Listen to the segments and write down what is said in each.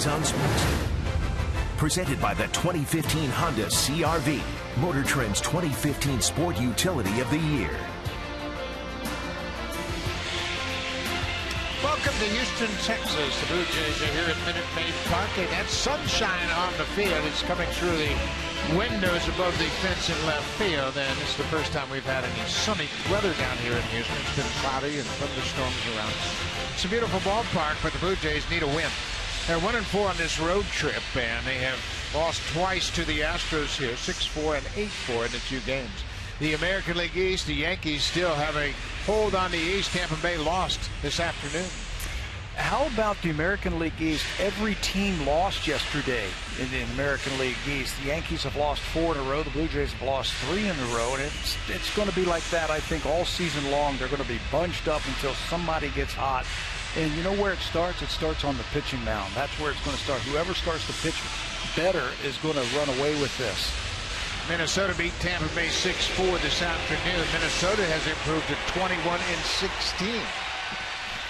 Always on Sports. Presented by the 2015 Honda CR-V, Motor Trend's 2015 Sport Utility of the Year. Welcome to Houston, Texas. The Blue Jays are here at Minute Maid Park, and that sunshine on the field is coming through the windows above the fence in left field, and it's the first time we've had any sunny weather down here in Houston. It's been cloudy and thunderstorms around. It's a beautiful ballpark, but the Blue Jays need a win. They're 1-4 on this road trip, and they have lost twice to the Astros here, 6-4 and 8-4 in the 2 games. The American League East, the Yankees still have a hold on the East. Tampa Bay lost this afternoon. How about the American League East? Every team lost yesterday in the American League East. The Yankees have lost 4 in a row. The Blue Jays have lost 3 in a row. And it's going to be like that, I think, all season long. They're going to be bunched up until somebody gets hot. And you know where it starts? It starts on the pitching mound. That's where it's going to start. Whoever starts to pitch better is going to run away with this. Minnesota beat Tampa Bay 6-4 this afternoon. Minnesota has improved to 21-16.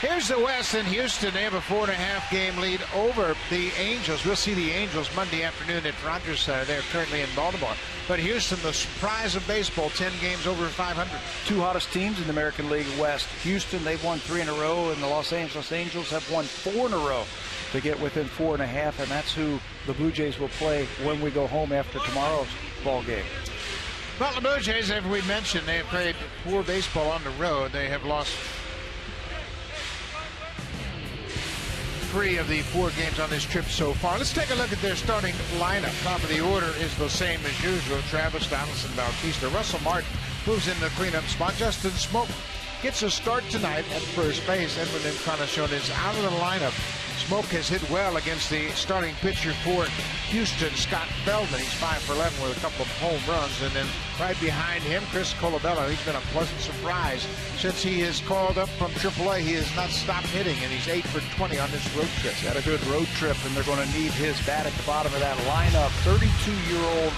Here's the West in Houston. They have a 4.5 game lead over the Angels. We'll see the Angels Monday afternoon at Rogers Center. They're currently in Baltimore. But Houston, the surprise of baseball, 10 games over 500. 2 hottest teams in the American League West. Houston, they've won 3 in a row, and the Los Angeles Angels have won 4 in a row to get within 4.5, and that's who the Blue Jays will play when we go home after tomorrow's ball game. Well, the Blue Jays, as we mentioned, they have played poor baseball on the road. They have lost 3 of the 4 games on this trip so far. Let's take a look at their starting lineup. Top of the order is the same as usual. Travis Donaldson, Bautista. Russell Martin moves in the cleanup spot. Justin Smoke gets a start tonight at first base. Edwin Encarnacion is out of the lineup. Smoke has hit well against the starting pitcher for Houston, Scott Feldman. He's 5 for 11 with a couple of home runs. And then right behind him, Chris Colabello. He's been a pleasant surprise. Since he is called up from AAA, he has not stopped hitting, and he's 8 for 20 on this road trip. He's had a good road trip, and they're going to need his bat at the bottom of that lineup. 32-year-old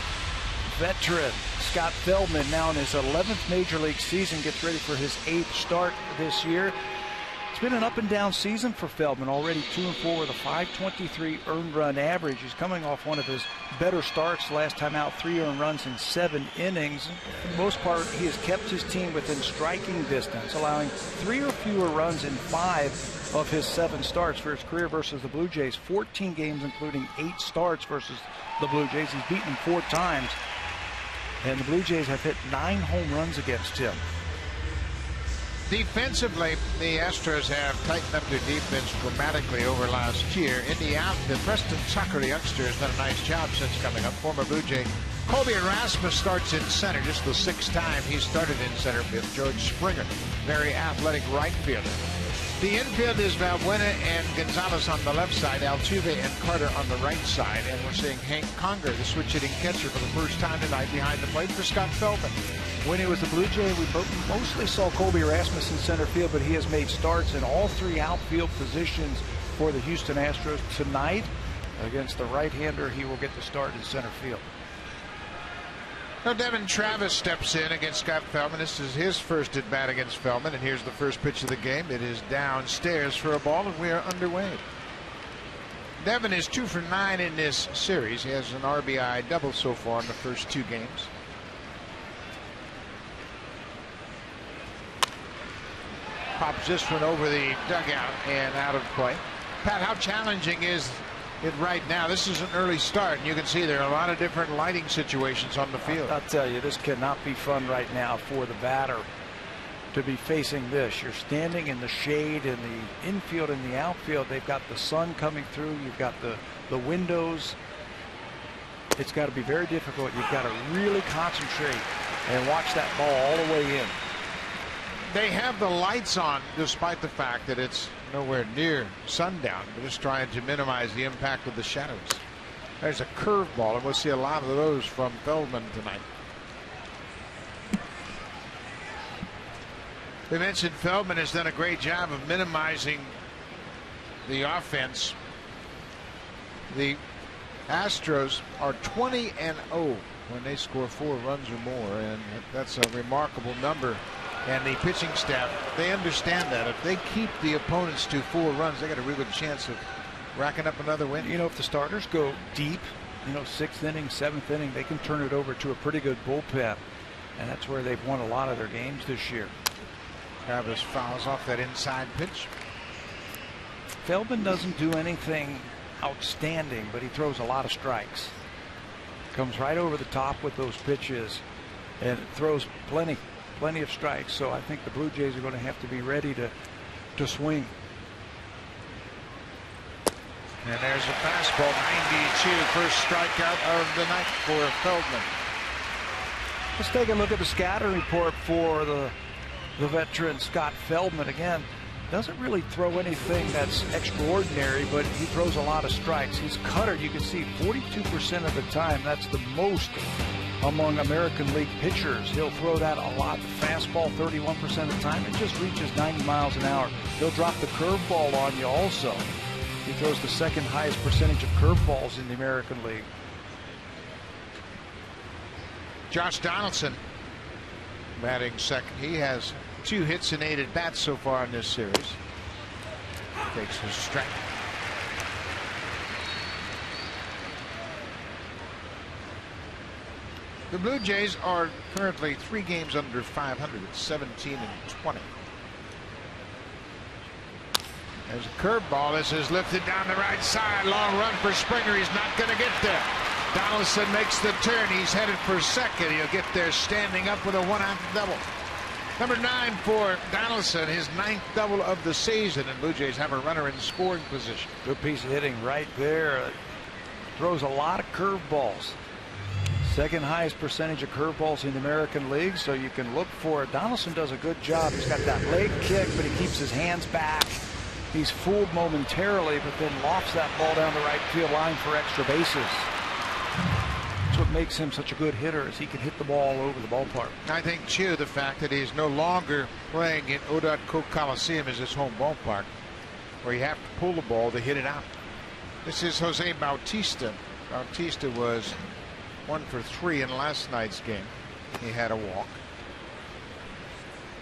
veteran Scott Feldman, now in his 11th Major League season, gets ready for his 8th start this year. It's been an up-and-down season for Feldman, already 2-4 with a .523 earned run average. He's coming off one of his better starts last time out, 3 earned runs in 7 innings. For the most part, he has kept his team within striking distance, allowing 3 or fewer runs in 5 of his 7 starts for his career versus the Blue Jays. 14 games, including 8 starts versus the Blue Jays. He's beaten them 4 times, and the Blue Jays have hit 9 home runs against him. Defensively, the Astros have tightened up their defense dramatically over last year. In the outfield, Preston Tucker, the youngster, has done a nice job since coming up. Former Blue Jay Colby Erasmus starts in center, just the 6th time he started in center field. George Springer, very athletic right fielder. The infield is Valbuena and Gonzalez on the left side, Altuve and Carter on the right side, and we're seeing Hank Conger, the switch-hitting catcher, for the first time tonight behind the plate for Scott Feldman. When he was the Blue Jay, we mostly saw Colby Erasmus in center field, but he has made starts in all 3 outfield positions for the Houston Astros. Tonight, against the right-hander, he will get the start in center field. Now Devin Travis steps in against Scott Feldman. This is his first at-bat against Feldman, and here's the first pitch of the game. It is downstairs for a ball, and we are underway. Devin is 2 for 9 in this series. He has an RBI double so far in the first 2 games. Pops this one over the dugout and out of play. Pat, how challenging is it right now? This is an early start, and you can see there are a lot of different lighting situations on the field. I'll tell you, this cannot be fun right now for the batter to be facing this. You're standing in the shade in the infield and the outfield. They've got the sun coming through. You've got the windows. It's got to be very difficult. You've got to really concentrate and watch that ball all the way in. They have the lights on despite the fact that it's nowhere near sundown. They're just trying to minimize the impact of the shadows. There's a curveball, and we'll see a lot of those from Feldman tonight. We mentioned Feldman has done a great job of minimizing the offense. The Astros are 20-0 when they score 4 runs or more, and that's a remarkable number. And the pitching staff, they understand that if they keep the opponents to 4 runs, they got a real good chance of racking up another win. You know, if the starters go deep, you know, 6th inning, 7th inning, they can turn it over to a pretty good bullpen. And that's where they've won a lot of their games this year. Travis fouls off that inside pitch. Feldman doesn't do anything outstanding, but he throws a lot of strikes. Comes right over the top with those pitches and throws plenty of strikes. So I think the Blue Jays are going to have to be ready to swing. And there's a fastball, 92, first strikeout of the night for Feldman. Let's take a look at the scouting report for the veteran Scott Feldman. Again, doesn't really throw anything that's extraordinary, but he throws a lot of strikes. His cutter, you can see 42% of the time. That's the most among American League pitchers. He'll throw that a lot. The fastball 31% of the time. It just reaches 90 miles an hour. He'll drop the curveball on you also. He throws the second highest percentage of curveballs in the American League. Josh Donaldson batting second. He has 2 hits and 8 at bats so far in this series. Takes his strike. The Blue Jays are currently 3 games under 500 at 17-20. There's a curveball. This is lifted down the right side. Long run for Springer. He's not going to get there. Donaldson makes the turn. He's headed for second. He'll get there standing up with a 1-out double. Number 9 for Donaldson, his 9th double of the season, and Blue Jays have a runner in scoring position. Good piece of hitting right there. Throws a lot of curveballs. Second highest percentage of curveballs in the American League, so you can look for it. Donaldson does a good job. He's got that leg kick, but he keeps his hands back. He's fooled momentarily, but then lofts that ball down the right field line for extra bases. That's what makes him such a good hitter, is he can hit the ball all over the ballpark. I think, too, the fact that he's no longer playing in Odot Coliseum as his home ballpark, where you have to pull the ball to hit it out. This is Jose Bautista. Bautista was 1 for 3 in last night's game. He had a walk.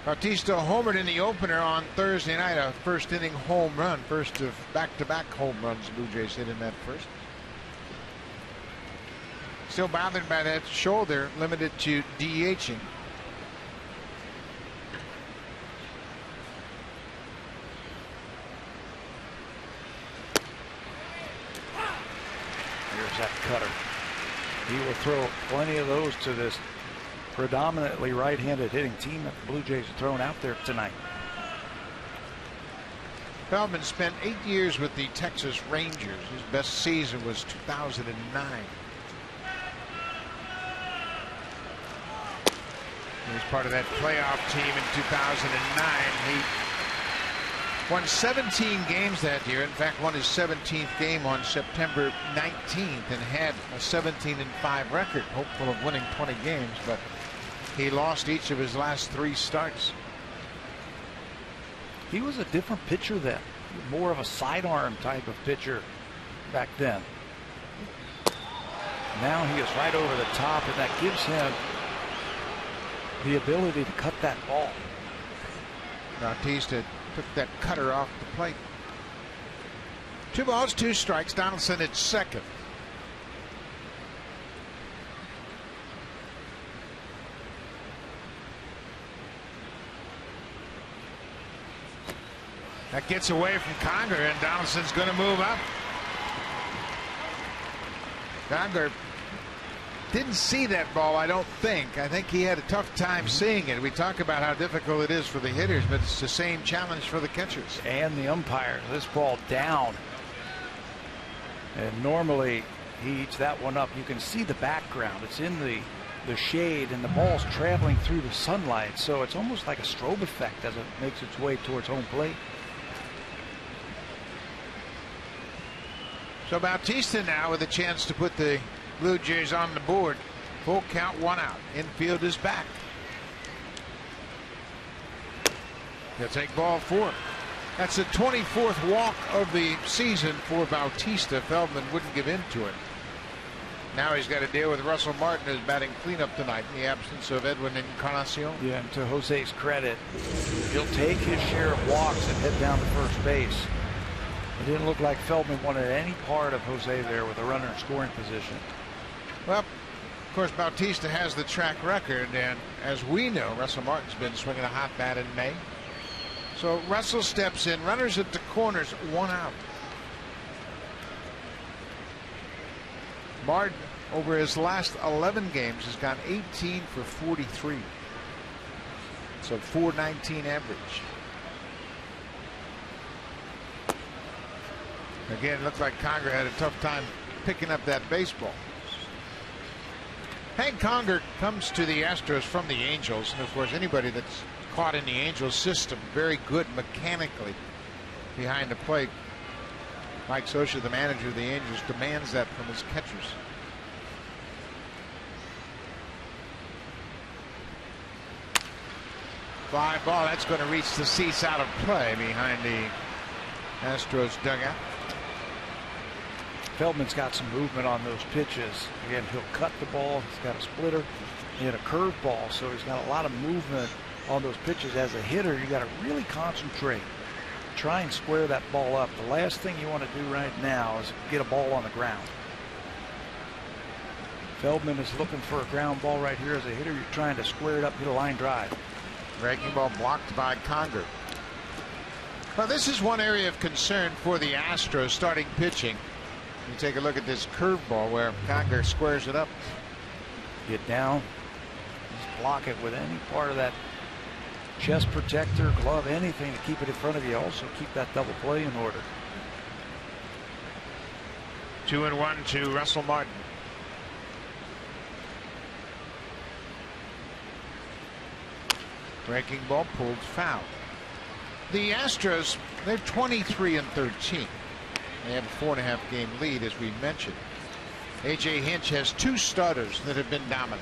Bautista homered in the opener on Thursday night, a first inning home run, first of back-to-back home runs the Blue Jays hit in that first. Still bothered by that shoulder, limited to DHing. Here's that cutter. He will throw plenty of those to this predominantly right-handed hitting team that the Blue Jays are throwing out there tonight. Feldman spent 8 years with the Texas Rangers. His best season was 2009. He was part of that playoff team in 2009. He won 17 games that year. In fact, won his 17th game on September 19th and had a 17-5 record, hopeful of winning 20 games, but he lost each of his last 3 starts. He was a different pitcher then, more of a sidearm type of pitcher back then. Now he is right over the top, and that gives him the ability to cut that ball. Bautista took that cutter off the plate. 2 balls, 2 strikes. Donaldson at second. That gets away from Conger, and Donaldson's going to move up. Conger didn't see that ball, I don't think. I think he had a tough time seeing it. We talk about how difficult it is for the hitters, but it's the same challenge for the catchers. And the umpires. This ball down. And normally he eats that one up. You can see the background. It's in the shade, and the ball's traveling through the sunlight. So it's almost like a strobe effect as it makes its way towards home plate. So Bautista now with a chance to put the Blue Jays on the board. Full count, 1 out. Infield is back. He'll take ball 4. That's the 24th walk of the season for Bautista. Feldman wouldn't give in to it. Now he's got to deal with Russell Martin, who's batting cleanup tonight in the absence of Edwin Encarnacion. Yeah, and to Jose's credit, he'll take his share of walks and head down to first base. It didn't look like Feldman wanted any part of Jose there with a runner in scoring position. Well, of course, Bautista has the track record, and as we know, Russell Martin's been swinging a hot bat in May. So Russell steps in, runners at the corners, 1 out. Martin, over his last 11 games, has gone 18 for 43. So 419 average. Again, it looked like Conger had a tough time picking up that baseball. Hank Conger comes to the Astros from the Angels, and of course anybody that's caught in the Angels system, very good mechanically behind the plate. Mike Scioscia, the manager of the Angels, demands that from his catchers. Fly ball, that's going to reach the seats out of play behind the Astros dugout. Feldman's got some movement on those pitches. Again, he'll cut the ball. He's got a splitter and a curve ball, so he's got a lot of movement on those pitches. As a hitter, you got to really concentrate. Try and square that ball up. The last thing you want to do right now is get a ball on the ground. Feldman is looking for a ground ball right here. As a hitter, you're trying to square it up, get a line drive. Breaking ball blocked by Conger. Well, this is one area of concern for the Astros starting pitching. You take a look at this curveball where Conger squares it up. Get down, just block it with any part of that chest protector, glove, anything to keep it in front of you. Also keep that double play in order. 2-1 to Russell Martin. Breaking ball pulled foul. The Astros, they're 23-13. They have a 4.5 game lead, as we mentioned. A.J. Hinch has 2 starters that have been dominant.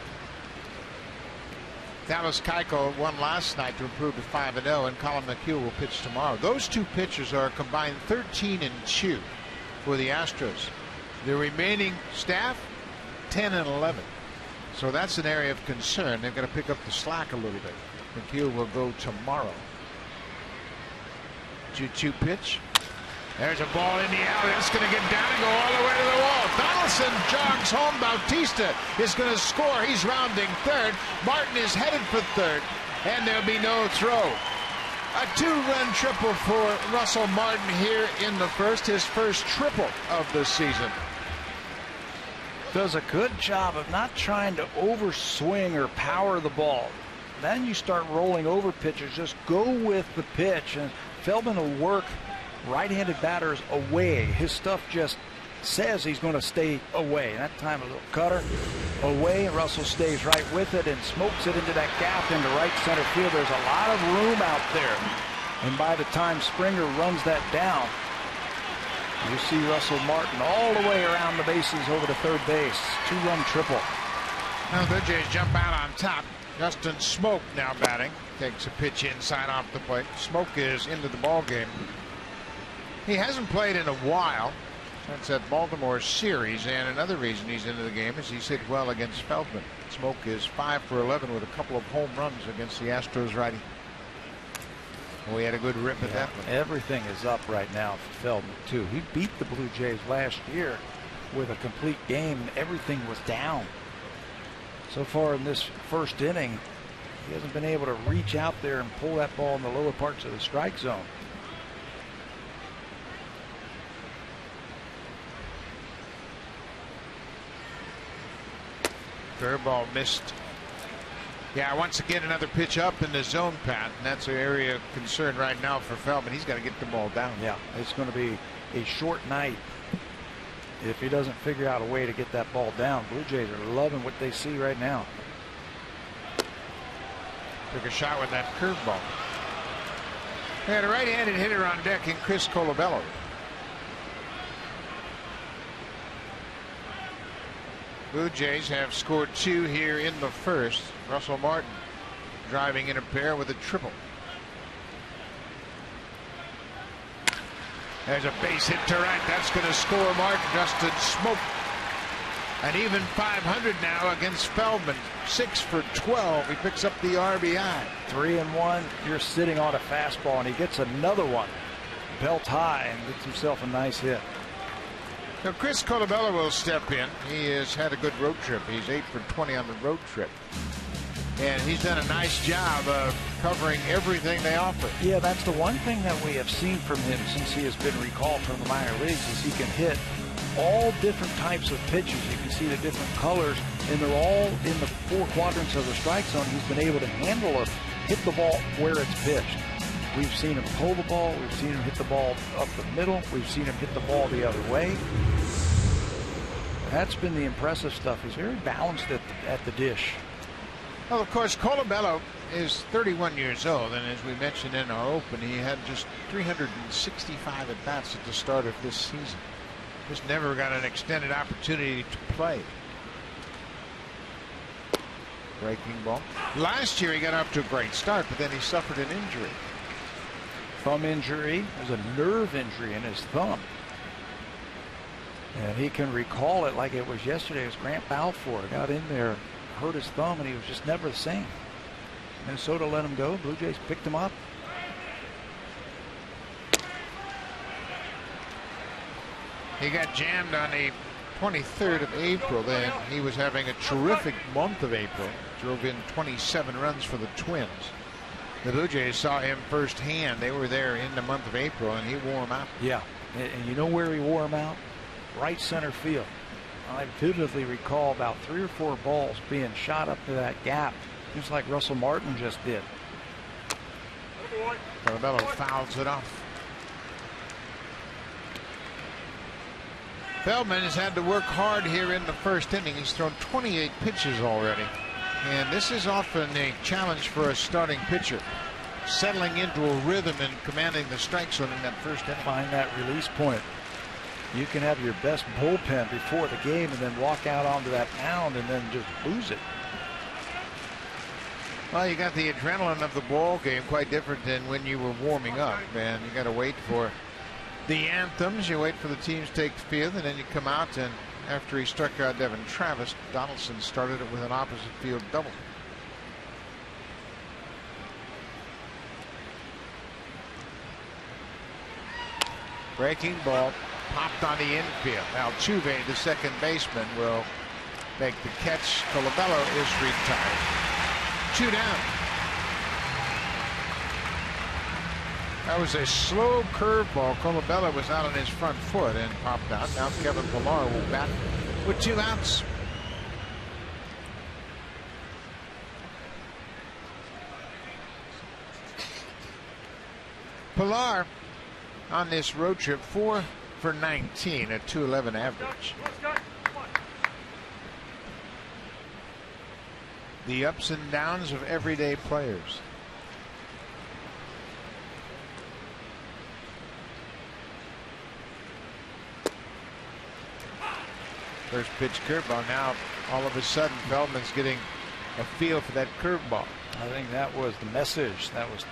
Dallas Keuchel won last night to improve to 5-0, and Colin McHugh will pitch tomorrow. Those 2 pitchers are a combined 13-2 for the Astros. The remaining staff, 10-11. So that's an area of concern. They've got to pick up the slack a little bit. McHugh will go tomorrow. 2-2 pitch. There's a ball in the alley. That's going to get down and go all the way to the wall. Donaldson jogs home. Bautista is going to score. He's rounding third. Martin is headed for third, and there'll be no throw. A 2-run triple for Russell Martin here in the first. His first triple of the season. Does a good job of not trying to overswing or power the ball. Then you start rolling over pitches. Just go with the pitch, and Feldman will work right-handed batters away. His stuff just says he's going to stay away. That time a little cutter away, and Russell stays right with it and smokes it into that gap into right center field. There's a lot of room out there, and by the time Springer runs that down, you see Russell Martin all the way around the bases over to third base. 2-run triple. Now the Jays jump out on top. Justin Smoke now batting. Takes a pitch inside off the plate. Smoke is into the ball game. He hasn't played in a while since that Baltimore series, and another reason he's into the game is he's hit well against Feldman. Smoke is 5 for 11 with a couple of home runs against the Astros righty. Well, he had a good rip at that one. Everything is up right now for Feldman too. He beat the Blue Jays last year with a complete game, and everything was down. So far in this first inning, he hasn't been able to reach out there and pull that ball in the lower parts of the strike zone. Curveball missed. Yeah, once again another pitch up in the zone, Pat, and that's an area of concern right now for Feldman. He's got to get the ball down. Yeah, it's going to be a short night if he doesn't figure out a way to get that ball down. Blue Jays are loving what they see right now. Took a shot with that curveball. They had a right-handed hitter on deck in Chris Colabello. Blue Jays have scored 2 here in the first. Russell Martin driving in a pair with a triple. There's a base hit to right. That's going to score Martin. Justin Smoke. And even 500 now against Feldman. 6 for 12. He picks up the RBI. 3-1. You're sitting on a fastball, and he gets another one. belt high and gets himself a nice hit. Now Chris Colabello will step in. He has had a good road trip. He's 8 for 20 on the road trip. And he's done a nice job of covering everything they offer. Yeah, that's the one thing that we have seen from him since he has been recalled from the minor leagues is he can hit all different types of pitches. You can see the different colors, and they're all in the 4 quadrants of the strike zone. He's been able to hit the ball where it's pitched. We've seen him pull the ball. We've seen him hit the ball up the middle. We've seen him hit the ball the other way. That's been the impressive stuff. He's very balanced at the dish. Well, of course, Colabello is 31 years old, and as we mentioned in our open, he had just 365 at-bats at the start of this season. Just never got an extended opportunity to play. Breaking ball. Last year, he got off to a great start, but then he suffered an injury. Thumb injury. There's a nerve injury in his thumb. And he can recall it like it was yesterday. It was Grant Balfour got in there, hurt his thumb, and he was just never the same. Minnesota let him go. Blue Jays picked him up. He got jammed on the 23rd of April. Then he was having a terrific month of April. Drove in 27 runs for the Twins. The Blue Jays saw him firsthand. They were there in the month of April, and he wore him out. Yeah, and you know where he wore him out? Right center field. I vividly recall about 3 or 4 balls being shot up to that gap, just like Russell Martin just did. Colabello fouls it off. Feldman has had to work hard here in the first inning. He's thrown 28 pitches already. And this is often a challenge for a starting pitcher. Settling into a rhythm and commanding the strike zone in that first inning. Find that release point. You can have your best bullpen before the game and then walk out onto that mound and then just lose it. Well, you got the adrenaline of the ball game, quite different than when you were warming up, man. You got to wait for the anthems. You wait for the teams to take the field, and then you come out, and after he struck out Devin Travis, Donaldson started it with an opposite field double. Breaking ball popped on the infield. Altuve, the second baseman, will make the catch. Colabello is retired. 2 down. That was a slow curveball. Colabello was out on his front foot and popped out. Now Kevin Pillar will bat with 2 outs. Pillar on this road trip 4 for 19 at .211 average. The ups and downs of everyday players. First pitch curveball. Now all of a sudden Feldman's getting a feel for that curveball. I think that was the message that was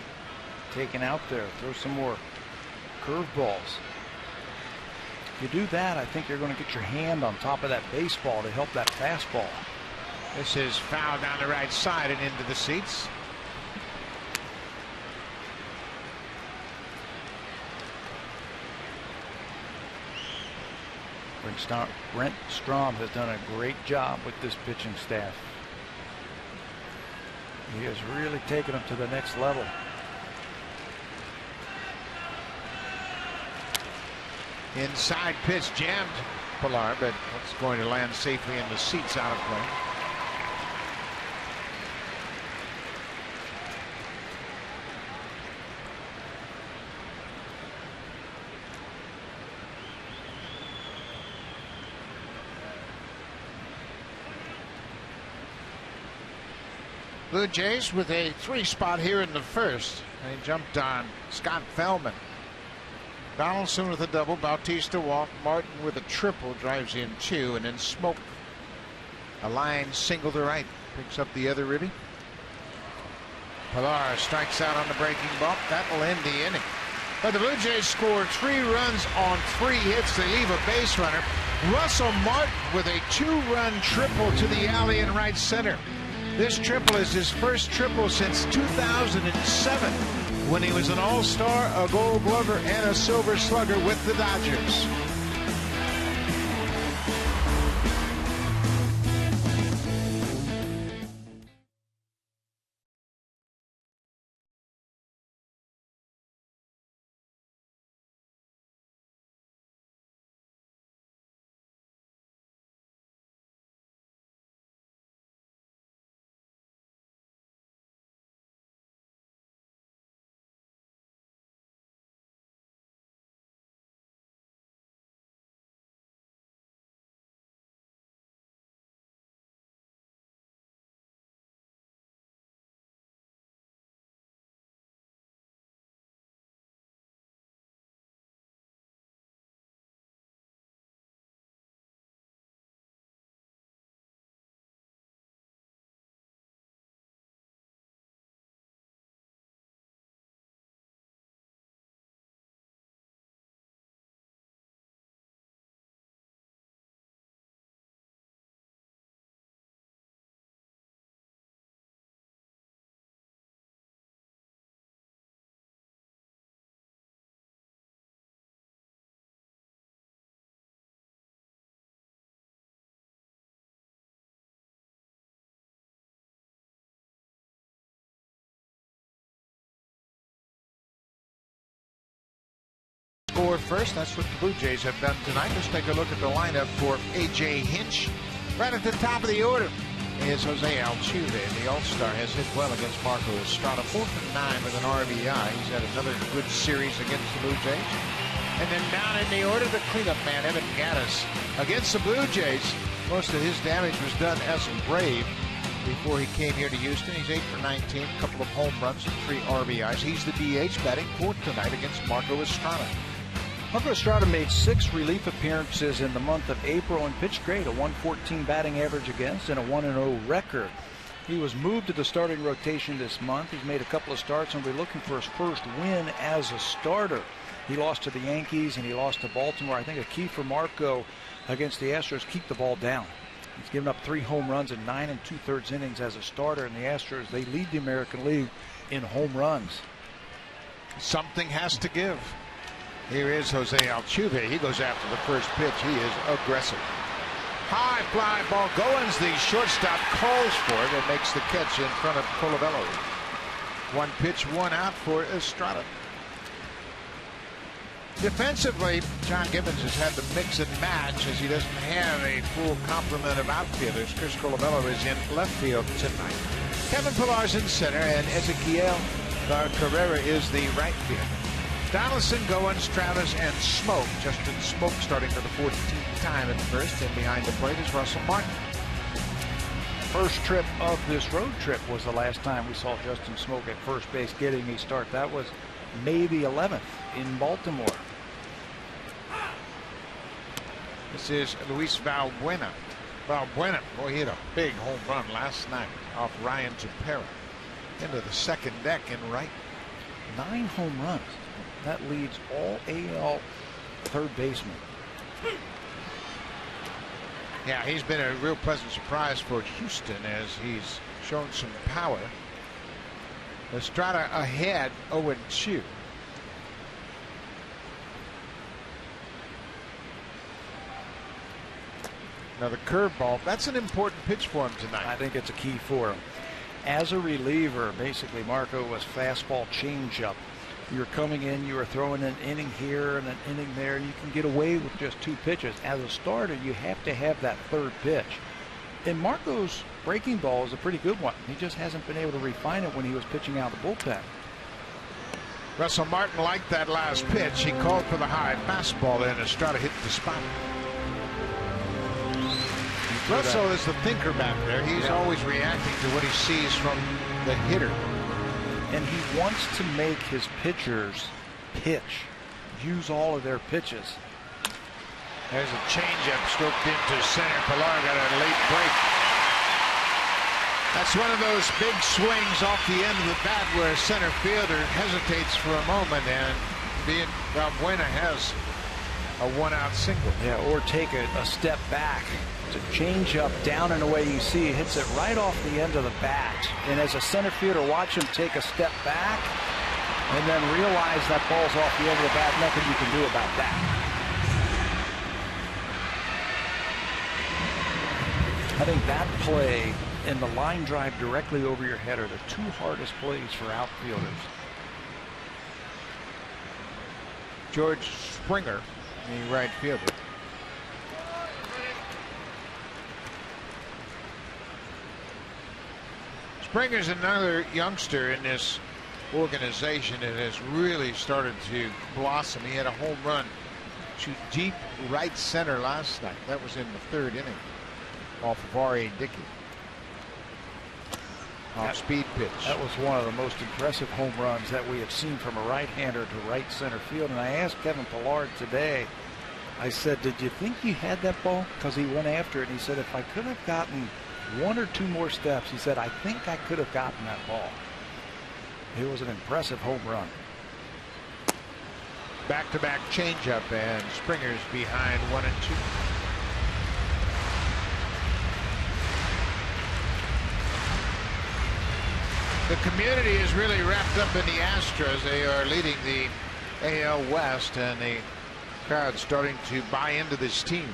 taken out there. Throw some more curveballs. If you do that, I think you're going to get your hand on top of that baseball to help that fastball. This is foul down the right side and into the seats. Brent Strom has done a great job with this pitching staff. He has really taken them to the next level. Inside pitch jammed Pillar, but it's going to land safely in the seats, out of play. Blue Jays with a 3 spot here in the first. They jumped on Scott Feldman. Donaldson with a double, Bautista walk, Martin with a triple, drives in 2, and then Smoke. A line single to right, picks up the other ribby. Pillar strikes out on the breaking ball. That will end the inning. But the Blue Jays scored 3 runs on 3 hits. They leave a base runner. Russell Martin with a 2-run triple to the alley in right center. This triple is his first triple since 2007. when he was an All-Star, a Gold Glover, and a Silver Slugger with the Dodgers. First, that's what the Blue Jays have done tonight. Let's take a look at the lineup for A.J. Hinch. Right at the top of the order is Jose Altuve. The All-Star has hit well against Marco Estrada. 4 for 9 with an RBI. He's had another good series against the Blue Jays. And then down in the order, the cleanup man, Evan Gattis. Against the Blue Jays, most of his damage was done as a Brave before he came here to Houston. He's 8 for 19, a couple of home runs and 3 RBIs. He's the DH batting fourth tonight against Marco Estrada. Marco Estrada made 6 relief appearances in the month of April and pitched great, a 114 batting average against and a 1-0 record. He was moved to the starting rotation this month. He's made a couple of starts and will be looking for his first win as a starter. He lost to the Yankees and he lost to Baltimore. I think a key for Marco against the Astros, keep the ball down. He's given up 3 home runs in 9 2/3 innings as a starter, and the Astros, they lead the American League in home runs. Something has to give. Here is Jose Altuve. He goes after the first pitch. He is aggressive. High fly ball. Goins, the shortstop, calls for it and makes the catch in front of Colabello. 1 pitch, 1 out for Estrada. Defensively, John Gibbons has had to mix and match as he doesn't have a full complement of outfielders. Chris Colabello is in left field tonight. Kevin Pillar's in center, and Ezequiel Carrera is the right fielder. Donaldson, Goins, Travis, and Smoke. Justin Smoke starting for the 14th time at first, and behind the plate is Russell Martin. First trip of this road trip was the last time we saw Justin Smoke at first base getting a start. That was May the 11th in Baltimore. This is Luis Valbuena. Valbuena, boy, he hit a big home run last night off Ryan Tepera into the second deck in right. 9 home runs. That leads all AL third basemen. Yeah, he's been a real pleasant surprise for Houston as he's shown some power. Estrada ahead 0-2. Another curveball. That's an important pitch for him tonight. I think it's a key for him. As a reliever, basically Marco was fastball changeup. You're coming in, you are throwing an inning here and an inning there, and you can get away with just 2 pitches. As a starter, you have to have that third pitch. And Marco's breaking ball is a pretty good one. He just hasn't been able to refine it when he was pitching out of the bullpen. Russell Martin liked that last pitch. He called for the high fastball, and Estrada hit the spot. Russell is the thinker back there. He's always reacting to what he sees from the hitter. And he wants to make his pitchers pitch, use all of their pitches. There's a changeup stroked into center. Pillar got a late break. That's one of those big swings off the end of the bat where a center fielder hesitates for a moment, and Valbuena has a 1-out single. Yeah, or take a step back. To change up down and away, you see he hits it right off the end of the bat, and as a center fielder, watch him take a step back and then realize that ball's off the end of the bat. Nothing you can do about that. I think that play and the line drive directly over your head are the two hardest plays for outfielders. George Springer, the right fielder. Springer's another youngster in this organization and has really started to blossom. He had a home run to deep right center last night. That was in the 3rd inning off of R.A. Dickey. Off-speed pitch. That was one of the most impressive home runs that we have seen from a right-hander to right center field. And I asked Kevin Pillar today, I said, did you think you had that ball? Because he went after it, and he said, if I could have gotten 1 or 2 more steps, he said, I think I could have gotten that ball. It was an impressive home run. Back-to-back changeup, and Springer's behind 1 and 2. The community is really wrapped up in the Astros. They are leading the AL West, and the crowd's starting to buy into this team.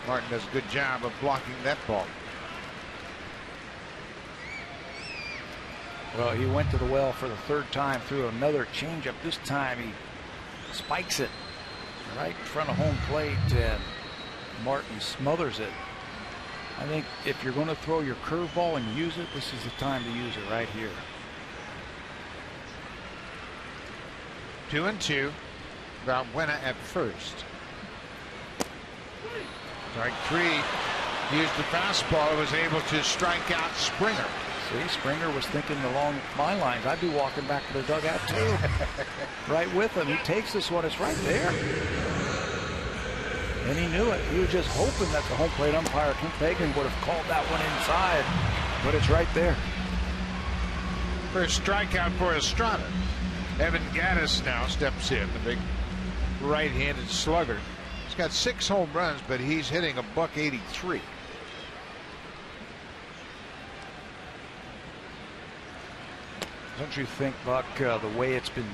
Martin does a good job of blocking that ball. Well, he went to the well for the 3rd time, threw another changeup. This time he spikes it right in front of home plate, and Martin smothers it. I think if you're going to throw your curveball and use it, this is the time to use it right here. 2 and 2. Valbuena at first. Strike 3. Used the fastball. Was able to strike out Springer. See, Springer was thinking along my lines. I'd be walking back to the dugout too. Right with him. He takes this one. It's right there. And he knew it. He was just hoping that the home plate umpire, Kim Fagan, would have called that one inside. But it's right there. First strikeout for Estrada. Evan Gattis now steps in, the big right-handed slugger. He's got 6 home runs, but he's hitting a .183. Don't you think, Buck, the way it's been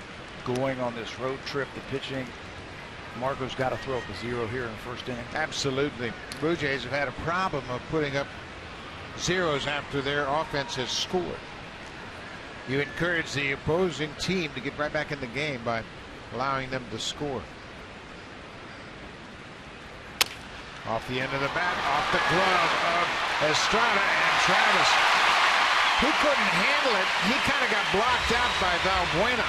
going on this road trip, the pitching, Marco's got to throw up a 0 here in the 1st inning? Absolutely. Blue Jays have had a problem of putting up zeros after their offense has scored. You encourage the opposing team to get right back in the game by allowing them to score. Off the end of the bat, off the glove of Estrada, and Travis, he couldn't handle it. He kind of got blocked out by Valbuena.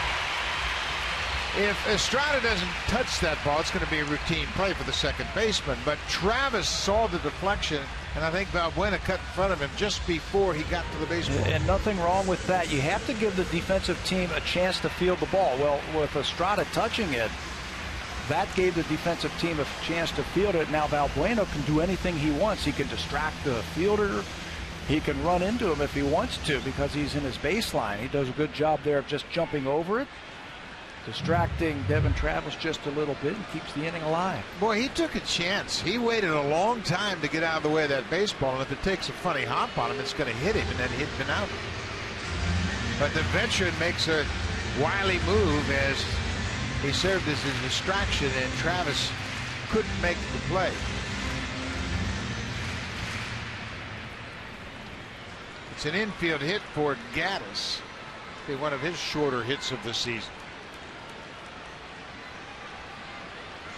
If Estrada doesn't touch that ball, it's going to be a routine play for the second baseman. But Travis saw the deflection, and I think Valbuena cut in front of him just before he got to the baseball. And nothing wrong with that. You have to give the defensive team a chance to field the ball. Well, with Estrada touching it, that gave the defensive team a chance to field it. Now Valbuena can do anything he wants. He can distract the fielder. He can run into him if he wants to because he's in his baseline. He does a good job there of just jumping over it, distracting Devin Travis just a little bit, and keeps the inning alive. Boy, he took a chance. He waited a long time to get out of the way of that baseball, and if it takes a funny hop on him, it's going to hit him, and then hit him out. But the veteran makes a wily move as he served as a distraction, and Travis couldn't make the play. It's an infield hit for Gattis. Be one of his shorter hits of the season.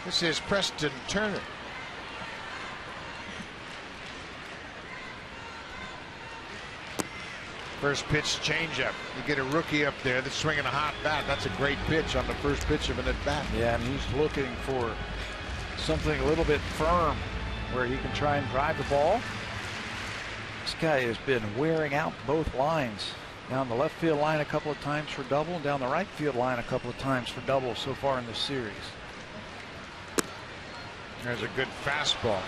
This is Preston Turner. First pitch changeup. You get a rookie up there that's swinging a hot bat. That's a great pitch on the first pitch of an at bat. Yeah, and he's looking for something a little bit firm where he can try and drive the ball. This guy has been wearing out both lines. Down the left field line a couple of times for double, and down the right field line a couple of times for double so far in this series. There's a good fastball.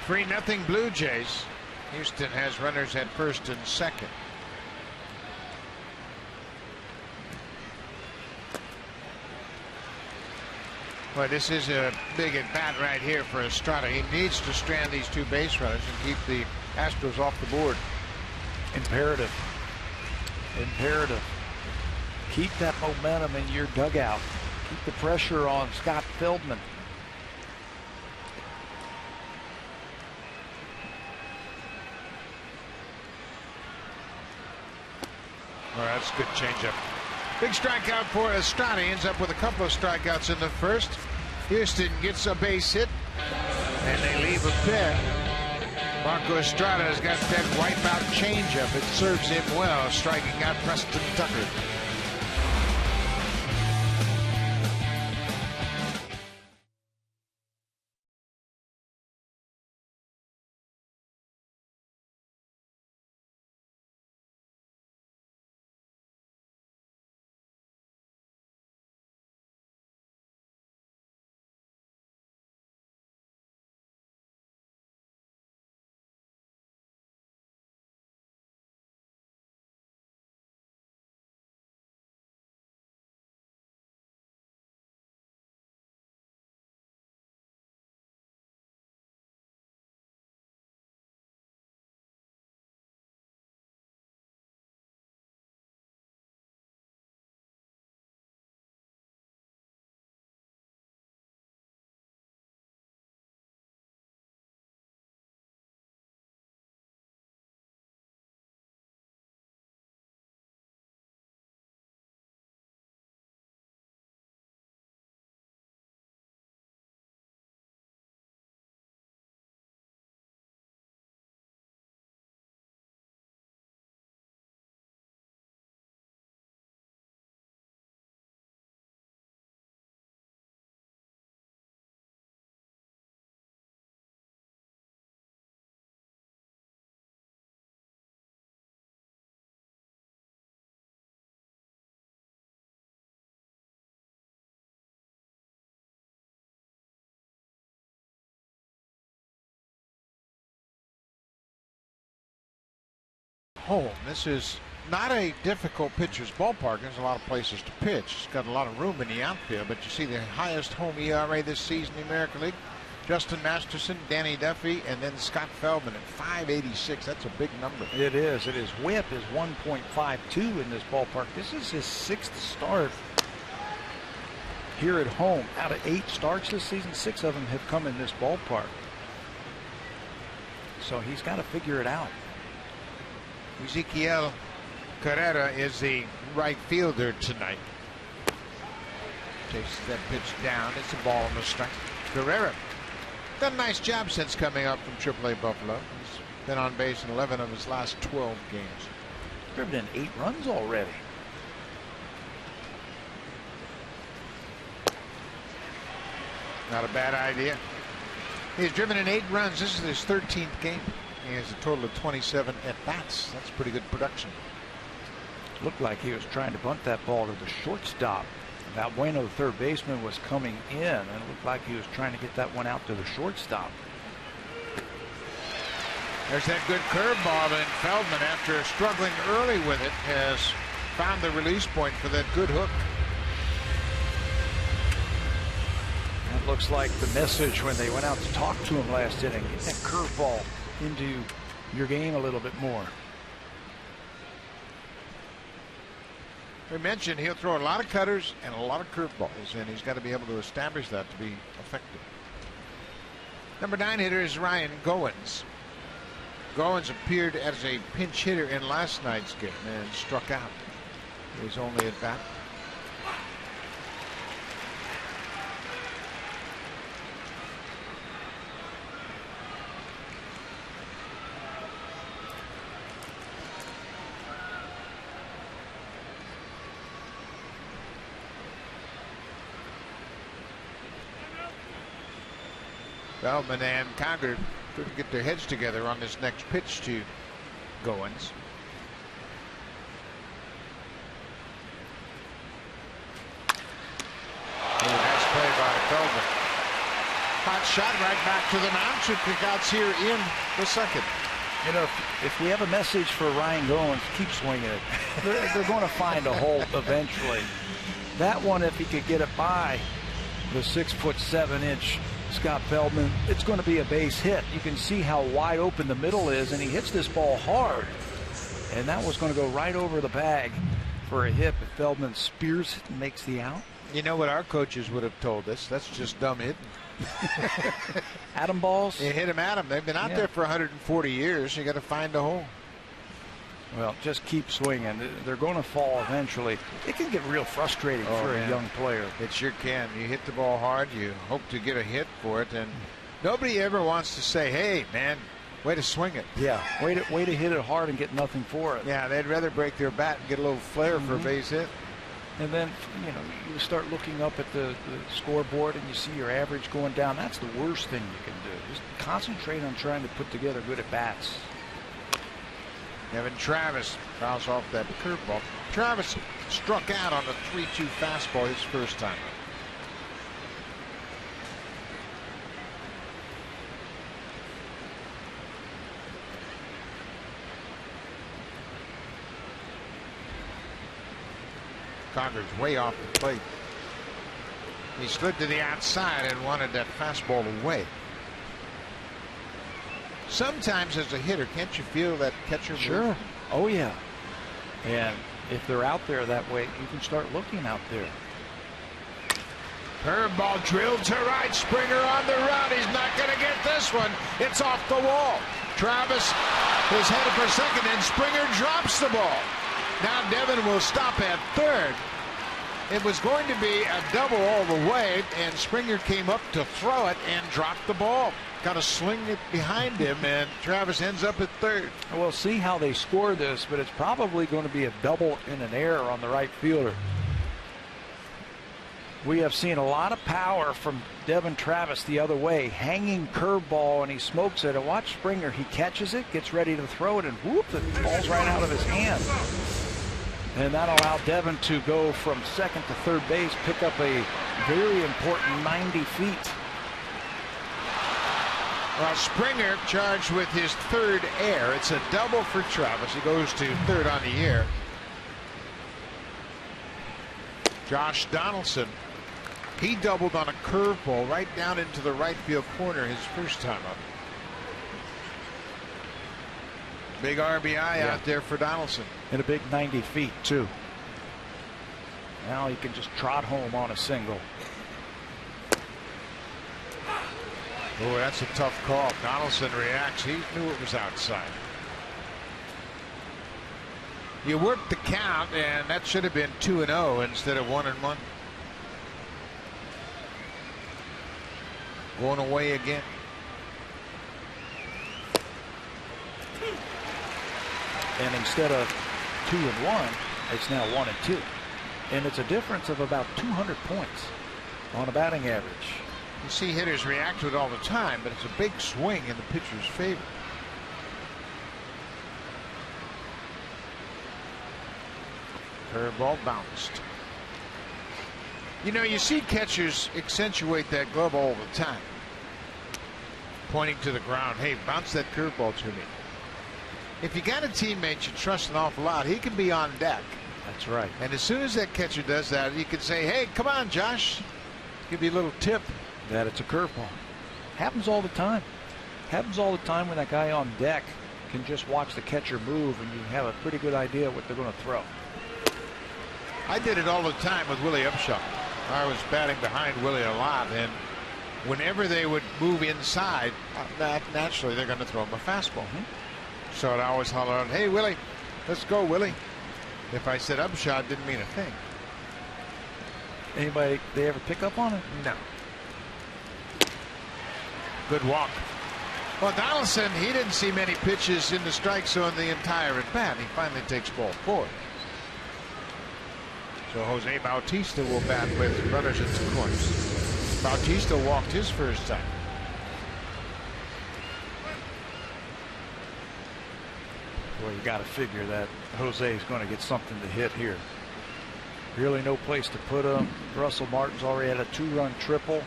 Three nothing Blue Jays. Houston has runners at first and second. Well, this is a big at bat right here for Estrada. He needs to strand these two base runners and keep the Astros off the board. Imperative. Keep that momentum in your dugout. Keep the pressure on Scott Feldman. Well, that's a good changeup. Big strikeout for Estrada. He ends up with a couple of strikeouts in the first. Houston gets a base hit, and they leave a pair. Marco Estrada has got that wipeout changeup. It serves him well, striking out Preston Tucker. Home. This is not a difficult pitcher's ballpark. There's a lot of places to pitch. It's got a lot of room in the outfield, but you see the highest home ERA this season in the American League. Justin Masterson, Danny Duffy, and then Scott Feldman at 586. That's a big number. It is. Whip is 1.52 in this ballpark. This is his 6th start here at home. Out of 8 starts this season, 6 of them have come in this ballpark. So he's got to figure it out. Ezequiel Carrera is the right fielder tonight. Takes that pitch down. It's a ball on the strike. Carrera done a nice job since coming up from AAA Buffalo. He's been on base in 11 of his last 12 games. Driven in 8 runs already. Not a bad idea. He's driven in 8 runs. This is his 13th game. He has a total of 27 at-bats. That's pretty good production. Looked like he was trying to bunt that ball to the shortstop. Valbueno, the third baseman, was coming in, and it looked like he was trying to get that one out to the shortstop. There's that good curveball, and Feldman, after struggling early with it, has found the release point for that good hook. That looks like the message when they went out to talk to him last inning. Get that curveball into your game a little bit more. We mentioned he'll throw a lot of cutters and a lot of curveballs, and he's got to be able to establish that to be effective. Number 9 hitter is Ryan Goins. Goins appeared as a pinch hitter in last night's game and struck out. His only at bat. Feldman and Conger couldn't get their heads together on this next pitch to Goins. Nice play by Feldman. Hot shot right back to the mound. 2 kickouts here in the second. You know, if we have a message for Ryan Goins, keep swinging it. They're going to find a hole eventually. That one, if he could get it by the 6'7" Scott Feldman. It's going to be a base hit. You can see how wide open the middle is, and he hits this ball hard. And that was going to go right over the bag for a hit, but Feldman spears it and makes the out. You know what our coaches would have told us? That's just dumb hitting. Atom balls? You hit them at them. They've been out there for 140 years. You got to find a hole. Well, just keep swinging. They're going to fall eventually. It can get real frustrating for a young player. It sure can. You hit the ball hard. You hope to get a hit for it. And nobody ever wants to say, hey, man, way to swing it. Yeah, way to hit it hard and get nothing for it. Yeah, they'd rather break their bat and get a little flair for a base hit. And then, you start looking up at the scoreboard and you see your average going down. That's the worst thing you can do. Just concentrate on trying to put together good at-bats. Evan Travis fouls off that curveball. Travis struck out on the 3-2 fastball his first time. Conger's way off the plate. He slid to the outside and wanted that fastball away. Sometimes as a hitter, can't you feel that catcher? Sure. Move? Oh, yeah. And if they're out there that way, you can start looking out there. Curveball drilled to right. Springer on the run. He's not going to get this one. It's off the wall. Travis is headed for second, and Springer drops the ball. Now Devin will stop at third. It was going to be a double all the way, and Springer came up to throw it and dropped the ball. Got to sling it behind him, and Travis ends up at third. We'll see how they score this, but it's probably going to be a double and an error on the right fielder. We have seen a lot of power from Devin Travis the other way. Hanging curveball, and he smokes it. And watch Springer. He catches it, gets ready to throw it, and whoop, it falls right out of his hand. And that'll allow Devin to go from second to third base, pick up a very important 90 feet. Well, Springer charged with his third error. It's a double for Travis. He goes to third on the year. Josh Donaldson, he doubled on a curveball right down into the right field corner his first time up. Big RBI out there for Donaldson. And a big 90 feet, too. Now he can just trot home on a single. Oh, that's a tough call. Donaldson reacts. He knew it was outside. You worked the count, and that should have been 2-0 instead of 1-1. Going away again. And instead of 2-1, it's now 1-2. And it's a difference of about 200 points on a batting average. You see hitters react to it all the time, but it's a big swing in the pitcher's favor. Curveball bounced. You know, you see catchers accentuate that glove all the time, pointing to the ground. Hey, bounce that curveball to me. If you got a teammate you trust an awful lot, he can be on deck. That's right. And as soon as that catcher does that, you can say, hey, come on, Josh. Give you a little tip. That it's a curveball. Happens all the time. Happens all the time when that guy on deck can just watch the catcher move and you have a pretty good idea what they're going to throw. I did it all the time with Willie Upshaw. I was batting behind Willie a lot, and whenever they would move inside, naturally they're going to throw him a fastball. So I'd always holler out, hey, Willie, let's go, Willie. If I said Upshaw, it didn't mean a thing. Anybody, they ever pick up on it? No. Good walk. Well, Donaldson, he didn't see many pitches in the strike zone the entire at bat. He finally takes ball 4. So Jose Bautista will bat with runners at 2 corners. Bautista walked his first time. Well, you got to figure that Jose is going to get something to hit here. Really no place to put him. Russell Martin's already had a 2-run triple.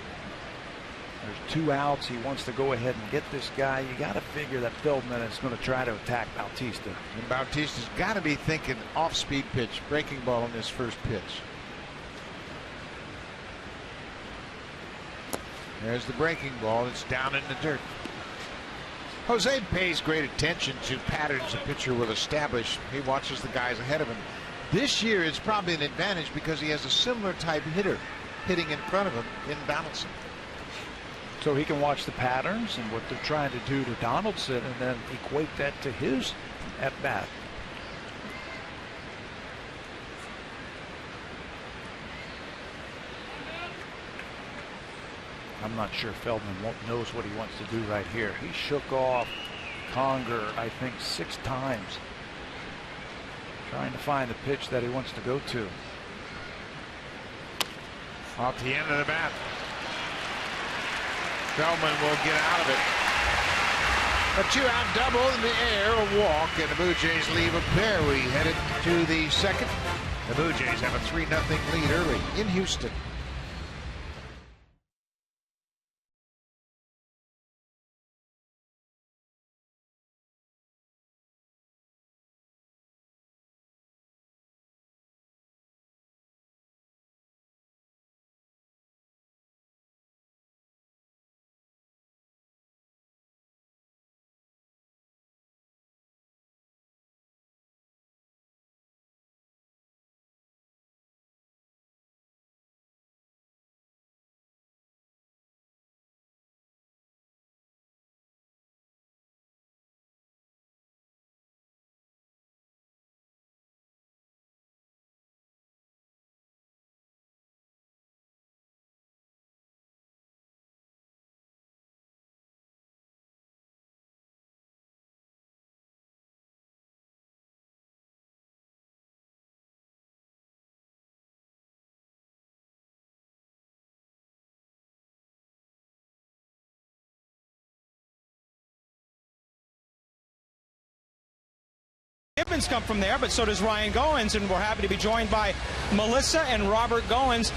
There's 2 outs. He wants to go ahead and get this guy. You got to figure that Feldman is going to try to attack Bautista. And Bautista's got to be thinking off-speed pitch, breaking ball on his first pitch. There's the breaking ball. It's down in the dirt. Jose pays great attention to patterns a pitcher will establish. He watches the guys ahead of him. This year it's probably an advantage because he has a similar type hitter hitting in front of him in Donaldson. So he can watch the patterns and what they're trying to do to Donaldson and then equate that to his at bat. I'm not sure Feldman knows what he wants to do right here. He shook off Conger, I think, 6 times, trying to find the pitch that he wants to go to. Off the end of the bat. Feldman will get out of it. A 2-out double in the air, a walk, and the Blue Jays leave a pair. We headed to the second. The Blue Jays have a 3-0 lead early in Houston. Gibbons come from there, but so does Ryan Goins, and we're happy to be joined by Melissa and Robert Goins.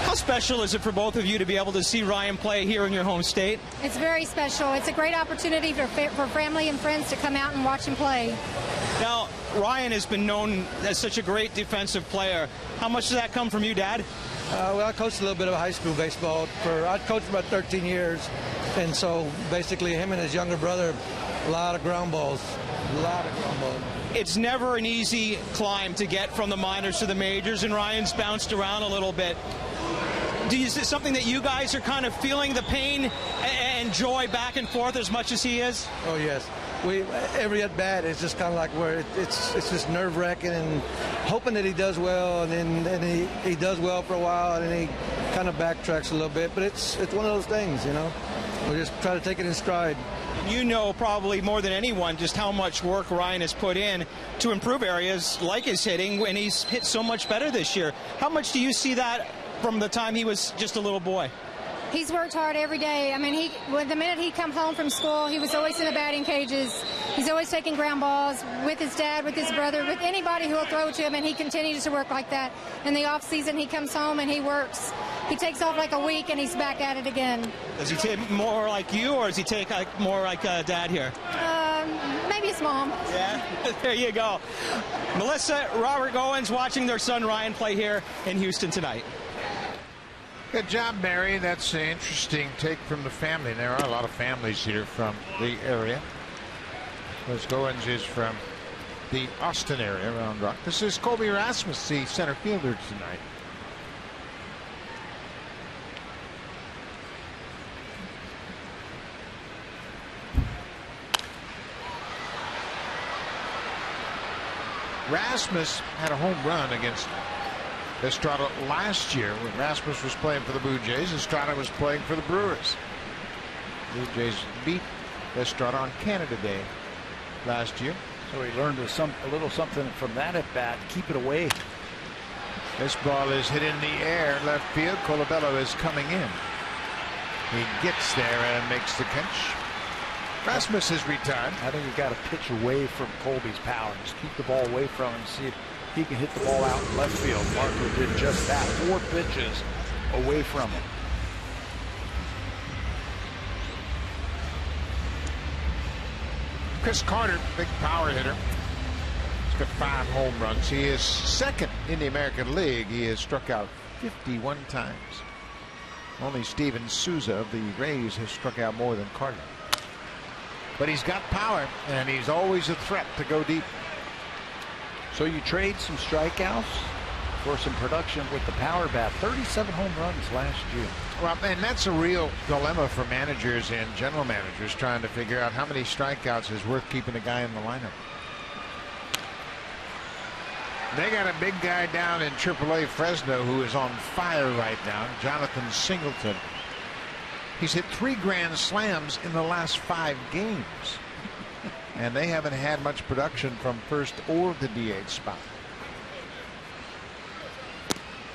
How special is it for both of you to be able to see Ryan play here in your home state? It's very special. It's a great opportunity for family and friends to come out and watch him play. Now, Ryan has been known as such a great defensive player. How much does that come from you, Dad? Well, I coached a little bit of high school baseball. I coached for about 13 years, and so basically him and his younger brother, a lot of ground balls. It's never an easy climb to get from the minors to the majors, and Ryan's bounced around a little bit. Is it something that you guys are kind of feeling the pain and joy back and forth as much as he is? Oh, yes. Every at bat is just kind of like where it's just nerve-wracking and hoping that he does well, and then he does well for a while, and then he kind of backtracks a little bit. But it's one of those things, you know. We just try to take it in stride. You know probably more than anyone just how much work Ryan has put in to improve areas like his hitting, and he's hit so much better this year. How much do you see that from the time he was just a little boy? He's worked hard every day. I mean, the minute he come home from school, he was always in the batting cages. He's always taking ground balls with his dad, with his brother, with anybody who will throw to him, and he continues to work like that. In the off season, he comes home and he works. He takes off like a week, and he's back at it again. Does he take more like you, or does he take more like Dad here? Maybe his mom. Yeah, there you go. Melissa, Robert Goins watching their son Ryan play here in Houston tonight. Good job, Mary. That's an interesting take from the family. There are a lot of families here from the area. Because Goins is from the Austin area around Rock. This is Colby Rasmus, the center fielder tonight. Rasmus had a home run against Estrada last year when Rasmus was playing for the Blue Jays. Estrada was playing for the Brewers. Blue Jays beat Estrada on Canada Day last year. So he learned a little something from that at bat. Keep it away. This ball is hit in the air left field. Colabello is coming in. He gets there and makes the catch. Rasmus is retired. I think you've got to pitch away from Colby's power. Just keep the ball away from him. See if he can hit the ball out in left field. Marco did just that. 4 pitches away from him. Chris Carter, big power hitter. He's got 5 home runs. He is second in the American League. He has struck out 51 times. Only Steven Souza of the Rays has struck out more than Carter. But he's got power, and he's always a threat to go deep. So you trade some strikeouts for some production with the power bat. 37 home runs last year. Well, and that's a real dilemma for managers and general managers, trying to figure out how many strikeouts is worth keeping a guy in the lineup. They got a big guy down in AAA Fresno who is on fire right now, Jonathan Singleton. He's hit 3 grand slams in the last 5 games. And they haven't had much production from first or the DH spot.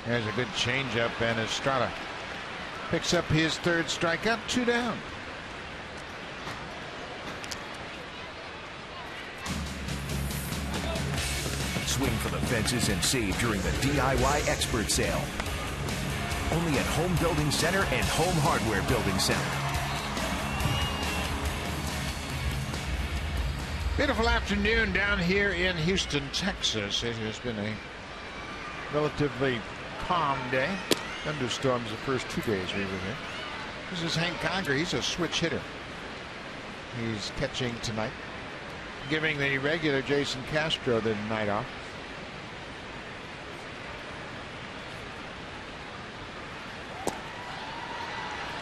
There's a good changeup, and Estrada picks up his 3rd strikeout, 2 down. Swing for the fences and save during the DIY Expert Sale. Only at Home Building Center and Home Hardware Building Center. Beautiful afternoon down here in Houston, Texas. It has been a relatively calm day. Thunderstorms the first 2 days we were here. This is Hank Conger. He's a switch hitter. He's catching tonight, giving the regular Jason Castro the night off.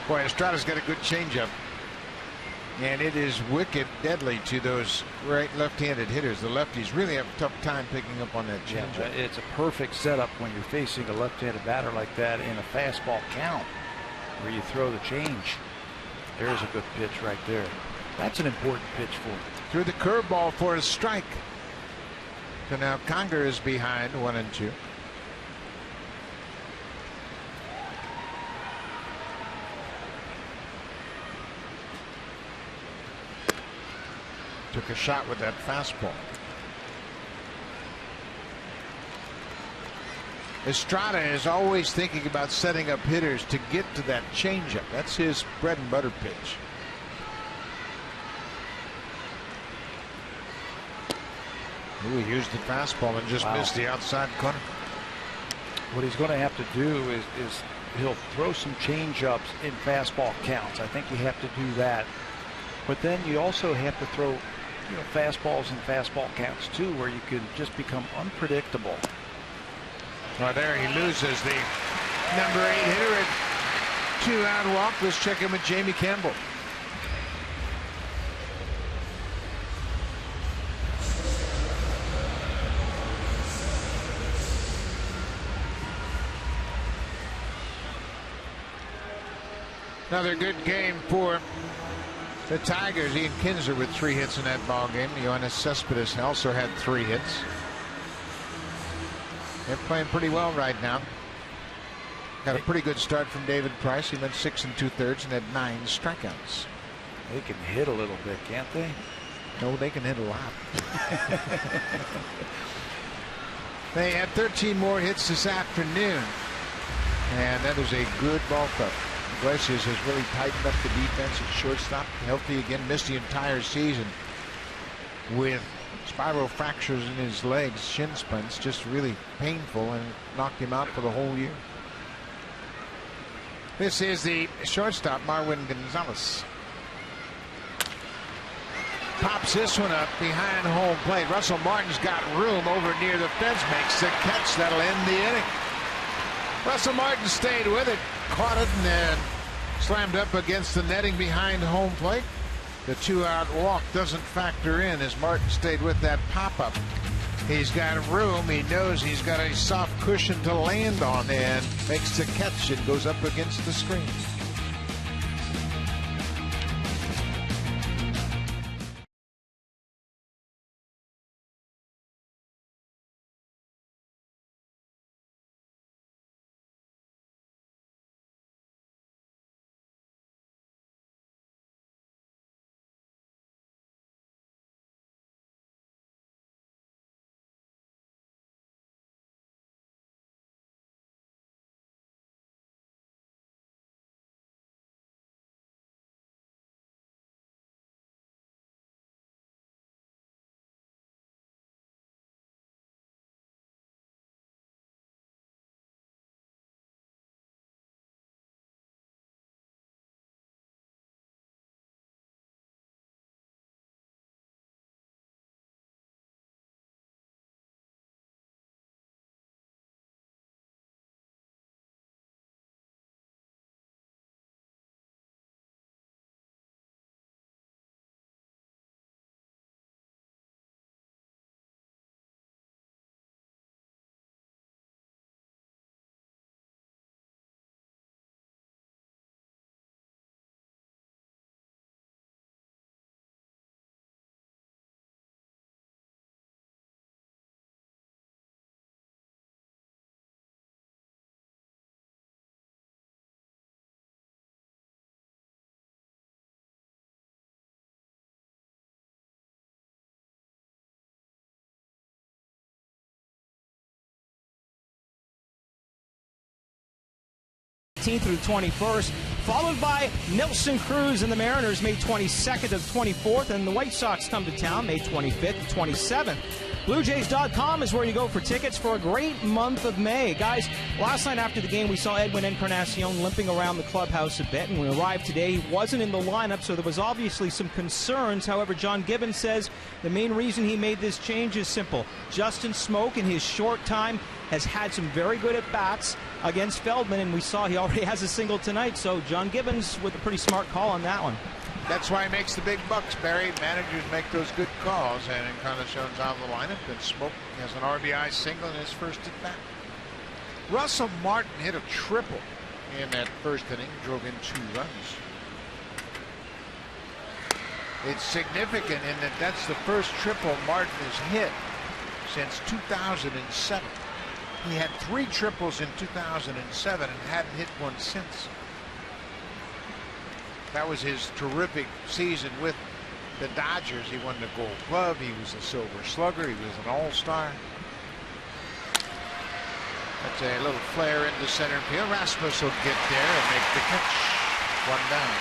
Boy, Estrada's got a good changeup, and it is wicked deadly to those right left-handed hitters. The lefties really have a tough time picking up on that changeup. Yeah, it's a perfect setup when you're facing a left-handed batter like that in a fastball count, where you throw the change. There's a good pitch right there. That's an important pitch for him. Threw the curveball for a strike. So now Conger is behind 1-2. Took a shot with that fastball. Estrada is always thinking about setting up hitters to get to that changeup. That's his bread and butter pitch. Ooh, he used the fastball and just missed the outside corner. What he's going to have to do is he'll throw some changeups in fastball counts. I think you have to do that. But then you also have to throw, fastballs in fastball counts too, where you can just become unpredictable. Well, there he loses the number 8 hitter at 2-out walk. Let's check in with Jamie Campbell. Another good game for the Tigers. Ian Kinsler with 3 hits in that ball game. Yoenis Cespedes also had 3 hits. They're playing pretty well right now. Got a pretty good start from David Price. He went 6 2/3 and had 9 strikeouts. They can hit a little bit, can't they? No, they can hit a lot. They had 13 more hits this afternoon, and that is a good ball club. Iglesias has really tightened up the defense at shortstop. Healthy again, missed the entire season with spiral fractures in his legs, shin splints, just really painful, and knocked him out for the whole year. This is the shortstop, Marwin Gonzalez. Pops this one up behind home plate. Russell Martin's got room over near the fence, makes the catch. That'll end the inning. Russell Martin stayed with it, caught it, and then slammed up against the netting behind home plate. The 2-out walk doesn't factor in as Martin stayed with that pop-up. He's got room. He knows he's got a soft cushion to land on, and makes the catch and goes up against the screen. 18th through 21st, followed by Nelson Cruz and the Mariners May 22nd to 24th, and the White Sox come to town May 25th to 27th. BlueJays.com is where you go for tickets for a great month of May. Guys, last night after the game, we saw Edwin Encarnacion limping around the clubhouse a bit, and when we arrived today, he wasn't in the lineup, so there was obviously some concerns. However, John Gibbons says the main reason he made this change is simple. Justin Smoke, in his short time, has had some very good at-bats against Feldman, and we saw he already has a single tonight, so John Gibbons with a pretty smart call on that one. That's why he makes the big bucks, Barry. Managers make those good calls, and Encarnacion's out of the lineup, and Smoke has an RBI single in his first at-bat. Russell Martin hit a triple in that first inning, drove in 2 runs. It's significant in that that's the first triple Martin has hit since 2007. He had 3 triples in 2007 and hadn't hit one since. That was his terrific season with the Dodgers. He won the Gold Glove. He was a Silver Slugger. He was an All-Star. That's a little flare into center field. Rasmus will get there and make the catch. 1 down.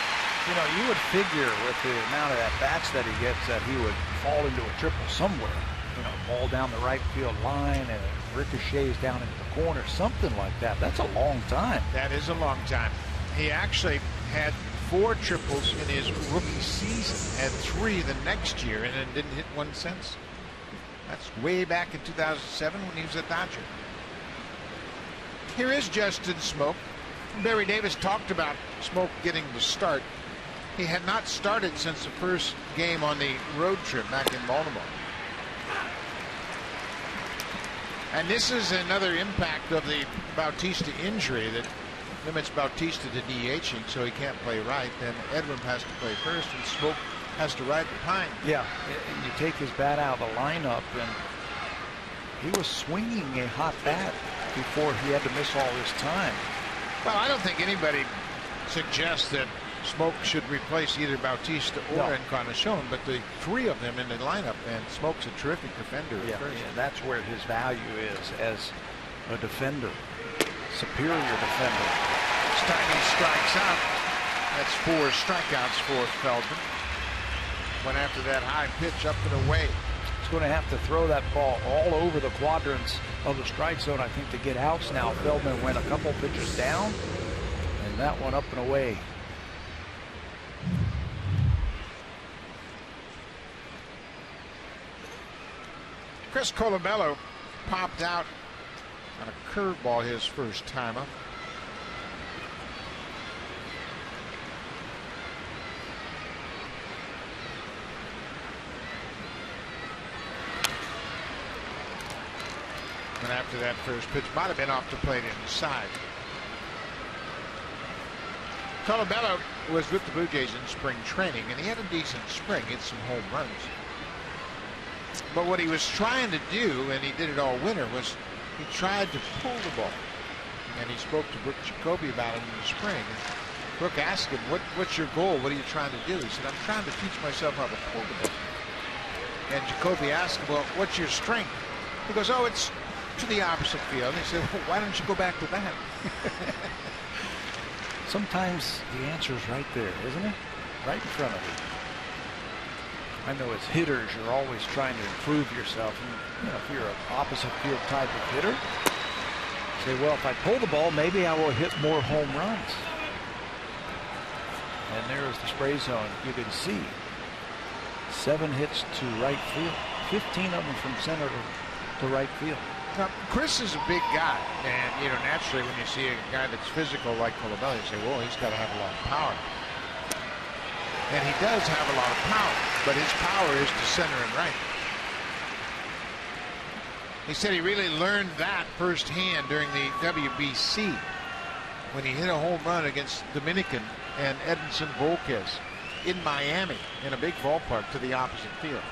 You know, you would figure with the amount of at-bats that he gets that he would fall into a triple somewhere. You know, ball down the right field line and it ricochets down into the corner, something like that. That's a long time. That is a long time. He actually had 4 triples in his rookie season, had 3 the next year, and then didn't hit one since. That's way back in 2007 when he was a Dodger. Here is Justin Smoke. Barry Davis talked about Smoke getting the start. He had not started since the first game on the road trip back in Baltimore. And this is another impact of the Bautista injury that limits Bautista to DHing, so he can't play right. Then Edwin has to play first, and Smoke has to ride behind. Yeah, you take his bat out of the lineup, and he was swinging a hot bat before he had to miss all this time. Well, I don't think anybody suggests that Smoke should replace either Bautista or Encarnacion, but the 3 of them in the lineup, and Smoke's a terrific defender. Yeah, that's where his value is as a defender. Superior defender. This time he strikes out. That's 4 strikeouts for Feldman. Went after that high pitch up and away. He's going to have to throw that ball all over the quadrants of the strike zone, I think, to get outs now. Feldman went a couple pitches down, and that one up and away. Chris Colabello popped out on a curveball his first time up. And after that first pitch, might have been off the plate inside. Colabello was with the Blue Jays in spring training, and he had a decent spring, hit some home runs. But what he was trying to do, and he did it all winter, was he tried to pull the ball. And he spoke to Brooke Jacoby about it in the spring. And Brooke asked him, what's your goal? What are you trying to do? He said, I'm trying to teach myself how to pull the ball. And Jacoby asked him, well, what's your strength? He goes, oh, it's to the opposite field. And he said, well, why don't you go back to that? Sometimes the answer is right there, isn't it? Right in front of you. I know as hitters, you're always trying to improve yourself. And, you know, if you're an opposite field type of hitter, say, well, if I pull the ball, maybe I will hit more home runs. And there's the spray zone. You can see 7 hits to right field, 15 of them from center to right field. Now, Chris is a big guy, and, you know, naturally when you see a guy that's physical like Colabello, you say, well, he's got to have a lot of power. And he does have a lot of power, but his power is to center and right. He said he really learned that firsthand during the WBC when he hit a home run against Dominican and Edinson Volquez in Miami in a big ballpark to the opposite field.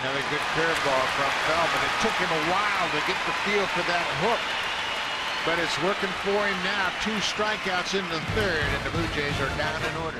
Another good curveball from Feldman. It took him a while to get the feel for that hook, but it's working for him now. 2 strikeouts in the 3rd, and the Blue Jays are down in order.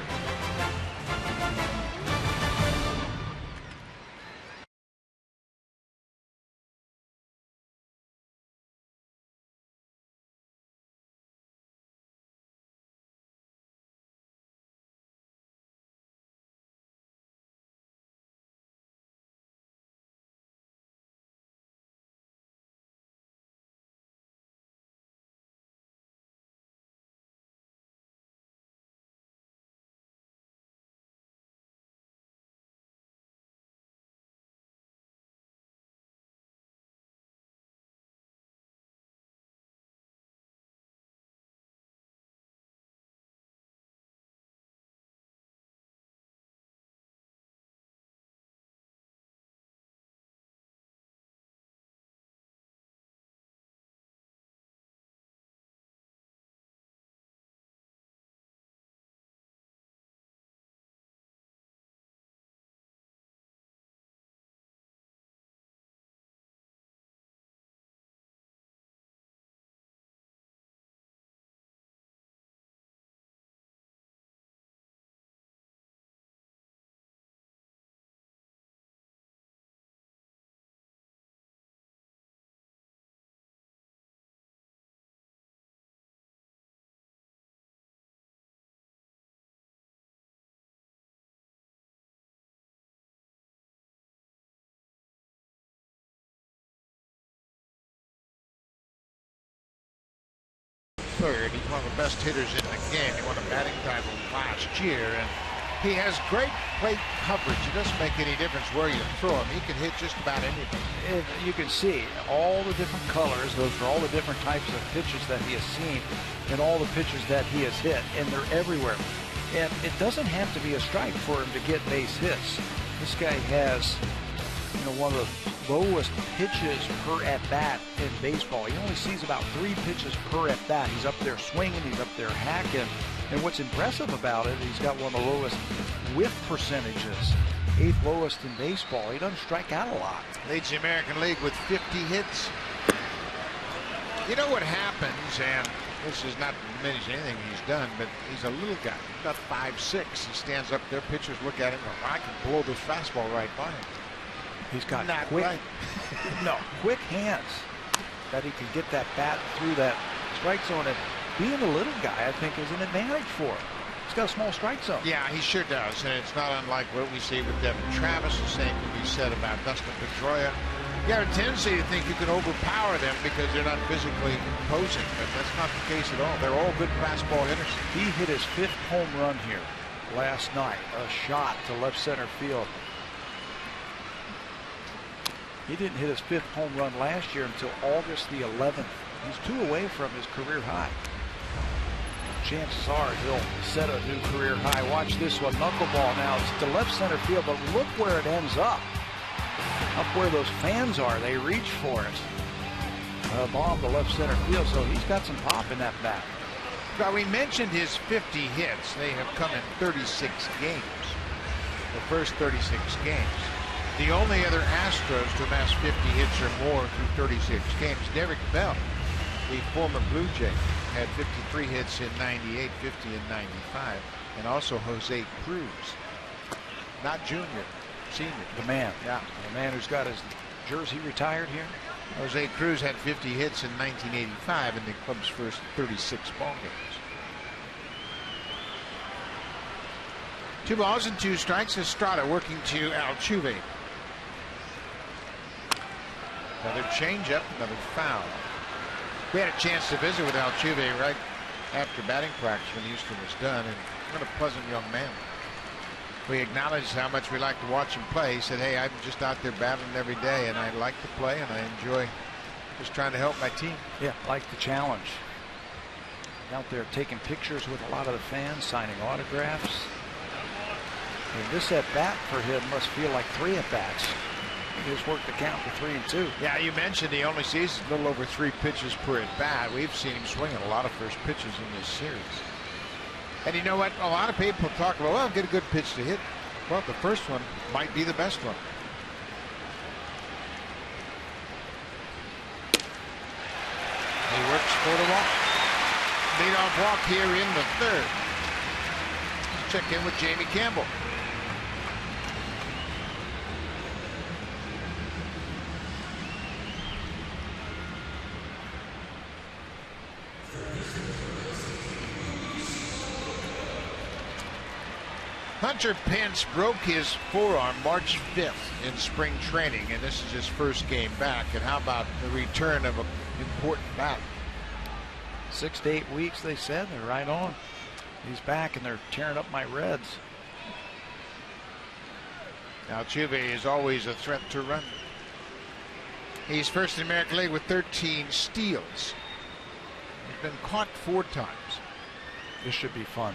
third. He's one of the best hitters in the game. He won a batting title last year, and he has great plate coverage. It doesn't make any difference where you throw him. He can hit just about anything. And you can see all the different colors. Those are all the different types of pitches that he has seen and all the pitches that he has hit, and they're everywhere. And it doesn't have to be a strike for him to get base hits. This guy has, one of the lowest pitches per at-bat in baseball. He only sees about 3 pitches per at-bat. He's up there swinging, he's up there hacking. And what's impressive about it, he's got one of the lowest whiff percentages, 8th lowest in baseball. He doesn't strike out a lot. Leads the American League with 50 hits. You know what happens, and this is not to diminish anything he's done, but he's a little guy, about 5'6". He stands up there, pitchers look at him and go, I can blow this fastball right by him. He's got not quick, right. quick hands that he can get that bat through that strike zone. And being a little guy, I think, is an advantage for him. He's got a small strike zone. Yeah, he sure does, and it's not unlike what we see with Devin Travis. The same can be said about Dustin Pedroia. You have a tendency to think you can overpower them because they're not physically imposing, but that's not the case at all. They're all good fastball hitters. He hit his 5th home run here last night, a shot to left center field. He didn't hit his 5th home run last year until August the 11th. He's 2 away from his career high. Chances are he'll set a new career high. Watch this one, knuckleball now. It's to left center field, but look where it ends up. Up where those fans are, they reach for it. Bomb to left center field, so he's got some pop in that bat. Now, we mentioned his 50 hits. They have come in 36 games. The first 36 games. The only other Astros to amass 50 hits or more through 36 games, Derek Bell, the former Blue Jay, had 53 hits in 98, 50 in 95, and also Jose Cruz, not junior, senior. The man. Yeah. The man who's got his jersey retired here. Jose Cruz had 50 hits in 1985 in the club's first 36 ball games. 2 balls and 2 strikes. Estrada working to Altuve. Another changeup, another foul. We had a chance to visit with Altuve right after batting practice when Houston was done, and what a pleasant young man. We acknowledged how much we like to watch him play. He said, hey, I'm just out there battling every day, and I like to play, and I enjoy just trying to help my team. Yeah, like the challenge. Out there taking pictures with a lot of the fans, signing autographs. And this at-bat for him must feel like 3 at-bats. He just worked the count to 3 and 2. Yeah, you mentioned he only sees a little over 3 pitches per at-bat. We've seen him swinging a lot of first pitches in this series. And you know what? A lot of people talk about, well, get a good pitch to hit. Well, the first one might be the best one. He works for the walk. Leadoff walk here in the 3rd. Let's check in with Jamie Campbell. Hunter Pence broke his forearm March 5th in spring training, and this is his first game back. And how about the return of an important bat? 6 to 8 weeks, they said. They're right on. He's back, and they're tearing up my Reds. Altuve is always a threat to run. He's first in the American League with 13 steals. He's been caught 4 times. This should be fun.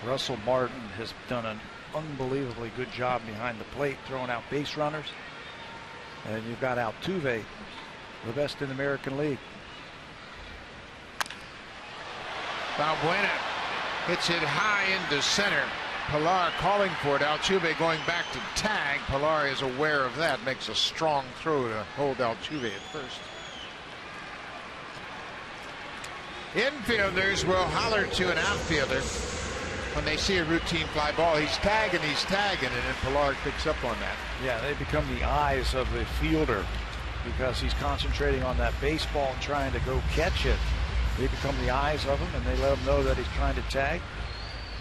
Russell Martin has done an unbelievably good job behind the plate, throwing out base runners. And you've got Altuve, the best in the American League. Balbuena hits it high into center. Pilar calling for it. Altuve going back to tag. Pilar is aware of that. Makes a strong throw to hold Altuve at first. Infielders will holler to an outfielder when they see a routine fly ball. He's tagging, and then Pilar picks up on that. Yeah, they become the eyes of the fielder because he's concentrating on that baseball and trying to go catch it. They become the eyes of him, and they let him know that he's trying to tag.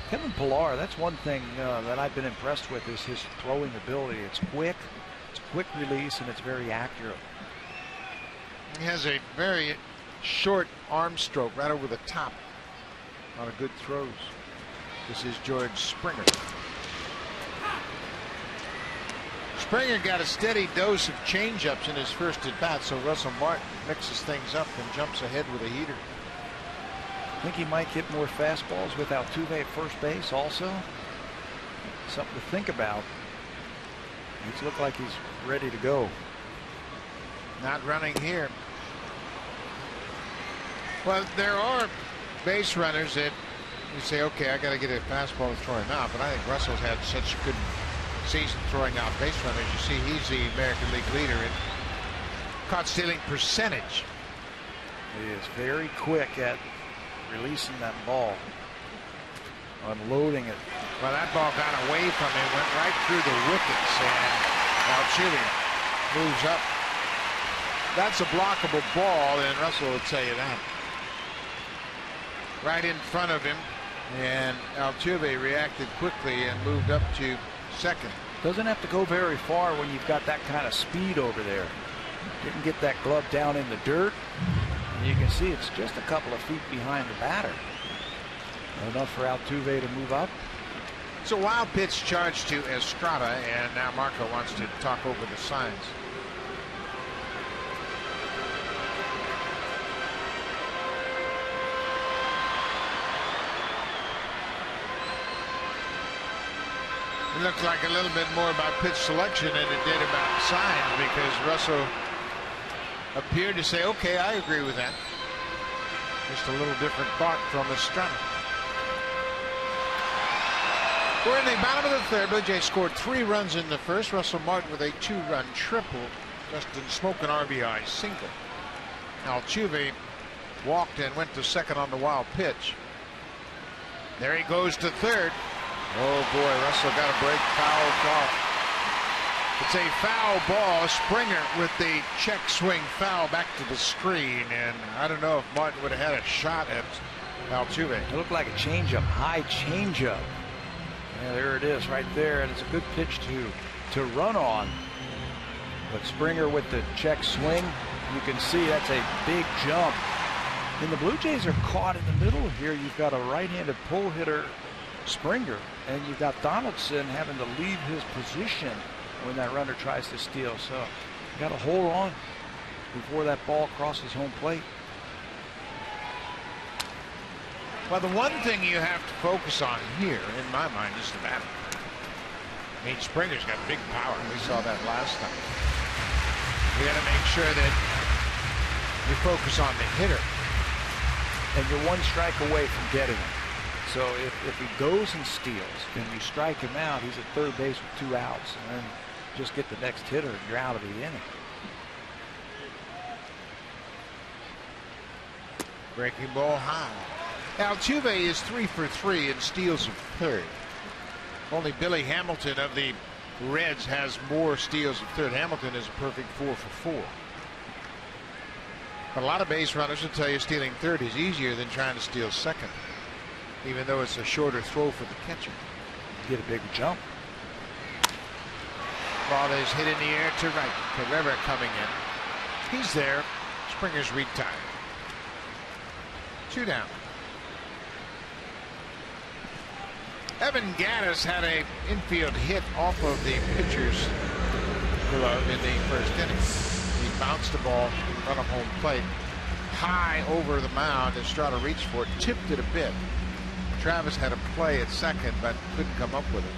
Kevin Pilar, that's one thing that I've been impressed with, is his throwing ability. It's quick release, and it's very accurate. He has a very short arm stroke right over the top. A lot of good throws. This is George Springer. Springer got a steady dose of changeups in his first at bat, so Russell Martin mixes things up and jumps ahead with a heater. I think he might hit more fastballs with Altuve at first base also. Something to think about. He's looked like he's ready to go. Not running here. Well, there are base runners that you say, okay, I got to get a fastball to throw him out, but I think Russell's had such a good season throwing out base runners. You see, he's the American League leader in caught stealing percentage. He is very quick at releasing that ball, unloading it. Well, that ball got away from him, went right through the wickets, and Altuve moves up. That's a blockable ball, and Russell will tell you that. Right in front of him, and Altuve reacted quickly and moved up to second. Doesn't have to go very far when you've got that kind of speed over there. Didn't get that glove down in the dirt. And you can see it's just a couple of feet behind the batter. Enough for Altuve to move up. It's a wild pitch charge to Estrada, and now Marco wants to talk over the signs. It looked like a little bit more about pitch selection than it did about signs, because Russell appeared to say, okay, I agree with that. Just a little different thought from Estrada. We're in the bottom of the third. Blue Jays scored 3 runs in the first. Russell Martin with a 2-run triple. Justin Smoke an RBI single. Altuve walked and went to second on the wild pitch. There he goes to third. Oh boy, Russell got a break, fouled off. It's a foul ball. Springer with the check swing foul back to the screen, and I don't know if Martin would have had a shot at Altuve. It looked like a changeup, high changeup. Yeah, there it is right there, and it's a good pitch to run on. But Springer with the check swing, you can see that's a big jump. And the Blue Jays are caught in the middle here. You've got a right-handed pull hitter, Springer, and you've got Donaldson having to leave his position when that runner tries to steal. So you got to hold on before that ball crosses home plate. Well, the one thing you have to focus on here, in my mind, is the batter. I mean, Springer's got big power. We saw that last time. You got to make sure that you focus on the hitter. And you're 1 strike away from getting him. So if he goes and steals and you strike him out, he's at third base with 2 outs, and then just get the next hitter and you're out of the inning. Breaking ball high. Altuve is 3 for 3 in steals of third. Only Billy Hamilton of the Reds has more steals of third. Hamilton is a perfect 4 for 4. But a lot of base runners will tell you stealing third is easier than trying to steal second, even though it's a shorter throw for the catcher. Get a big jump. Ball is hit in the air to right. Carrera coming in. He's there. Springer's retired. 2 down. Evan Gattis had a infield hit off of the pitcher's glove in the first inning. He bounced the ball in front of home plate, high over the mound. Estrada reached for it, tipped it a bit. Travis had a play at second, but couldn't come up with it.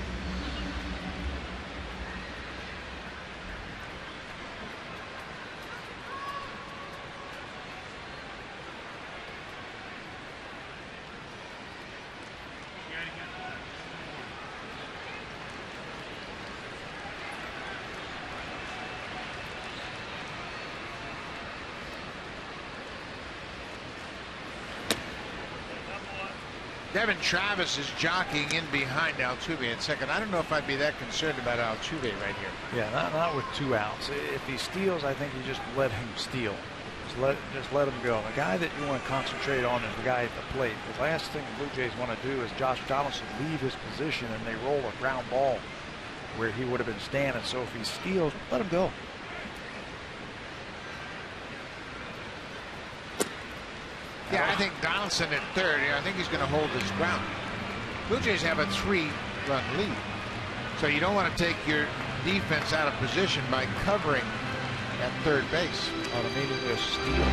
Devin Travis is jockeying in behind Altuve at second. I don't know if I'd be that concerned about Altuve right here. Yeah, not with 2 outs. If he steals, I think you just let him steal. Just let him go. The guy that you want to concentrate on is the guy at the plate. The last thing the Blue Jays want to do is Josh Donaldson leave his position and they roll a ground ball where he would have been standing. So if he steals, let him go. Yeah, I think Donaldson at third. I think he's going to hold his ground. Blue Jays have a 3-run lead. So you don't want to take your defense out of position by covering at third base. On a meaningless steal.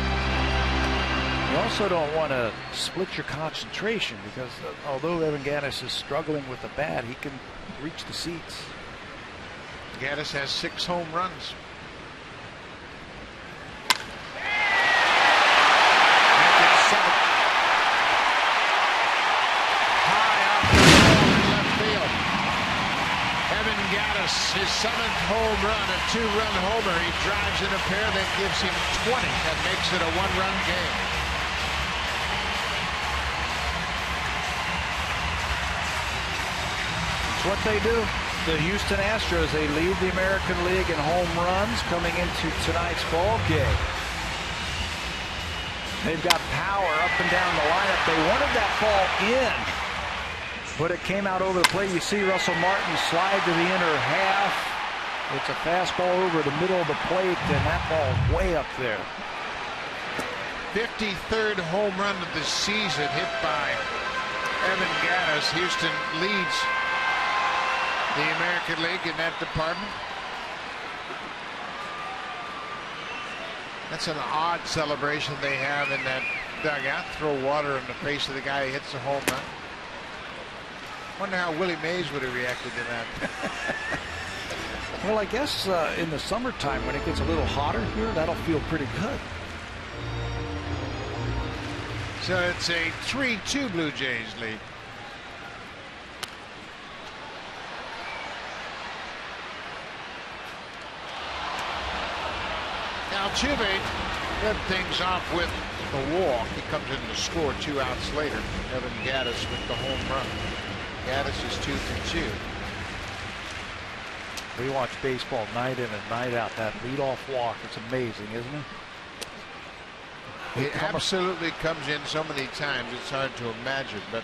You also don't want to split your concentration because although Evan Gattis is struggling with the bat, he can reach the seats. Gattis has 6 home runs. His 7th home run, a 2-run homer. He drives in a pair that gives him 20. That makes it a 1-run game. It's what they do. The Houston Astros, they lead the American League in home runs coming into tonight's ball game. They've got power up and down the lineup. They wanted that ball in, but it came out over the plate. You see Russell Martin slide to the inner half. It's a fastball over the middle of the plate, and that ball way up there. 53rd home run of the season hit by Evan Gattis. Houston leads the American League in that department. That's an odd celebration they have in that dugout. Throw water in the face of the guy who hits a home run. Wonder how Willie Mays would have reacted to that. Well, I guess in the summertime when it gets a little hotter here, that'll feel pretty good. So it's a 3-2 Blue Jays lead. Altuve led things off with the walk. He comes in to score 2 outs later. Evan Gattis with the home run. Gattis is 2 for 2. We watch baseball night in and night out. That leadoff walk, it's amazing, isn't it? It absolutely comes in so many times it's hard to imagine, but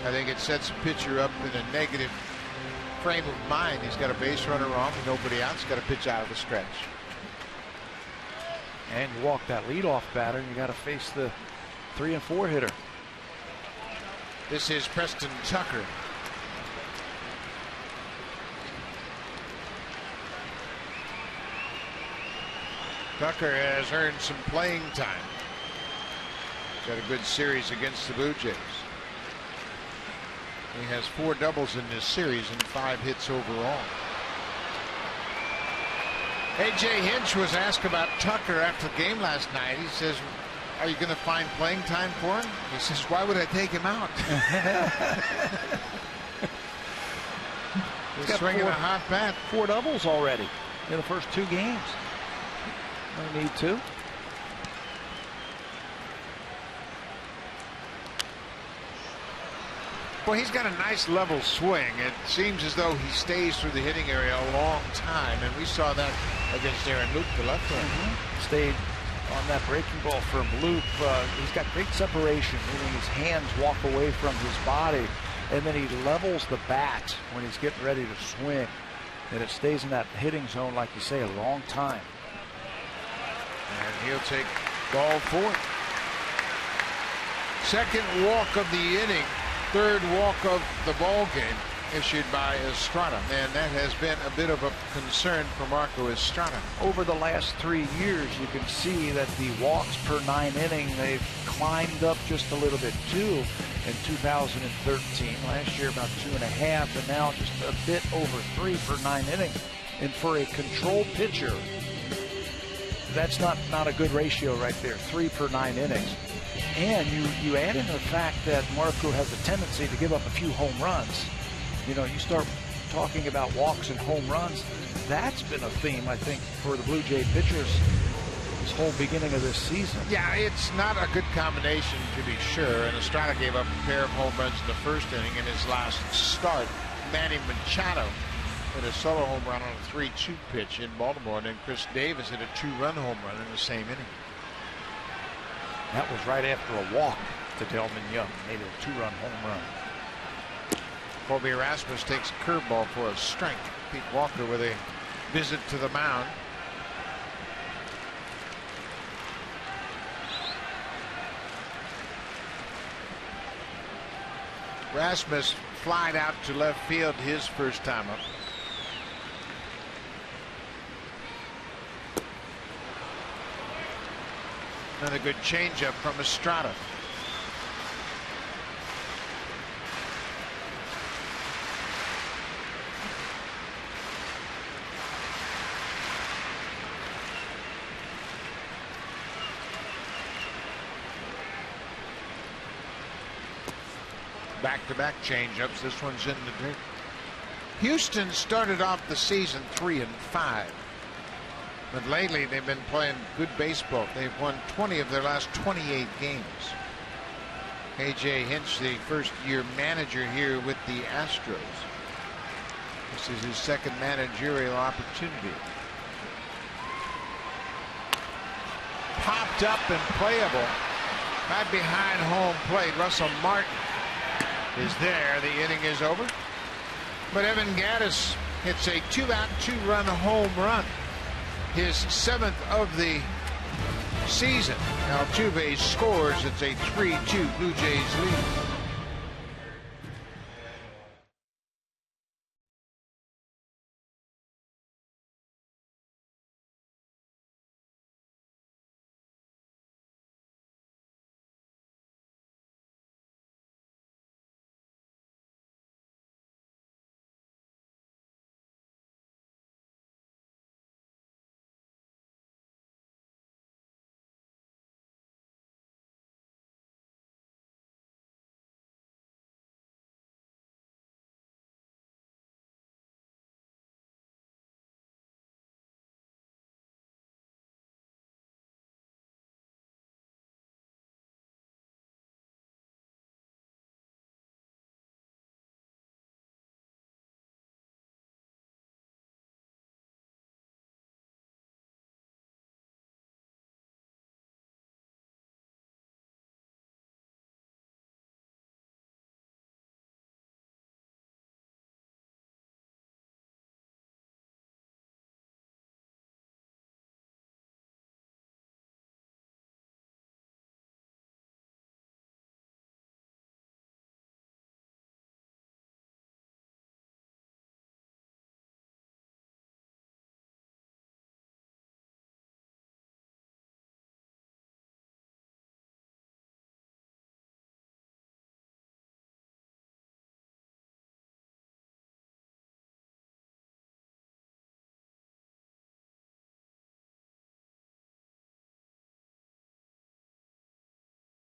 I think it sets a pitcher up in a negative frame of mind. He's got a base runner on with nobody out. He's got to pitch out of the stretch. And you walk that leadoff batter, and you got to face the 3 and 4 hitter. This is Preston Tucker. Tucker has earned some playing time. He's got a good series against the Blue Jays. He has 4 doubles in this series and 5 hits overall. A.J. Hinch was asked about Tucker after the game last night. He says, are you going to find playing time for him? He says, why would I take him out? He's swinging a hot bat. 4 doubles already in the first 2 games. No need to. Well, he's got a nice level swing. It seems as though he stays through the hitting area a long time, and we saw that against Aaron Luke, the left-hander. Stayed on that breaking ball from Luke. He's got great separation, meaning his hands walk away from his body, and then he levels the bat when he's getting ready to swing, and it stays in that hitting zone, like you say, a long time. And he'll take ball 4. Second walk of the inning. 3rd walk of the ball game issued by Estrada, and that has been a bit of a concern for Marco Estrada. Over the last 3 years, you can see that the walks per 9 inning, they've climbed up just a little bit too. In 2013, last year about 2.5, and now just a bit over 3 per 9 inning. And for a control pitcher, that's not a good ratio right there. 3 per 9 innings. And you add in the fact that Marco has a tendency to give up a few home runs. You know, you start talking about walks and home runs. That's been a theme, I think, for the Blue Jay pitchers this whole beginning of this season. Yeah, it's not a good combination, to be sure. And Estrada gave up a pair of home runs in the first inning in his last start. Manny Machado hit a solo home run on a 3-2 pitch in Baltimore, and then Chris Davis hit a 2-run home run in the same inning. That was right after a walk to Delman Young. Made a 2-run home run. Colby Erasmus takes a curveball for a strike. Pete Walker with a visit to the mound. Rasmus flied out to left field his first time up. Another good changeup from Estrada. Back-to-back changeups. This one's in the drink. Houston started off the season 3-5. But lately they've been playing good baseball. They've won 20 of their last 28 games. A.J. Hinch, the first-year manager here with the Astros. This is his second managerial opportunity. Popped up and playable. Right behind home plate. Russell Martin is there. The inning is over. But Evan Gattis hits a 2-out, 2-run home run. His 7th of the season. Altuve scores. It's a 3-2 Blue Jays lead.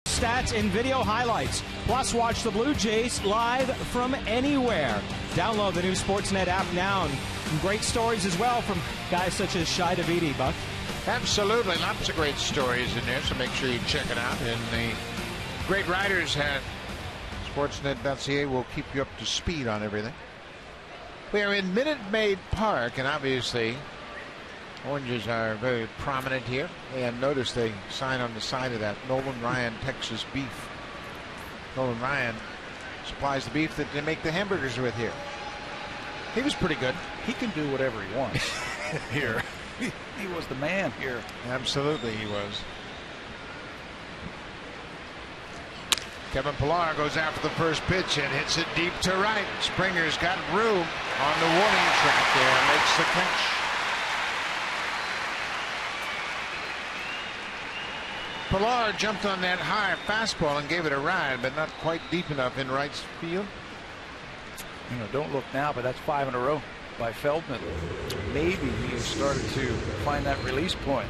Stats and video highlights. Plus, watch the Blue Jays live from anywhere. Download the new Sportsnet app now. And great stories as well from guys such as Shai Davidi, Buck. Absolutely. Lots of great stories in there, so make sure you check it out. And the great writers at Sportsnet.ca will keep you up to speed on everything. We are in Minute Maid Park, and obviously oranges are very prominent here. And notice they sign on the side of that Nolan Ryan Texas beef. Nolan Ryan supplies the beef that they make the hamburgers with here. He was pretty good. He can do whatever he wants here. He was the man here. Absolutely he was. Kevin Pillar goes after the first pitch and hits it deep to right. Springer's got room on the warning track there. Makes the catch. Pillar jumped on that high fastball and gave it a ride, but not quite deep enough in right field. You know, don't look now, but that's 5 in a row by Feldman. Maybe he has started to find that release point.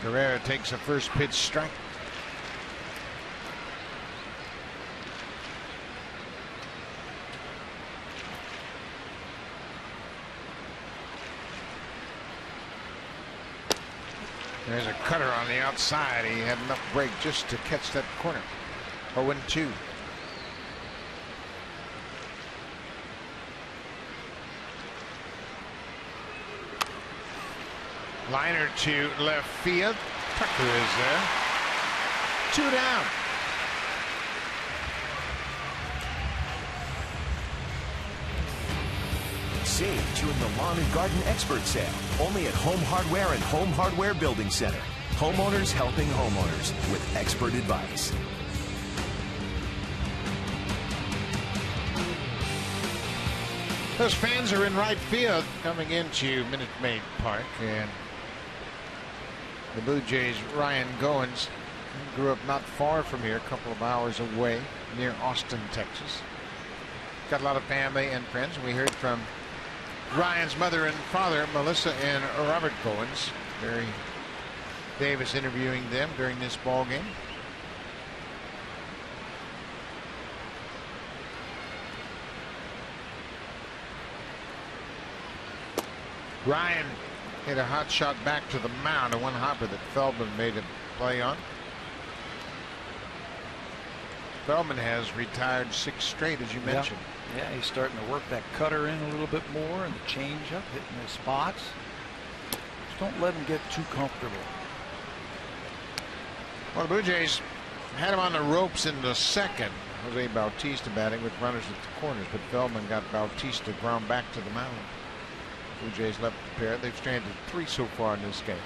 Guerrero takes a first pitch strike. There's a cutter on the outside. He had enough break just to catch that corner. 0-2. Liner to left field. Tucker is there. 2 down. Save during the Lawn and Garden Expert Sale. Only at Home Hardware and Home Hardware Building Center. Homeowners helping homeowners with expert advice. Those fans are in right field coming into Minute Maid Park, and the Blue Jays' Ryan Goins grew up not far from here, a couple of hours away, near Austin, Texas. Got a lot of family and friends. We heard from Ryan's mother and father, Melissa and Robert Goins. Barry Davis interviewing them during this ball game. Ryan hit a hot shot back to the mound, a one hopper that Feldman made him play on. Feldman has retired 6 straight, as you mentioned. Yeah, he's starting to work that cutter in a little bit more, and the changeup hitting his spots. Just don't let him get too comfortable. Well, the Blue Jays had him on the ropes in the second. Jose Bautista batting with runners at the corners, but Feldman got Bautista ground back to the mound. Blue Jays left the pair. They've stranded 3 so far in this game.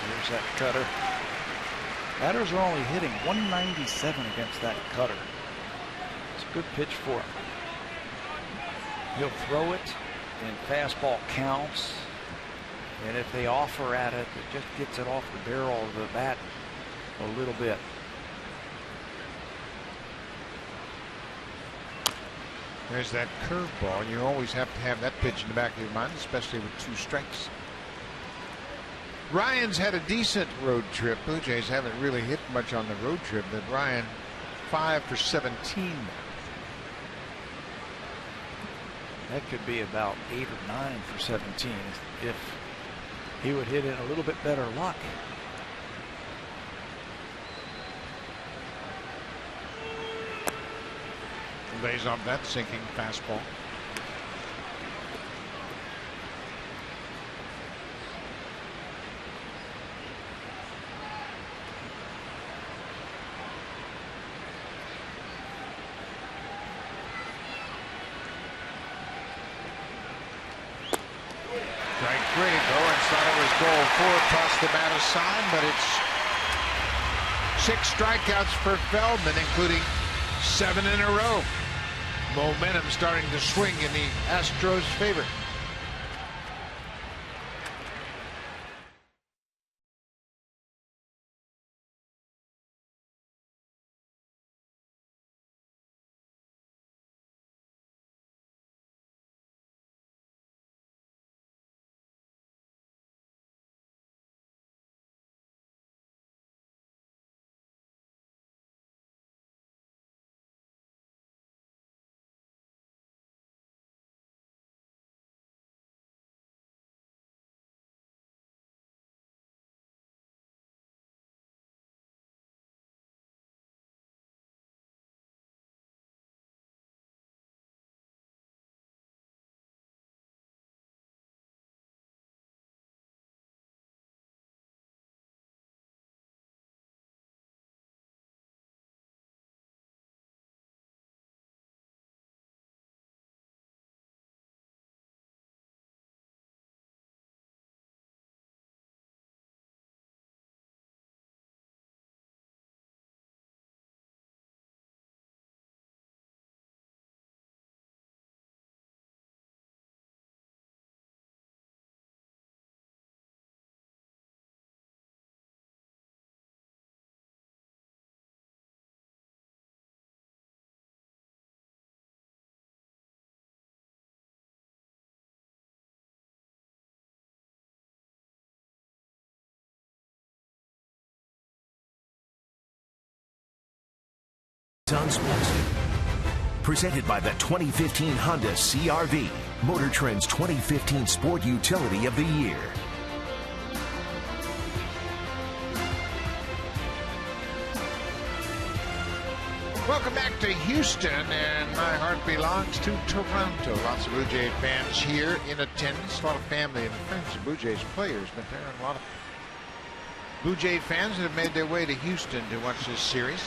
There's that cutter. Batters are only hitting 197 against that cutter. It's a good pitch for him. He'll throw it, and fastball counts. And if they offer at it, it just gets it off the barrel of the bat a little bit. There's that curveball. You always have to have that pitch in the back of your mind, especially with 2 strikes. Ryan's had a decent road trip. Blue Jays haven't really hit much on the road trip, but Ryan 5 for 17. That could be about 8 or 9 for 17 if he would hit in a little bit better luck. Lays off that sinking fastball. Strike 3. Owens thought it was ball 4, tossed the bat aside, but it's 6 strikeouts for Feldman, including 7 in a row. Momentum starting to swing in the Astros' favor. On Sports. Presented by the 2015 Honda CR-V, Motor Trend's 2015 Sport Utility of the Year. Welcome back to Houston, and my heart belongs to Toronto. Lots of Blue Jay fans here in attendance. A lot of family and friends of Blue Jays players, but there are a lot of Blue Jay fans that have made their way to Houston to watch this series.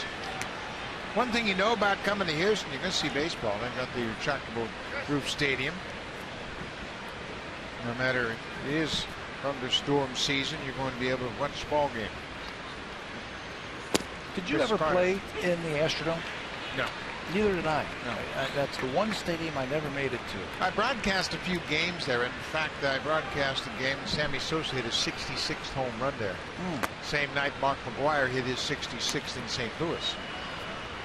One thing you know about coming to Houston, you're going to see baseball. They've got the retractable roof stadium. No matter if it is thunderstorm season, you're going to be able to watch the ball game. Did you ever play in the Astrodome? No. Neither did I. No. That's the one stadium I never made it to. I broadcast a few games there. In fact, I broadcast a game. Sammy Sosa hit his 66th home run there. Same night Mark McGwire hit his 66th in St. Louis.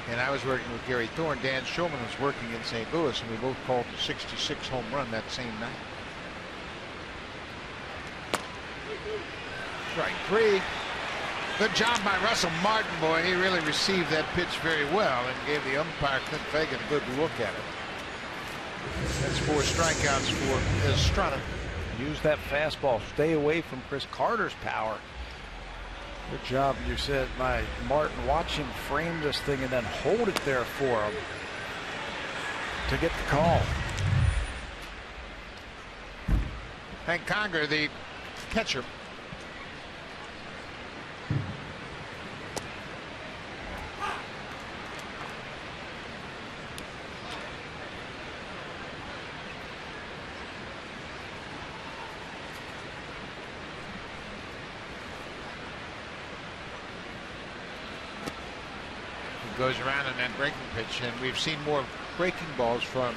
And I was working with Gary Thorne. Dan Shulman was working in St. Louis, and we both called the 66 home run that same night. Strike 3. Good job by Russell Martin, boy. He really received that pitch very well and gave the umpire, Clint Fagan, a good look at it. That's 4 strikeouts for Estrada. Use that fastball. Stay away from Chris Carter's power. Good job, you said, by Martin. Watch him frame this thing and then hold it there for him to get the call. Hank Conger, the catcher. Goes around in that breaking pitch, and we've seen more breaking balls from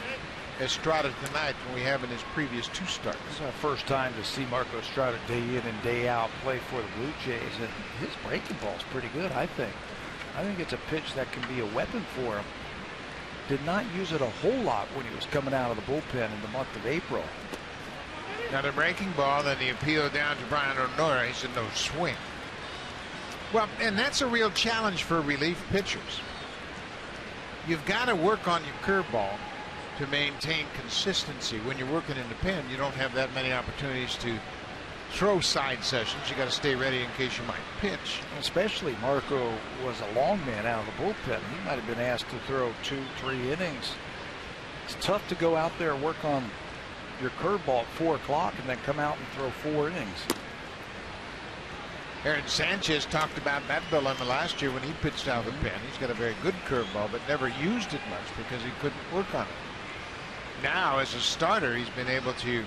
Estrada tonight than we have in his previous 2 starts. This is our first time to see Marco Estrada day in and day out play for the Blue Jays, and his breaking ball is pretty good, I think. I think it's a pitch that can be a weapon for him. Did not use it a whole lot when he was coming out of the bullpen in the month of April. Another breaking ball, then the appeal down to Brian O'Nora. He said no swing. Well, and that's a real challenge for relief pitchers. You've got to work on your curveball to maintain consistency. When you're working in the pen, you don't have that many opportunities to throw side sessions. You got to stay ready in case you might pitch. Especially Marco was a long man out of the bullpen. He might have been asked to throw 2-3 innings. It's tough to go out there and work on your curveball at 4 o'clock and then come out and throw 4 innings. Aaron Sanchez talked about that dilemma last year when he pitched out of the pen. He's got a very good curveball, but never used it much because he couldn't work on it. Now, as a starter, he's been able to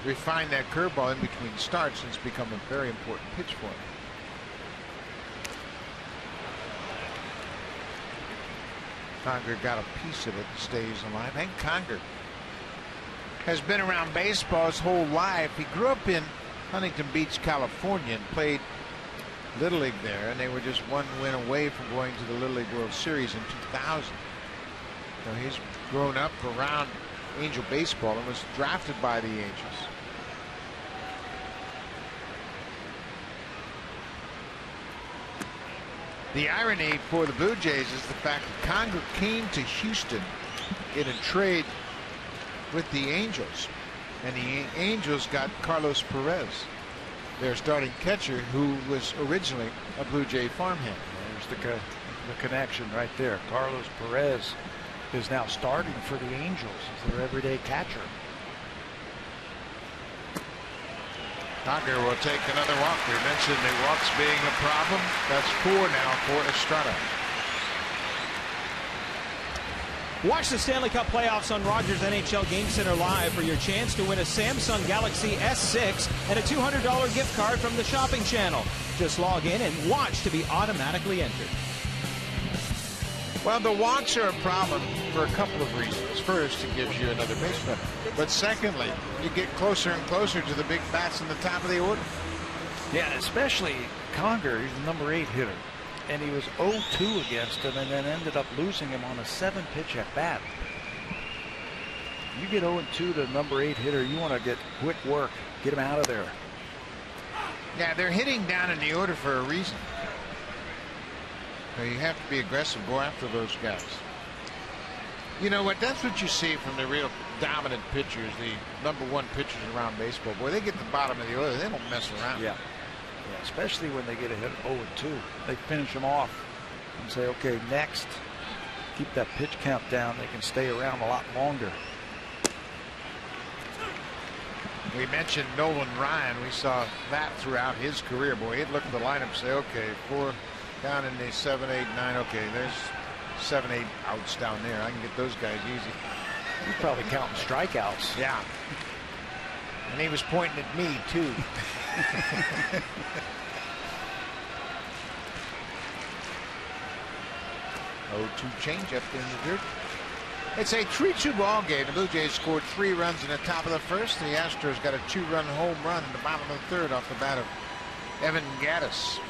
refine that curveball in between starts, and it's become a very important pitch for him. Conger got a piece of it and stays alive. Hank Conger has been around baseball his whole life. He grew up in Huntington Beach, California, and played Little League there, and they were just 1 win away from going to the Little League World Series in 2000. So he's grown up around Angel baseball and was drafted by the Angels. The irony for the Blue Jays is the fact that Conger came to Houston in a trade with the Angels, and the Angels got Carlos Perez, their starting catcher, who was originally a Blue Jay farmhand. There's the connection right there. Carlos Perez is now starting for the Angels as their everyday catcher. Conger will take another walk. We mentioned the walks being a problem. That's 4 now for Estrada. Watch the Stanley Cup playoffs on Rogers NHL Game Center Live for your chance to win a Samsung Galaxy S6 and a $200 gift card from the shopping channel. Just log in and watch to be automatically entered. Well, the walks are a problem for a couple of reasons. First, it gives you another base runner. But secondly, you get closer and closer to the big bats in the top of the order. Yeah, especially Conger. He's the number 8 hitter. And he was 0-2 against him and then ended up losing him on a 7-pitch at bat. You get 0-2 to the number 8 hitter, you want to get quick work, get him out of there. Yeah, they're hitting down in the order for a reason. So you have to be aggressive, go after those guys. You know what? That's what you see from the real dominant pitchers, the number 1 pitchers around baseball. Boy, they get the bottom of the order. They don't mess around. Yeah. Yeah, especially when they get a hit 0-2. They finish them off and say, okay, next. Keep that pitch count down. They can stay around a lot longer. We mentioned Nolan Ryan. We saw that throughout his career. Boy, he'd look at the lineup and say, okay, 4 down in the 7, 8, 9. Okay, there's 7, 8 outs down there. I can get those guys easy. He's probably counting strikeouts. Yeah. And he was pointing at me, too. Oh, 2 changeup in the dirt. It's a 3-2 ball game. The Blue Jays scored 3 runs in the top of the first. The Astros got a 2-run home run in the bottom of the third off the bat of Evan Gattis.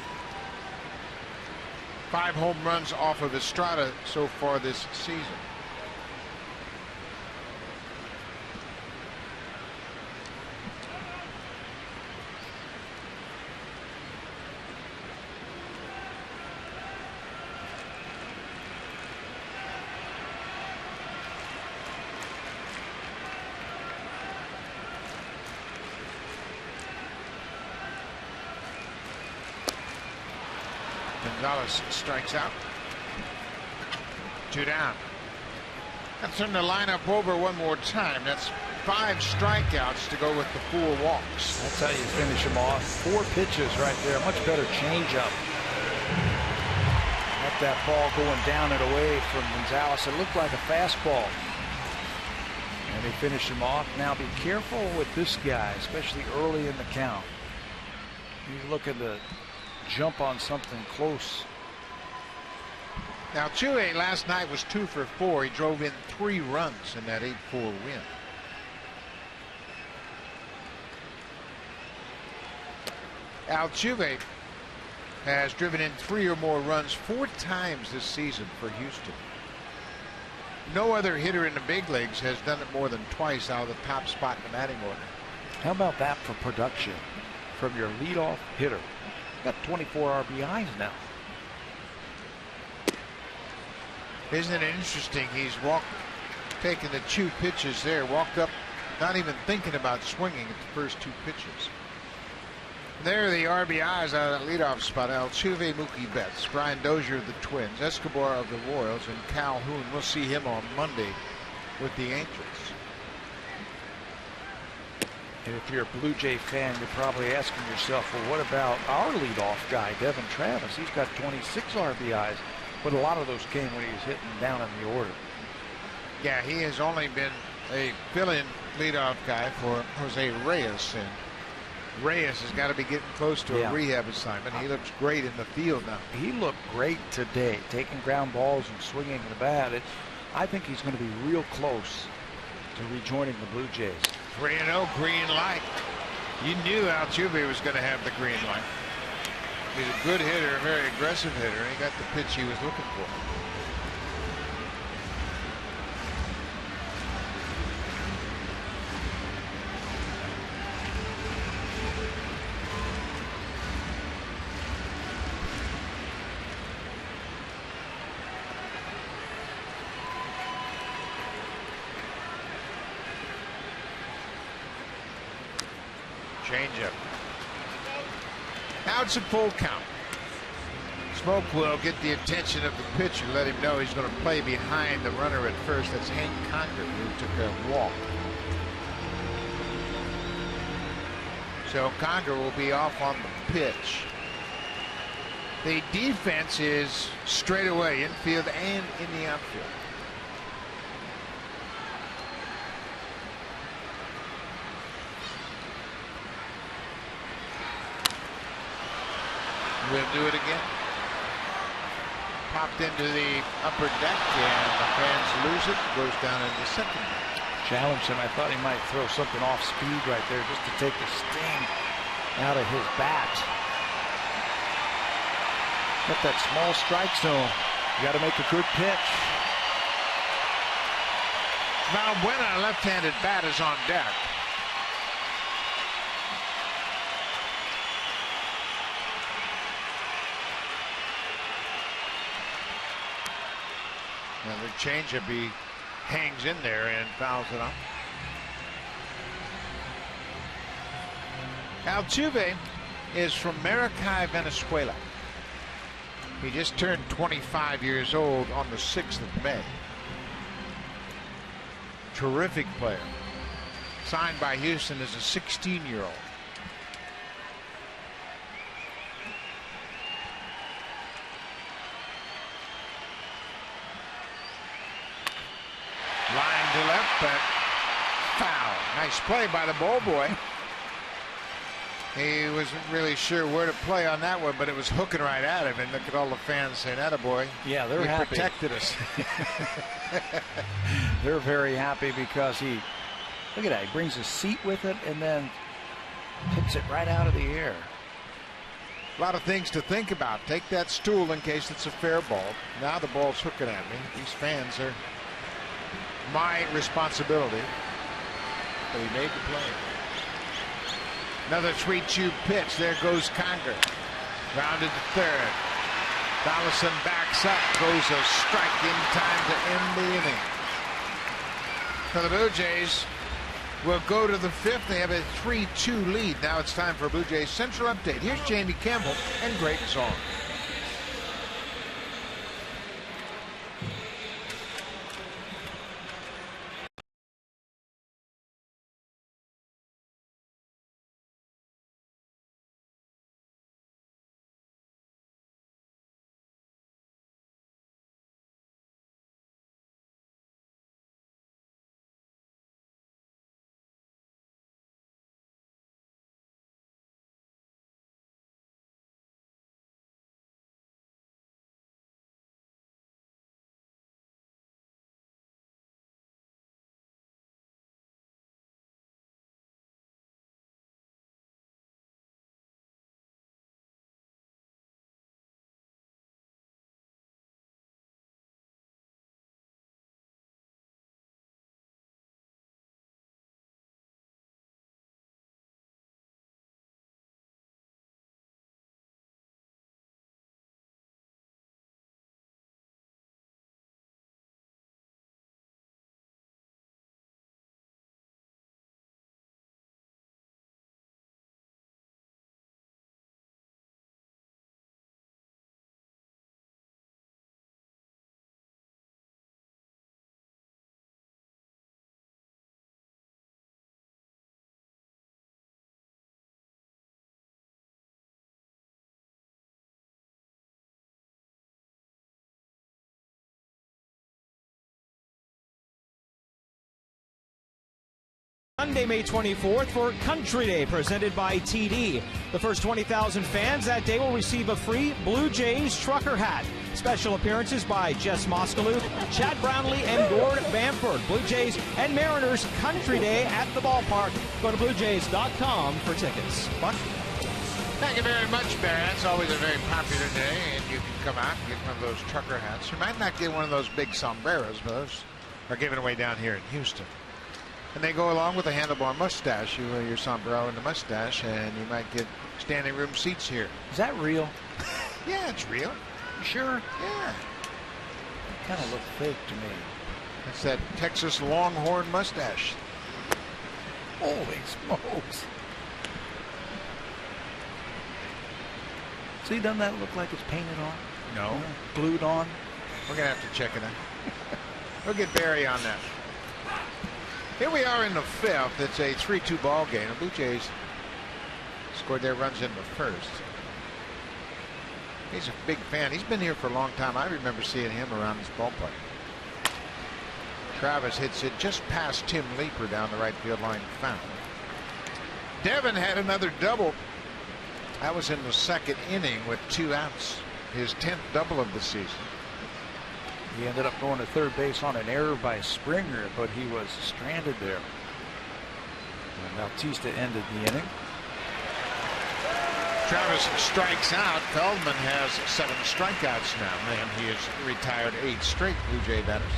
5 home runs off of Estrada so far this season. Gonzalez strikes out. 2 down. Let's turn the lineup over one more time. That's 5 strikeouts to go with the 4 walks. That's how you finish them off. 4 pitches right there. Much better changeup. Got that ball going down and away from Gonzalez. It looked like a fastball. And they finish him off. Now be careful with this guy, especially early in the count. He's looking to jump on something close. Now, Altuve last night was 2 for 4. He drove in 3 runs in that 8-4 win. Altuve has driven in 3 or more runs 4 times this season for Houston. No other hitter in the big leagues has done it more than twice out of the top spot in the batting order. How about that for production from your leadoff hitter? Got 24 RBIs now. Isn't it interesting? He's taking the 2 pitches there, walked up, not even thinking about swinging at the first 2 pitches. There are the RBIs out of that leadoff spot. Altuve, Mookie Betts, Brian Dozier of the Twins, Escobar of the Royals, and Calhoun. We'll see him on Monday with the Angels. And if you're a Blue Jay fan, you're probably asking yourself, well, what about our leadoff guy, Devin Travis? He's got 26 RBIs, but a lot of those came when he was hitting down in the order. Yeah, he has only been a fill-in leadoff guy for Jose Reyes, and Reyes has got to be getting close to a rehab assignment. He looks great in the field now. He looked great today, taking ground balls and swinging the bat. I think he's going to be real close to rejoining the Blue Jays. 3-0, green light. You knew Altuve was going to have the green light. He's a good hitter, a very aggressive hitter, and he got the pitch he was looking for. Changeup. Now it's a full count. Smoke will get the attention of the pitcher, let him know he's going to play behind the runner at first. That's Hank Conger, who took a walk. So Conger will be off on the pitch. The defense is straight away, infield and in the outfield. We'll do it again. Popped into the upper deck, and the fans lose it. Goes down in the second. Challenged him. I thought he might throw something off speed right there just to take the sting out of his bat. Got that small strike zone. You got to make a good pitch. Valbuena, left-handed bat, is on deck. Another changeup, he hangs in there and fouls it up. Altuve is from Maracay, Venezuela. He just turned 25 years old on the 6th of May. Terrific player. Signed by Houston as a 16-year-old. to left, but foul. Nice play by the ball boy. He wasn't really sure where to play on that one, but it was hooking right at him. And look at all the fans saying, "Attaboy." Yeah, they're happy. Protected us. They're very happy because he, look at that, he brings his seat with it and then hits it right out of the air. A lot of things to think about. Take that stool in case it's a fair ball. Now the ball's hooking at me. These fans are my responsibility. But he made the play. Another 3-2 pitch. There goes Conger. Rounded to third. Donaldson backs up. Goes a strike in time to end the inning. For the Blue Jays, will go to the fifth. They have a 3-2 lead. Now it's time for a Blue Jays Central Update. Here's Jamie Campbell and Greg Song. Sunday, May 24th for Country Day, presented by TD. The first 20,000 fans that day will receive a free Blue Jays trucker hat. Special appearances by Jess Moskaluth, Chad Brownlee, and Gord Bamford. Blue Jays and Mariners Country Day at the ballpark. Go to BlueJays.com for tickets. Buck? Thank you very much, Barry. That's always a very popular day, and you can come out and get one of those trucker hats. You might not get one of those big sombreros, but those are given away down here in Houston. And they go along with a handlebar mustache. You wear your sombrero and the mustache, and you might get standing room seats here. Is that real? Yeah, it's real. You sure? Yeah. It kind of looked fake to me. That's that Texas Longhorn mustache. Holy smokes. See, doesn't that look like it's painted on? No. Glued on? We're going to have to check it out. We'll get Barry on that. Here we are in the fifth. It's a 3-2 ball game. The Blue Jays scored their runs in the first. He's a big fan. He's been here for a long time. I remember seeing him around this ballpark. Travis hits it just past Tim Leeper down the right field line. Foul. Devin had another double. That was in the second inning with 2 outs. His 10th double of the season. He ended up going to third base on an error by Springer, but he was stranded there. And Bautista ended the inning. Travis strikes out. Feldman has 7 strikeouts now, and he has retired 8 straight Blue Jay batters.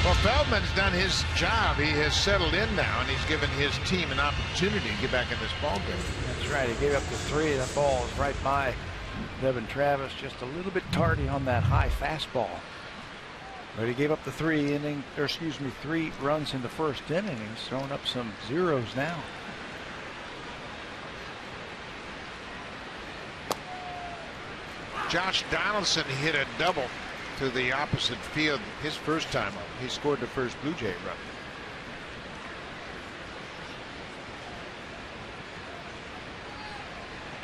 Well, Feldman's done his job. He has settled in now, and he's given his team an opportunity to get back in this ball game. That's right. He gave up the 3. That ball was right by Devin Travis, just a little bit tardy on that high fastball. But he gave up the 3 runs in the first inning. He's throwing up some zeros now. Josh Donaldson hit a double to the opposite field his first time up. He scored the first Blue Jay run.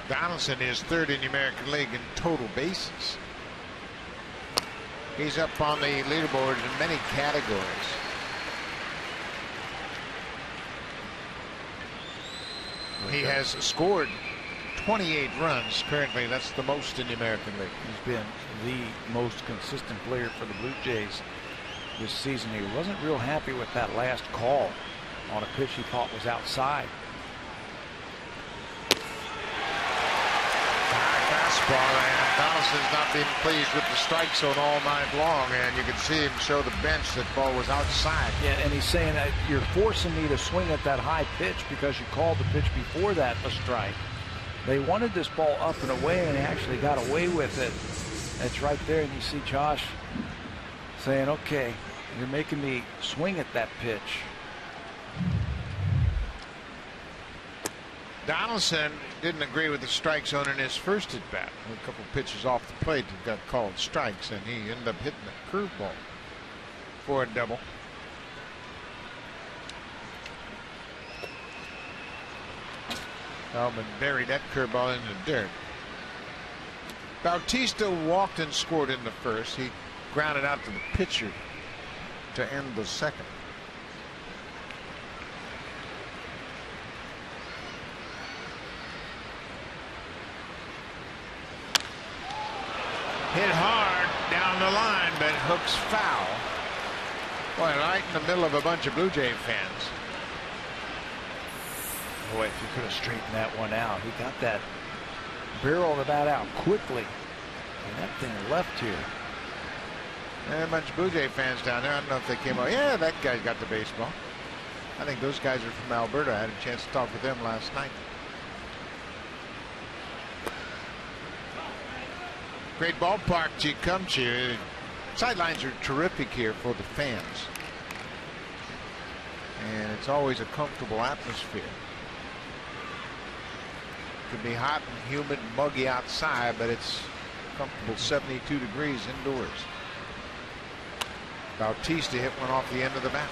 Donaldson is 3rd in the American League in total bases. He's up on the leaderboards in many categories. He has scored 28 runs currently. That's the most in the American League. He's been the most consistent player for the Blue Jays this season. He wasn't real happy with that last call on a pitch he thought was outside. Fastball, and Donaldson's not been pleased with the strike zone all night long, and you can see him show the bench that ball was outside. Yeah, and he's saying that you're forcing me to swing at that high pitch because you called the pitch before that a strike. They wanted this ball up and away, and he actually got away with it. It's right there, and you see Josh saying, okay, you're making me swing at that pitch. Donaldson didn't agree with the strike zone in his first at bat. A couple pitches off the plate that got called strikes, and he ended up hitting a curveball for a double. Feldman buried that curveball in the dirt. Bautista walked and scored in the first. He grounded out to the pitcher to end the second. Hit hard down the line, but hooks foul. Boy, right in the middle of a bunch of Blue Jay fans. Boy, if he could have straightened that one out. He got that barrel of the bat out quickly. And that thing left here. And a bunch of Blue Jay fans down there. I don't know if they came out. Yeah, that guy's got the baseball. I think those guys are from Alberta. I had a chance to talk with them last night. Great ballpark to come to. Sidelines are terrific here for the fans. And it's always a comfortable atmosphere. It can be hot and humid and muggy outside, but it's comfortable 72 degrees indoors. Bautista hit one off the end of the bat.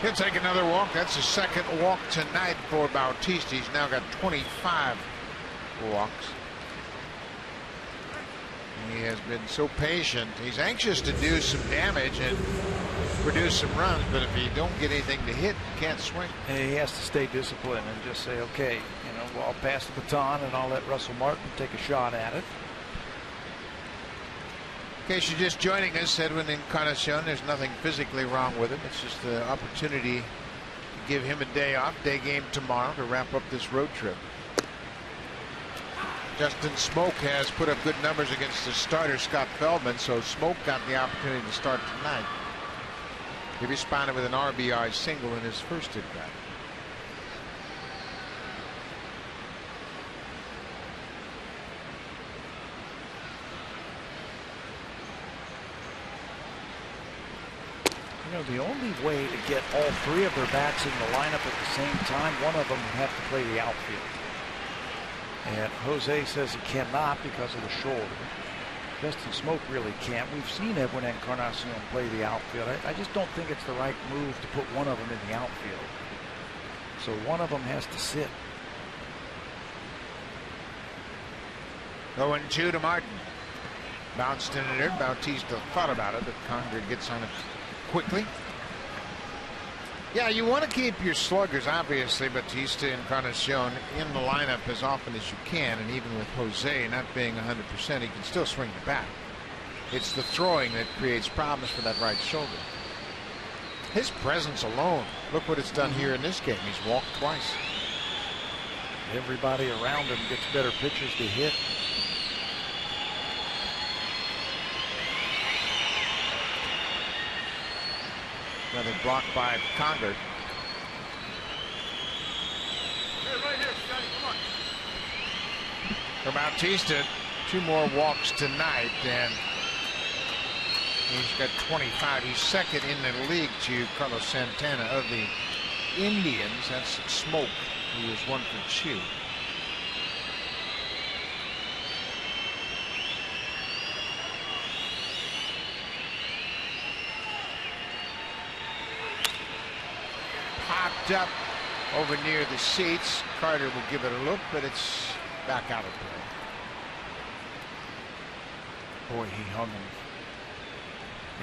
He'll take another walk. That's his second walk tonight for Bautista. He's now got 25 walks. He has been so patient. He's anxious to do some damage and produce some runs, but if you don't get anything to hit, you can't swing. And he has to stay disciplined and just say, okay, you know, well, I'll pass the baton and I'll let Russell Martin take a shot at it. In case you're just joining us, Edwin Encarnacion, there's nothing physically wrong with him. It's just the opportunity to give him a day off, day game tomorrow to wrap up this road trip. Justin Smoke has put up good numbers against the starter, Scott Feldman, so Smoke got the opportunity to start tonight. He responded with an RBI single in his first at bat. You know, the only way to get all three of their bats in the lineup at the same time, one of them would have to play the outfield. And Jose says he cannot because of the shoulder. Justin Smoke really can't. We've seen Edwin Encarnacion play the outfield. I just don't think it's the right move to put one of them in the outfield. So one of them has to sit. 0-2 to Martin. Bounced in there. Bautista thought about it, but Conger gets on it quickly. Yeah, you want to keep your sluggers, obviously, Bautista and Encarnacion in the lineup as often as you can, and even with Jose not being 100%, he can still swing the bat. It's the throwing that creates problems for that right shoulder. His presence alone, look what it's done here in this game. He's walked twice. Everybody around him gets better pitches to hit. Another block by Conger. For Bautista, 2 more walks tonight, and he's got 25. He's second in the league to Carlos Santana of the Indians. That's Smoke, who was 1 for 2. Popped up over near the seats. Carter will give it a look, but it's back out of play. Boy, he hung him.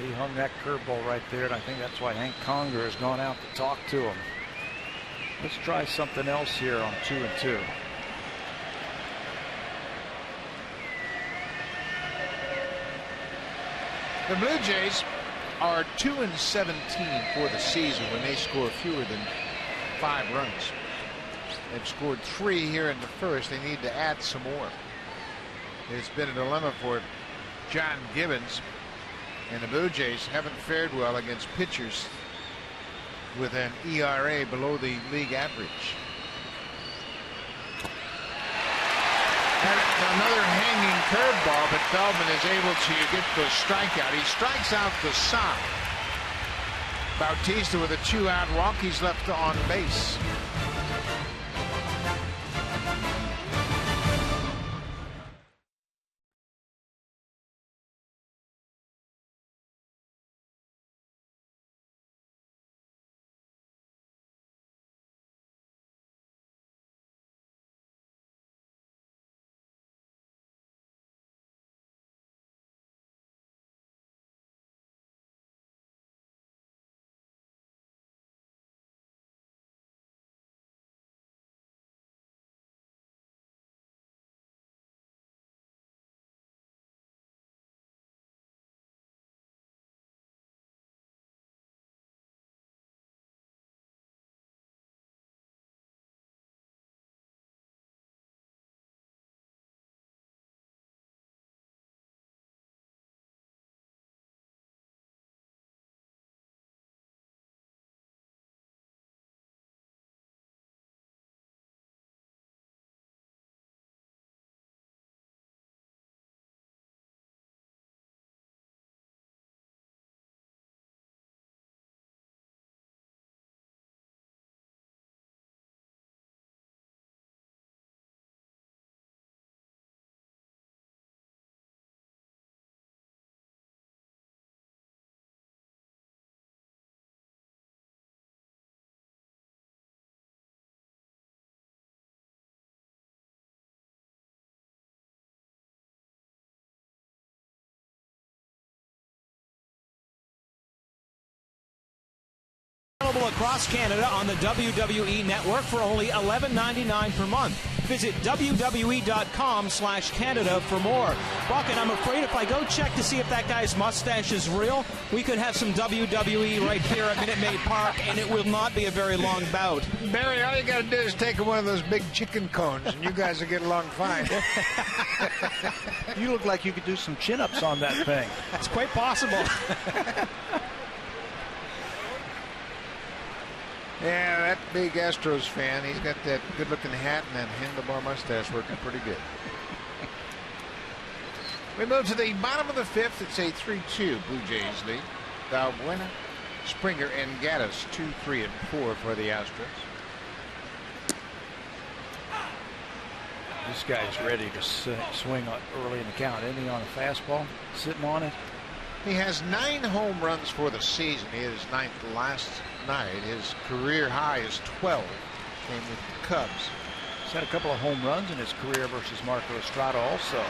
He hung that curveball right there, and I think that's why Hank Conger has gone out to talk to him. Let's try something else here on 2-2. The Blue Jays are 2-17 for the season when they score fewer than 5 runs. They've scored 3 here in the first. They need to add some more. It's been a dilemma for John Gibbons, and the Blue Jays haven't fared well against pitchers with an ERA below the league average. And another hanging curveball, but Feldman is able to get the strikeout. He strikes out the side. Bautista with a 2-out. Rockies left on base. Available across Canada on the WWE Network for only $11.99 per month. Visit WWE.com/Canada for more. Buck, and I'm afraid if I go check to see if that guy's mustache is real, we could have some WWE right here at Minute Maid Park, and it will not be a very long bout. Barry, all you got to do is take one of those big chicken cones, and you guys will get along fine. You look like you could do some chin-ups on that thing. It's quite possible. Yeah, that big Astros fan, he's got that good-looking hat and that handlebar mustache working pretty good. We move to the bottom of the 5th. It's a 3-2 Blue Jays lead. Valbuena, Springer, and Gaddis 2, 3, and 4 for the Astros. This guy's ready to swing early in the count. Isn't he on a fastball? Sitting on it. He has 9 home runs for the season. He hit his 9th last night. His career high is 12. Came with the Cubs. He's had a couple of home runs in his career versus Marco Estrada also.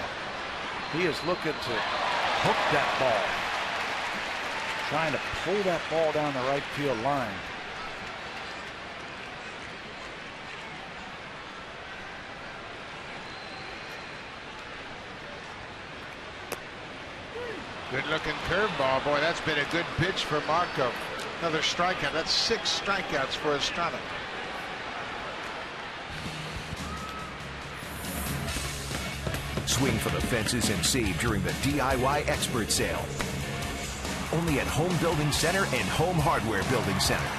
He is looking to hook that ball. Trying to pull that ball down the right field line. Good looking curveball. Boy, that's been a good pitch for Marco. Another strikeout. That's 6 strikeouts for Estrada. Swing for the fences and save during the DIY Expert Sale. Only at Home Building Center and Home Hardware Building Center.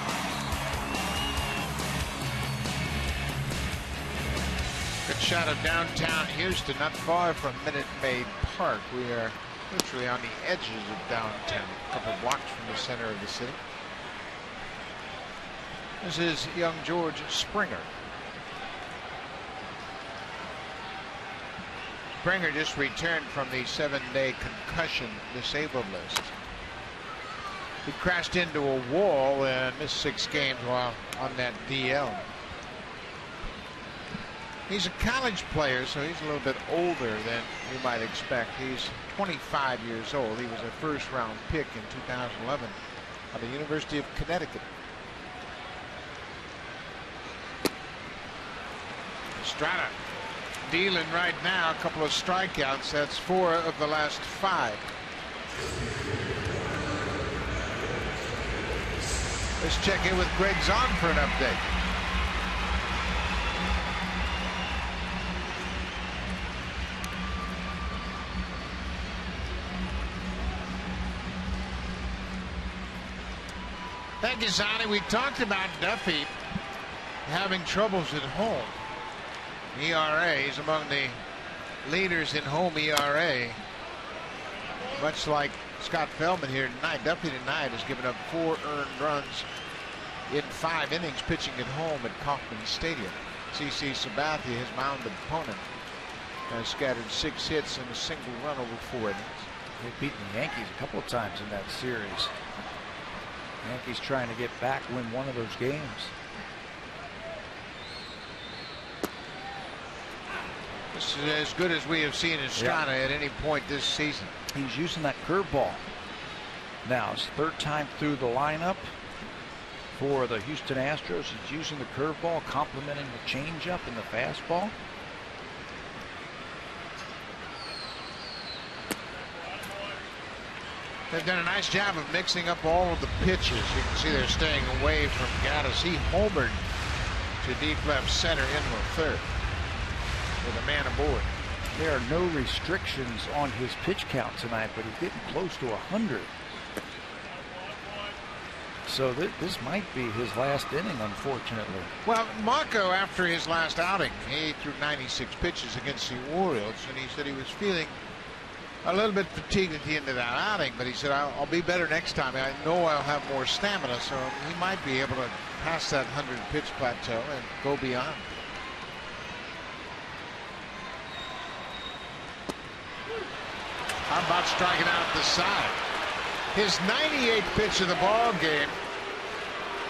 Good shot of downtown Houston, not far from Minute Maid Park. We are literally on the edges of downtown, a couple blocks from the center of the city. This is young George Springer. Springer just returned from the 7-day concussion disabled list. He crashed into a wall and missed 6 games while on that DL. He's a college player, so he's a little bit older than you might expect. He's 25 years old. He was a first-round pick in 2011 at the University of Connecticut. Estrada dealing right now, a couple of strikeouts. That's 4 of the last 5. Let's check in with Greg Zahn for an update. Thank you, Sonny. We talked about Duffy having troubles at home. ERA is among the leaders in home ERA. Much like Scott Feldman here tonight, Duffy tonight has given up 4 earned runs in 5 innings pitching at home at Kauffman Stadium. CC Sabathia, his mound opponent, has scattered 6 hits and a single run over 4 innings. They've beaten the Yankees a couple of times in that series. Yankees trying to get back, win one of those games. This is as good as we have seen Estrada at any point this season. He's using that curveball. Now, it's 3rd time through the lineup for the Houston Astros. He's using the curveball, complementing the changeup and the fastball. They've done a nice job of mixing up all of the pitches. You can see they're staying away from Gattis. He homered to deep left center into 3rd with a man aboard. There are no restrictions on his pitch count tonight, but he's getting close to 100. So this might be his last inning, unfortunately. Well, Marco, after his last outing, he threw 96 pitches against the Orioles, and he said he was feeling a little bit fatigued at the end of that outing, but he said, I'll be better next time. I know I'll have more stamina, so he might be able to pass that 100-pitch plateau and go beyond. How about striking out at the side? His 98th pitch of the ball game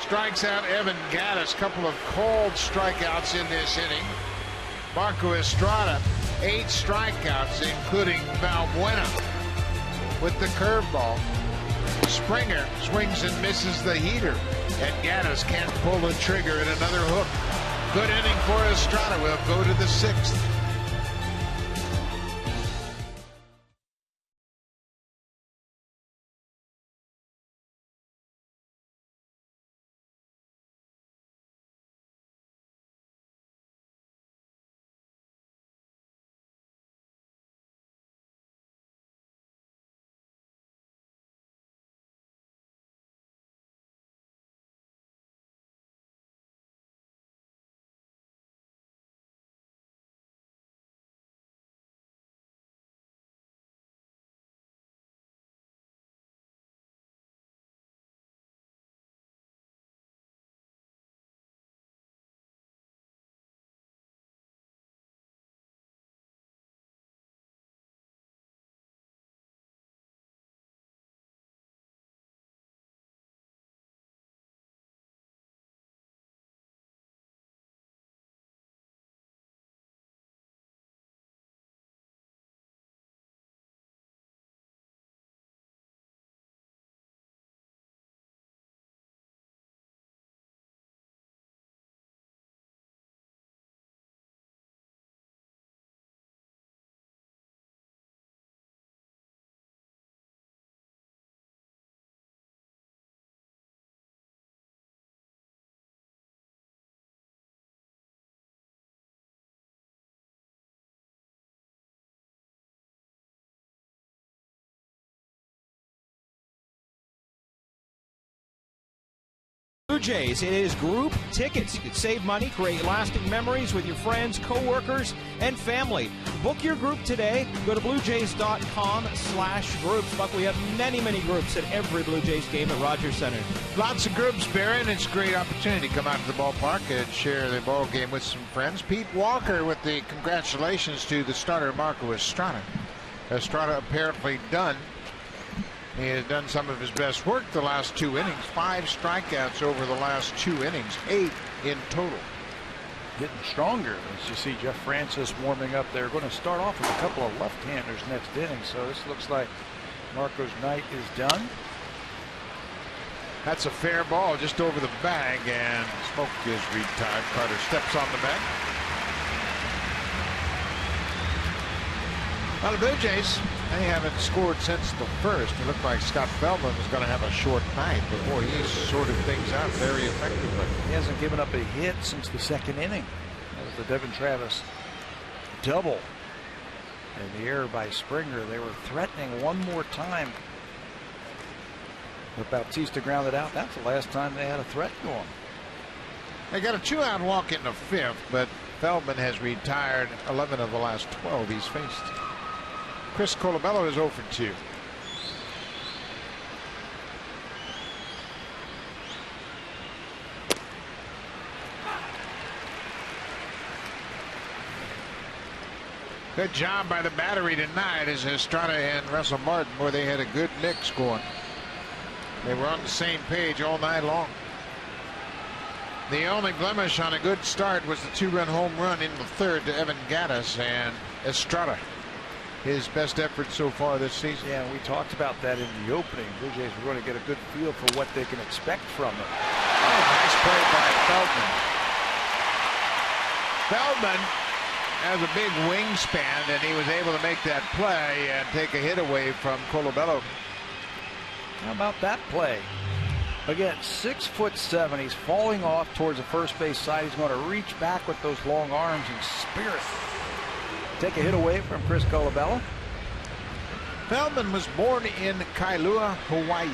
strikes out Evan Gattis. Couple of called strikeouts in this inning. Marco Estrada, 8 strikeouts, including Valbuena with the curveball. Springer swings and misses the heater, and Gattis can't pull the trigger at another hook. Good inning for Estrada. We'll go to the 6th. Blue Jays, it is group tickets. You can save money, create lasting memories with your friends, co-workers, and family. Book your group today. Go to bluejays.com/groups. Buck, we have many, many groups at every Blue Jays game at Rogers Center. Lots of groups, Barron. It's a great opportunity to come out to the ballpark and share the ball game with some friends. Pete Walker with the congratulations to the starter, Marco Estrada. Estrada apparently done. He has done some of his best work the last 2 innings. 5 strikeouts over the last 2 innings. 8 in total. Getting stronger as you see Jeff Francis warming up. They're going to start off with a couple of left-handers next inning. So this looks like Marco's night is done. That's a fair ball just over the bag, and Smoke is retired. Carter steps on the bag. Well, the Blue Jays, they haven't scored since the first. It looked like Scott Feldman was going to have a short night, but boy, he's sorted things out very effectively. He hasn't given up a hit since the 2nd inning. That was the Devin Travis double. And the error by Springer. They were threatening one more time. But Bautista grounded out. That's the last time they had a threat going. They got a 2-out walk in the 5th, but Feldman has retired 11 of the last 12 he's faced. Chris Colabello is 0 for 2. Good job by the battery tonight as Estrada and Russell Martin, where they had a good mix going. They were on the same page all night long. The only blemish on a good start was the 2-run home run in the 3rd to Evan Gattis, and Estrada, his best effort so far this season. Yeah, we talked about that in the opening. Blue Jays were going to get a good feel for what they can expect from them. Oh, nice play by Feldman. Feldman has a big wingspan, and he was able to make that play and take a hit away from Colabello. How about that play? Again, 6'7". He's falling off towards the first base side. He's going to reach back with those long arms and spear it. Take a hit away from Chris Colabello. Feldman was born in Kailua, Hawaii.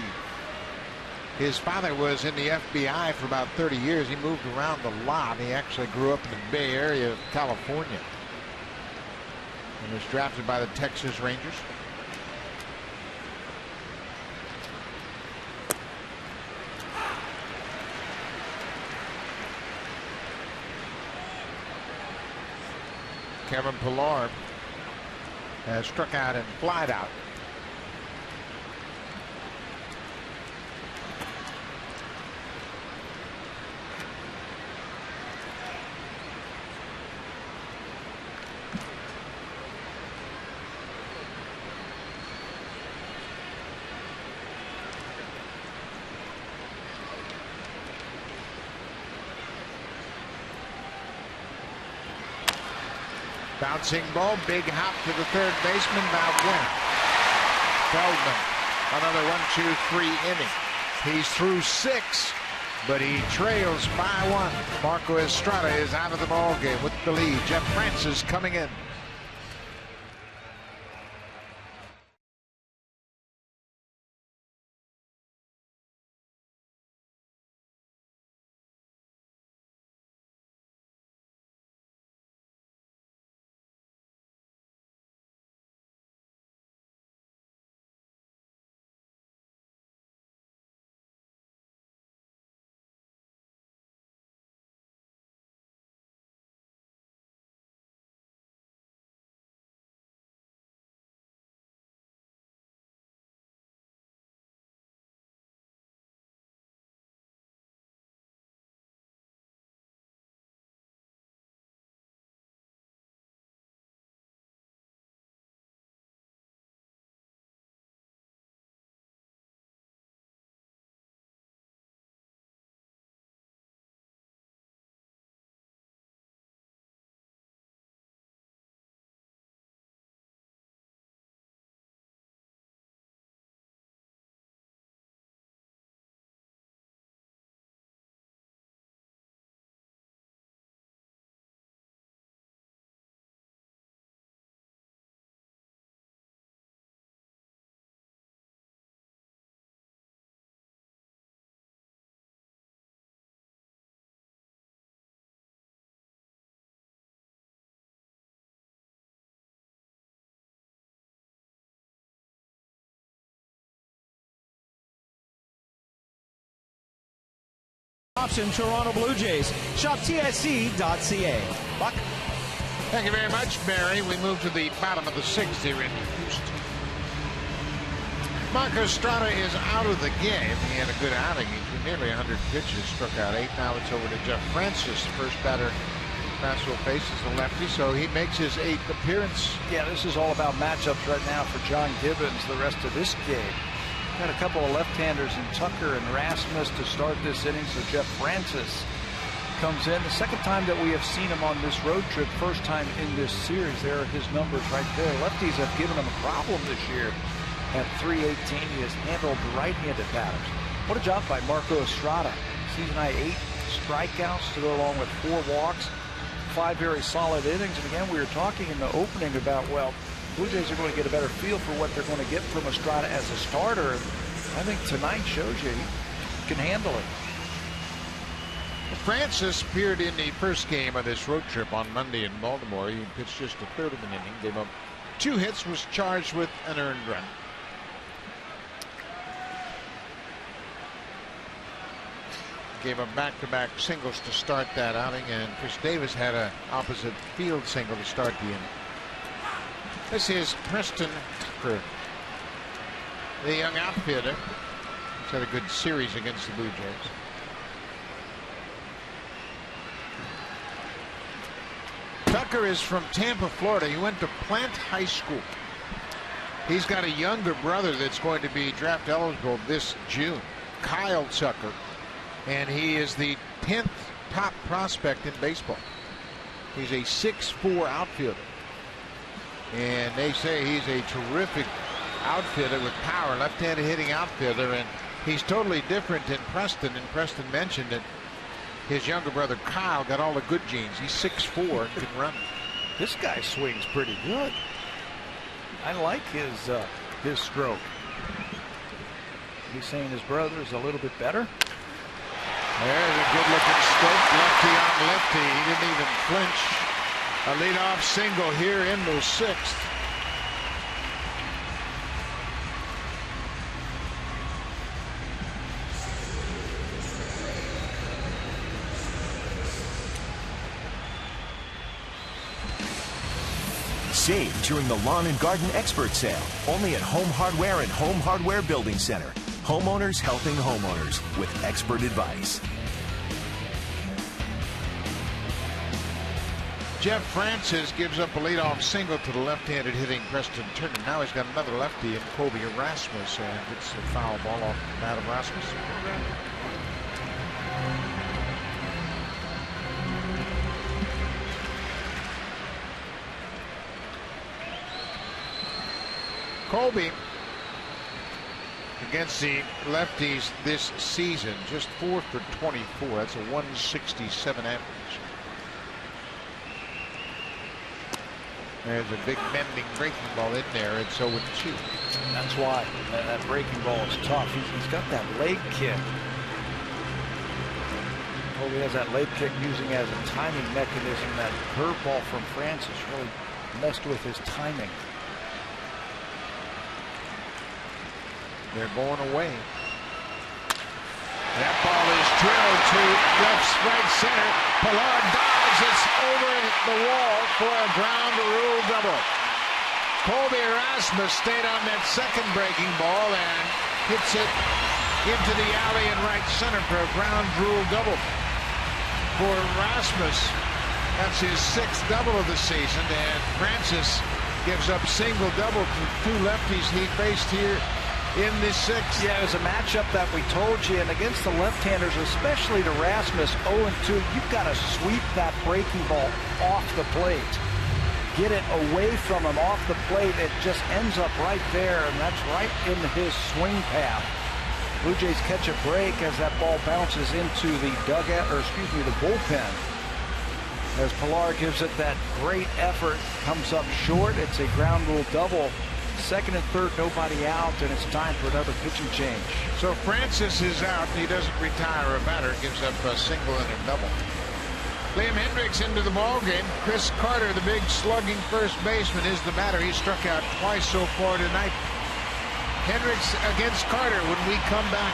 His father was in the FBI for about 30 years. He moved around a lot. He actually grew up in the Bay Area of California and was drafted by the Texas Rangers. Kevin Pillar has struck out and flied out. Bouncing ball, big hop to the 3rd baseman, now Glenn. Feldman, another 1-2-3 inning. He's through 6, but he trails by 1. Marco Estrada is out of the ball game with the lead. Jeff Francis coming in. Option Toronto Blue Jays. Shop tsc.ca. Buck. Thank you very much, Barry. We move to the bottom of the sixth here in Houston. Marcus Estrada is out of the game. He had a good outing. He threw nearly 100 pitches, struck out 8. Now it's over to Jeff Francis, the first batter Maxwell faces a lefty, so he makes his 8th appearance. Yeah, this is all about matchups right now for John Gibbons the rest of this game. Got a couple of left-handers in Tucker and Rasmus to start this inning, so Jeff Francis comes in. The second time that we have seen him on this road trip, first time in this series. There are his numbers right there. Lefties have given him a problem this year. At 318, he has handled the right-handed batters. What a job by Marco Estrada. Season high 8 strikeouts to go along with 4 walks, 5 very solid innings. And again, we were talking in the opening about, well, Blue Jays are going to get a better feel for what they're going to get from Estrada as a starter. And I think tonight shows you he can handle it. Francis appeared in the first game of this road trip on Monday in Baltimore. He pitched just a third of an inning, gave up 2 hits, was charged with an earned run. Gave up back-to-back singles to start that outing, and Chris Davis had an opposite field single to start the inning. This is Preston Tucker, the young outfielder. He's had a good series against the Blue Jays. Tucker is from Tampa, Florida. He went to Plant High School. He's got a younger brother that's going to be draft eligible this June, Kyle Tucker, and he is the 10th top prospect in baseball. He's a 6'4" outfielder, and they say he's a terrific outfielder with power, left-handed hitting outfielder, and he's totally different than Preston. And Preston mentioned that his younger brother Kyle got all the good genes. He's 6'4" and can run. This guy swings pretty good. I like his stroke. He's saying his brother is a little bit better. There's a good-looking stroke, lefty on lefty. He didn't even flinch. A leadoff single here in the 6th. Save during the Lawn and Garden Expert Sale, only at Home Hardware and Home Hardware Building Center. Homeowners helping homeowners with expert advice. Jeff Francis gives up a leadoff single to the left-handed hitting Preston Turner. Now he's got another lefty in Colby Rasmus, and it's a foul ball off the bat of Rasmus. Colby against the lefties this season, just 4 for 24. That's a 167 average. There's a big bending breaking ball in there. It's 0-2. That's why that breaking ball is tough. He's got that leg kick. Colby has that leg kick using as a timing mechanism. That curveball from Francis really messed with his timing. They're going away. That ball is drilled to left right center. Pilar dives. It's over the wall for a ground rule double. Colby Rasmus stayed on that second breaking ball and hits it into the alley in right center for a ground rule double. For Rasmus, that's his 6th double of the season, and Francis gives up single double to 2 lefties he faced here in the 6th. Yeah, it was a matchup that we told you, and against the left-handers, especially to Rasmus, 0-2, you've got to sweep that breaking ball off the plate. Get it away from him off the plate. It just ends up right there, and that's right in his swing path. Blue Jays catch a break as that ball bounces into the dugout, or excuse me, the bullpen. As Pilar gives it that great effort, comes up short. It's a ground rule double. 2nd and 3rd, nobody out, and it's time for another pitching change. So Francis is out. He doesn't retire a batter. Gives up a single and a double. Liam Hendricks into the ball game. Chris Carter, the big slugging first baseman, is the batter. He struck out twice so far tonight. Hendricks against Carter when we come back.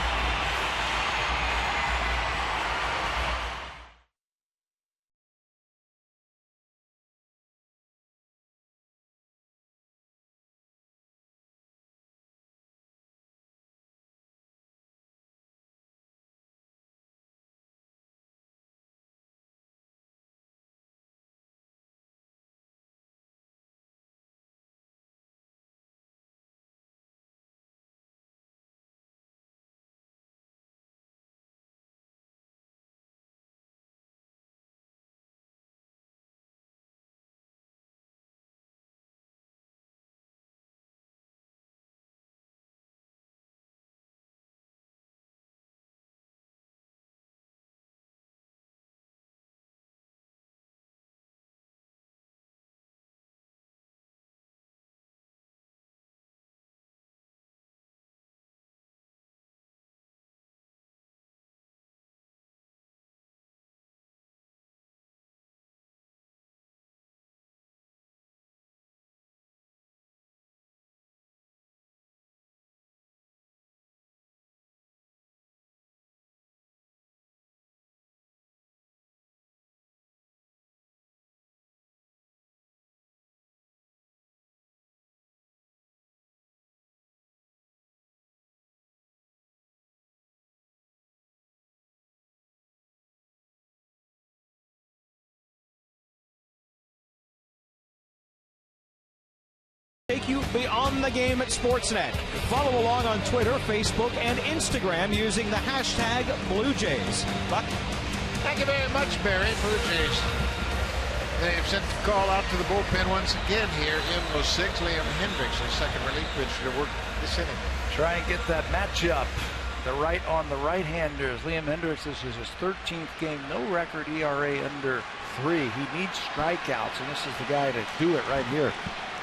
Take you beyond the game at Sportsnet. Follow along on Twitter, Facebook, and Instagram using the hashtag BlueJays. Buck? Thank you very much, Barry. Blue Jays. They've sent the call out to the bullpen once again here in the 6th. Liam Hendricks, the second relief pitcher, to work this inning. Try and get that matchup. The right on the right-handers. Liam Hendricks, this is his 13th game. No record ERA under 3. He needs strikeouts, and this is the guy to do it right here.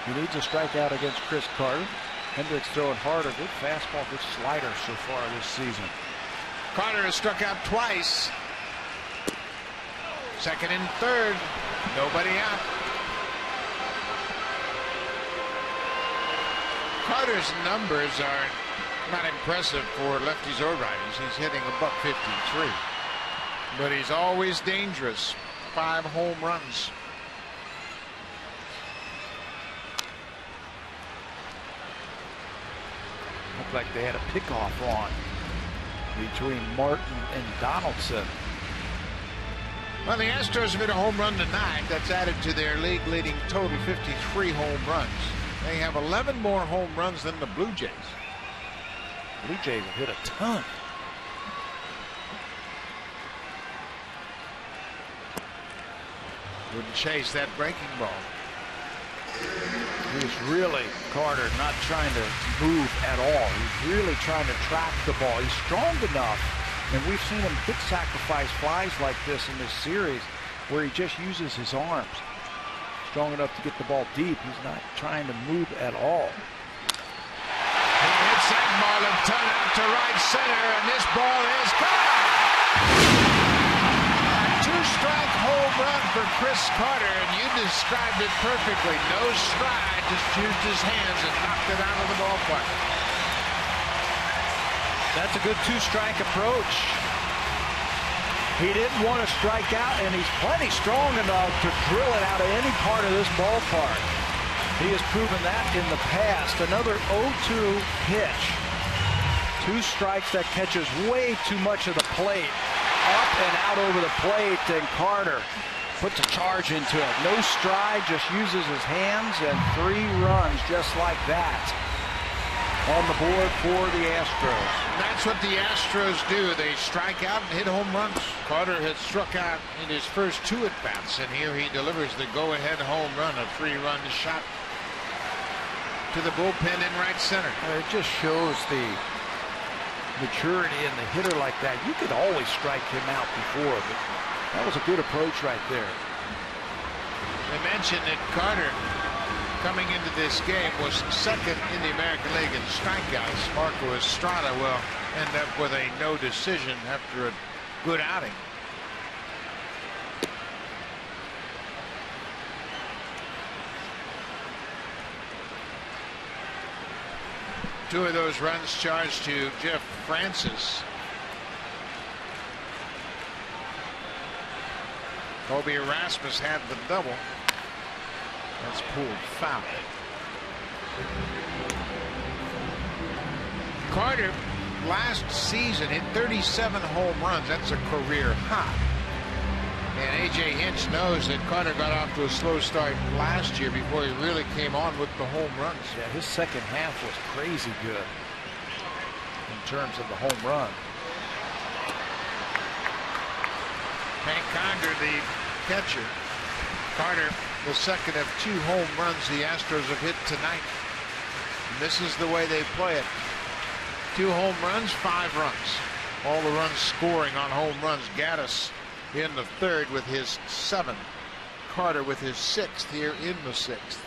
He needs a strikeout against Chris Carter. Hendricks throwing harder. Good fastball, good slider so far this season. Carter has struck out twice. Second and third. Nobody out. Carter's numbers are not impressive for lefties or righties. He's hitting a .153. But he's always dangerous. 5 home runs. Looked like they had a pickoff on between Martin and Donaldson. Well, the Astros have hit a home run tonight. That's added to their league-leading total 53 home runs. They have 11 more home runs than the Blue Jays. Blue Jays have hit a ton. Wouldn't chase that breaking ball. He's really, Carter, not trying to move at all. He's really trying to track the ball. He's strong enough, and we've seen him hit sacrifice flies like this in this series where he just uses his arms. Strong enough to get the ball deep. He's not trying to move at all. He hits that ball and turn out to right center, and this ball is gone. A 2-strike home run for Chris Carter, and you described it perfectly. No stride, just used his hands and knocked it out of the ballpark. That's a good 2-strike approach. He didn't want to strike out, and he's plenty strong enough to drill it out of any part of this ballpark. He has proven that in the past. Another 0-2 pitch. 2 strikes that catches way too much of the plate. Up and out over the plate, and Carter puts a charge into it. No stride, just uses his hands, and 3 runs just like that on the board for the Astros. That's what the Astros do. They strike out and hit home runs. Carter had struck out in his first 2 at-bats, and here he delivers the go-ahead home run, a 3-run shot to the bullpen in right center. It just shows the maturity in the hitter like that. You could always strike him out before, but that was a good approach right there. They mentioned that Carter, coming into this game, was second in the American League in strikeouts. Marco Estrada will end up with a no decision after a good outing. Two of those runs charged to Jeff Francis. Kobe Erasmus had the double. That's pulled foul. Carter last season hit 37 home runs. That's a career high. And A.J. Hinch knows that Carter got off to a slow start last year before he really came on with the home runs. Yeah, his second half was crazy good in terms of the home run. Hank Conger, the catcher. Carter, the second of 2 home runs the Astros have hit tonight. And this is the way they play it. 2 home runs, 5 runs. All the runs scoring on home runs. Gaddis in the 3rd with his 7th. Carter with his 6th here in the 6th.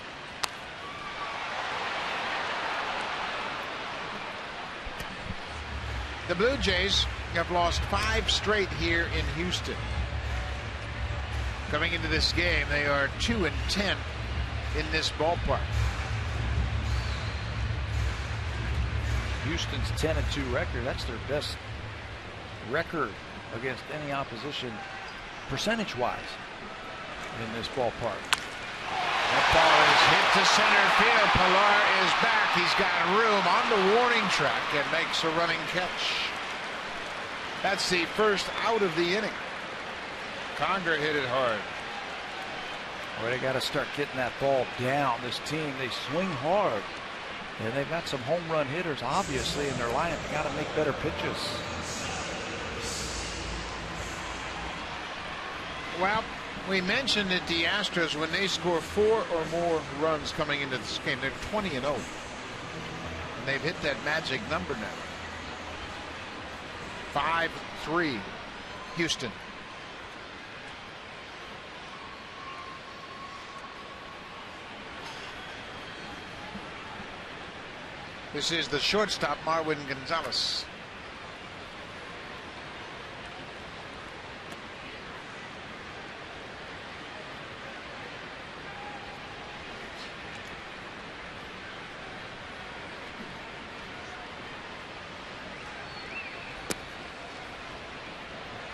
The Blue Jays have lost 5 straight here in Houston. Coming into this game, they are 2-10 in this ballpark. Houston's 10-2 record. That's their best record against any opposition percentage-wise in this ballpark. That ball is hit to center field. Pilar is back. He's got room on the warning track and makes a running catch. That's the first out of the inning. Conger hit it hard. Well, they got to start getting that ball down. This team, they swing hard. And they've got some home run hitters, obviously, in their lineup. They got to make better pitches. Well, we mentioned that the Astros, when they score 4 or more runs coming into this game, they're 20-0. And they've hit that magic number now. 5-3, Houston. This is the shortstop, Marwin Gonzalez.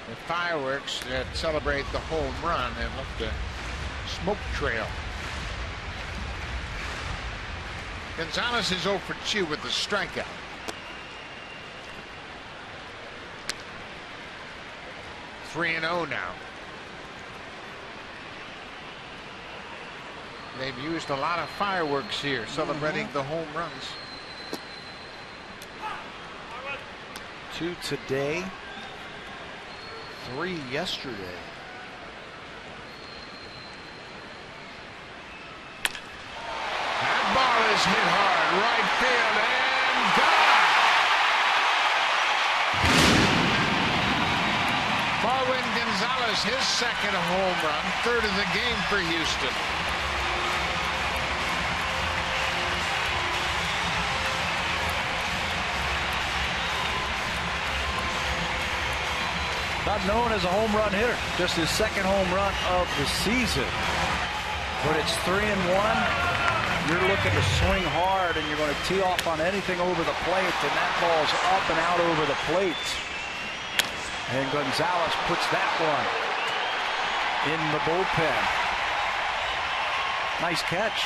The fireworks that celebrate the home run have left a smoke trail. Gonzalez is 0 for 2 with the strikeout. Three and 0 now. They've used a lot of fireworks here, celebrating the home runs. 2 today, 3 yesterday. That ball is hit hard, right field, and gone. Marwin Gonzalez, his second home run, 3rd of the game for Houston. Not known as a home run hitter, just his 2nd home run of the season. But it's 3-1. You're looking to swing hard, and you're going to tee off on anything over the plate, and that ball's up and out over the plate. And Gonzalez puts that one in the bullpen. Nice catch.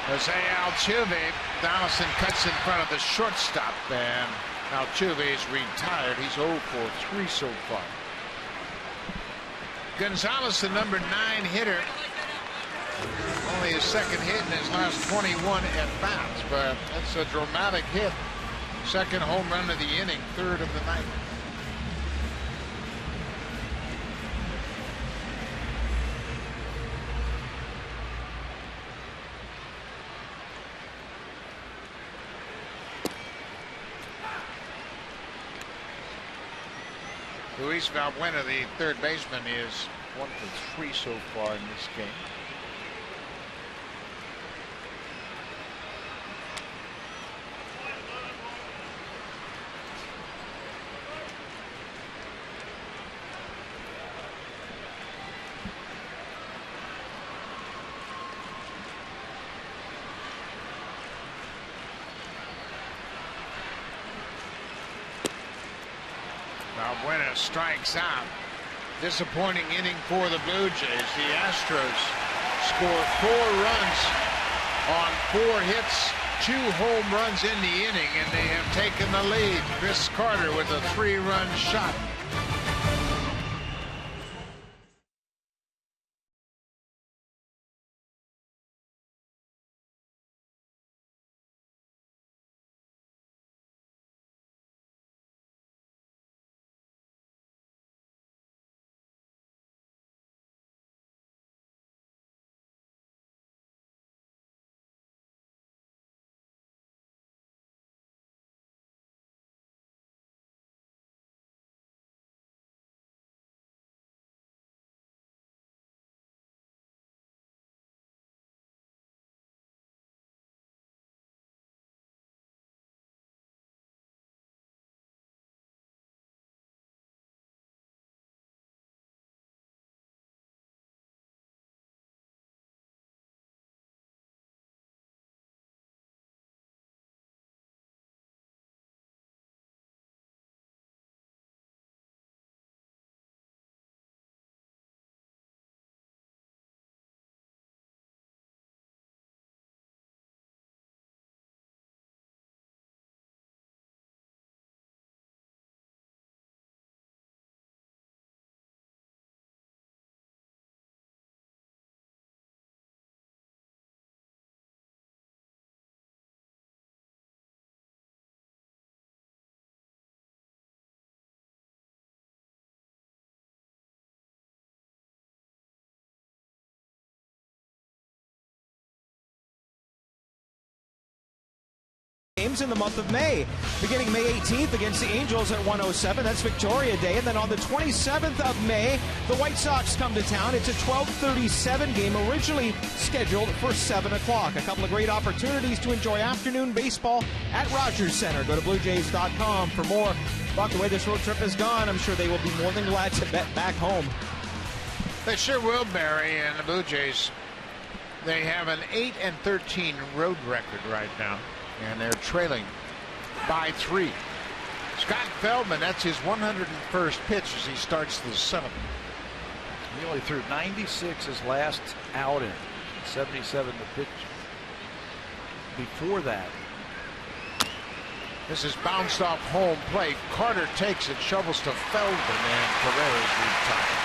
Jose Altuve, Donaldson cuts in front of the shortstop, and Altuve is retired. He's 0 for 3 so far. Gonzalez, the number 9 hitter, only his 2nd hit in his last 21 at-bats, but that's a dramatic hit. 2nd home run of the inning, 3rd of the night. Luis Valbuena, the 3rd baseman, is 1 for 3 so far in this game. Valbuena strikes out. Disappointing inning for the Blue Jays. The Astros score 4 runs on 4 hits, 2 home runs in the inning, and they have taken the lead. Chris Carter with a 3-run shot. games in the month of May. Beginning May 18th against the Angels at 1:07. That's Victoria Day. And then on the 27th of May, the White Sox come to town. It's a 12:37 game, originally scheduled for 7 o'clock. A couple of great opportunities to enjoy afternoon baseball at Rogers Center. Go to BlueJays.com for more. About the way this road trip has gone, I'm sure they will be more than glad to bet back home. They sure will, Barry. And the Blue Jays, they have an 8-13 road record right now, and they're trailing by 3. Scott Feldman, that's his 101st pitch as he starts the 7th. He only threw 96 his last outing, 77 the pitch before that. This is bounced off home plate. Carter takes it, shovels to Feldman, and Carrera's retired.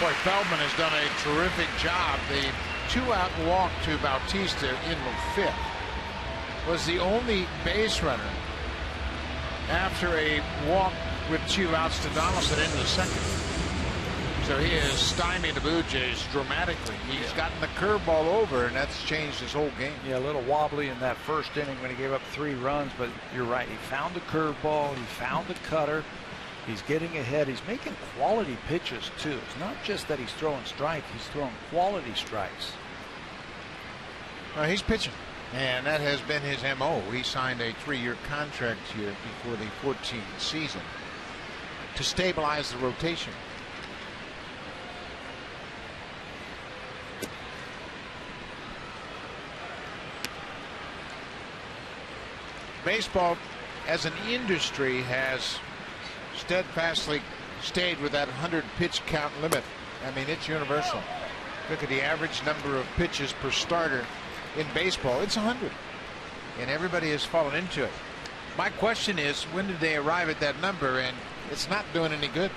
Boy, Feldman has done a terrific job. The 2-out walk to Bautista in the 5th was the only base runner after a walk with 2 outs to Donaldson in the 2nd. So he has stymied the Blue Jays dramatically. He's gotten the curveball over, and that's changed his whole game. Yeah, a little wobbly in that first inning when he gave up 3 runs, but you're right. He found the curveball. He found the cutter. He's getting ahead. He's making quality pitches, too. It's not just that he's throwing strikes. He's throwing quality strikes. Well, he's pitching, and that has been his M.O. He signed a 3-year contract here before the 14th season to stabilize the rotation. Baseball as an industry has steadfastly stayed with that 100 pitch count limit. I mean, it's universal. Look at the average number of pitches per starter in baseball. It's 100, and everybody has fallen into it. My question is, when did they arrive at that number? And it's not doing any good.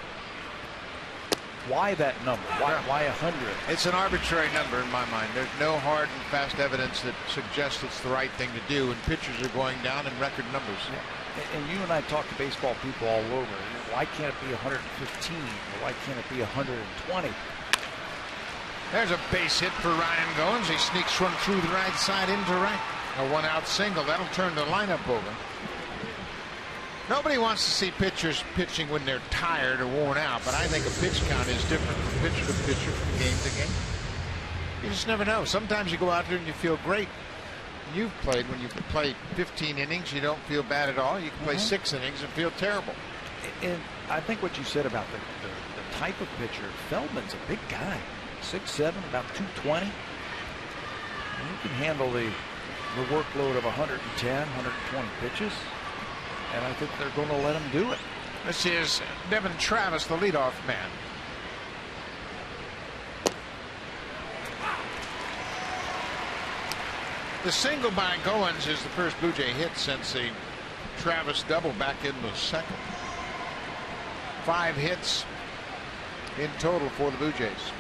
Why that number? Why 100? It's an arbitrary number in my mind. There's no hard and fast evidence that suggests it's the right thing to do, and pitchers are going down in record numbers. Yeah. And you and I talk to baseball people all over. Why can't it be 115? Or why can't it be 120? There's a base hit for Ryan Goins. He sneaks one through the right side into right. A 1-out single. That'll turn the lineup over. Nobody wants to see pitchers pitching when they're tired or worn out, but I think a pitch count is different from pitcher to pitcher, from game to game. You just never know. Sometimes you go out there and you feel great. You've played, when you play 15 innings, you don't feel bad at all. You can play 6 innings and feel terrible. And I think what you said about the type of pitcher, Feldman's a big guy, 6'7", about 220. And he can handle the workload of 110, 120 pitches. And I think they're going to let him do it. This is Devin Travis, the leadoff man. The single by Goins is the first Blue Jay hit since the Travis double back in the 2nd. 5 hits in total for the Blue Jays.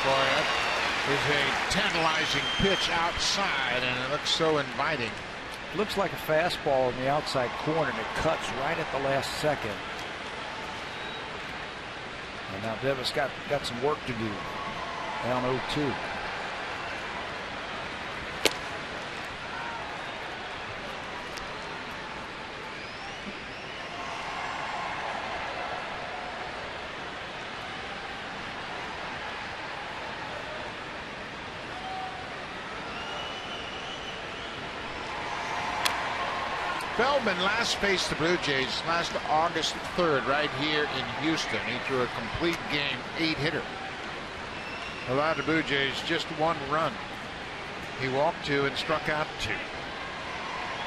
Boy, that is a tantalizing pitch outside, and it looks so inviting. Looks like a fastball in the outside corner, and it cuts right at the last second. And now Devis got some work to do. Down 0-2. Feldman last faced the Blue Jays last August 3rd right here in Houston. He threw a complete game 8-hitter. Allowed the Blue Jays just 1 run. He walked 2 and struck out 2.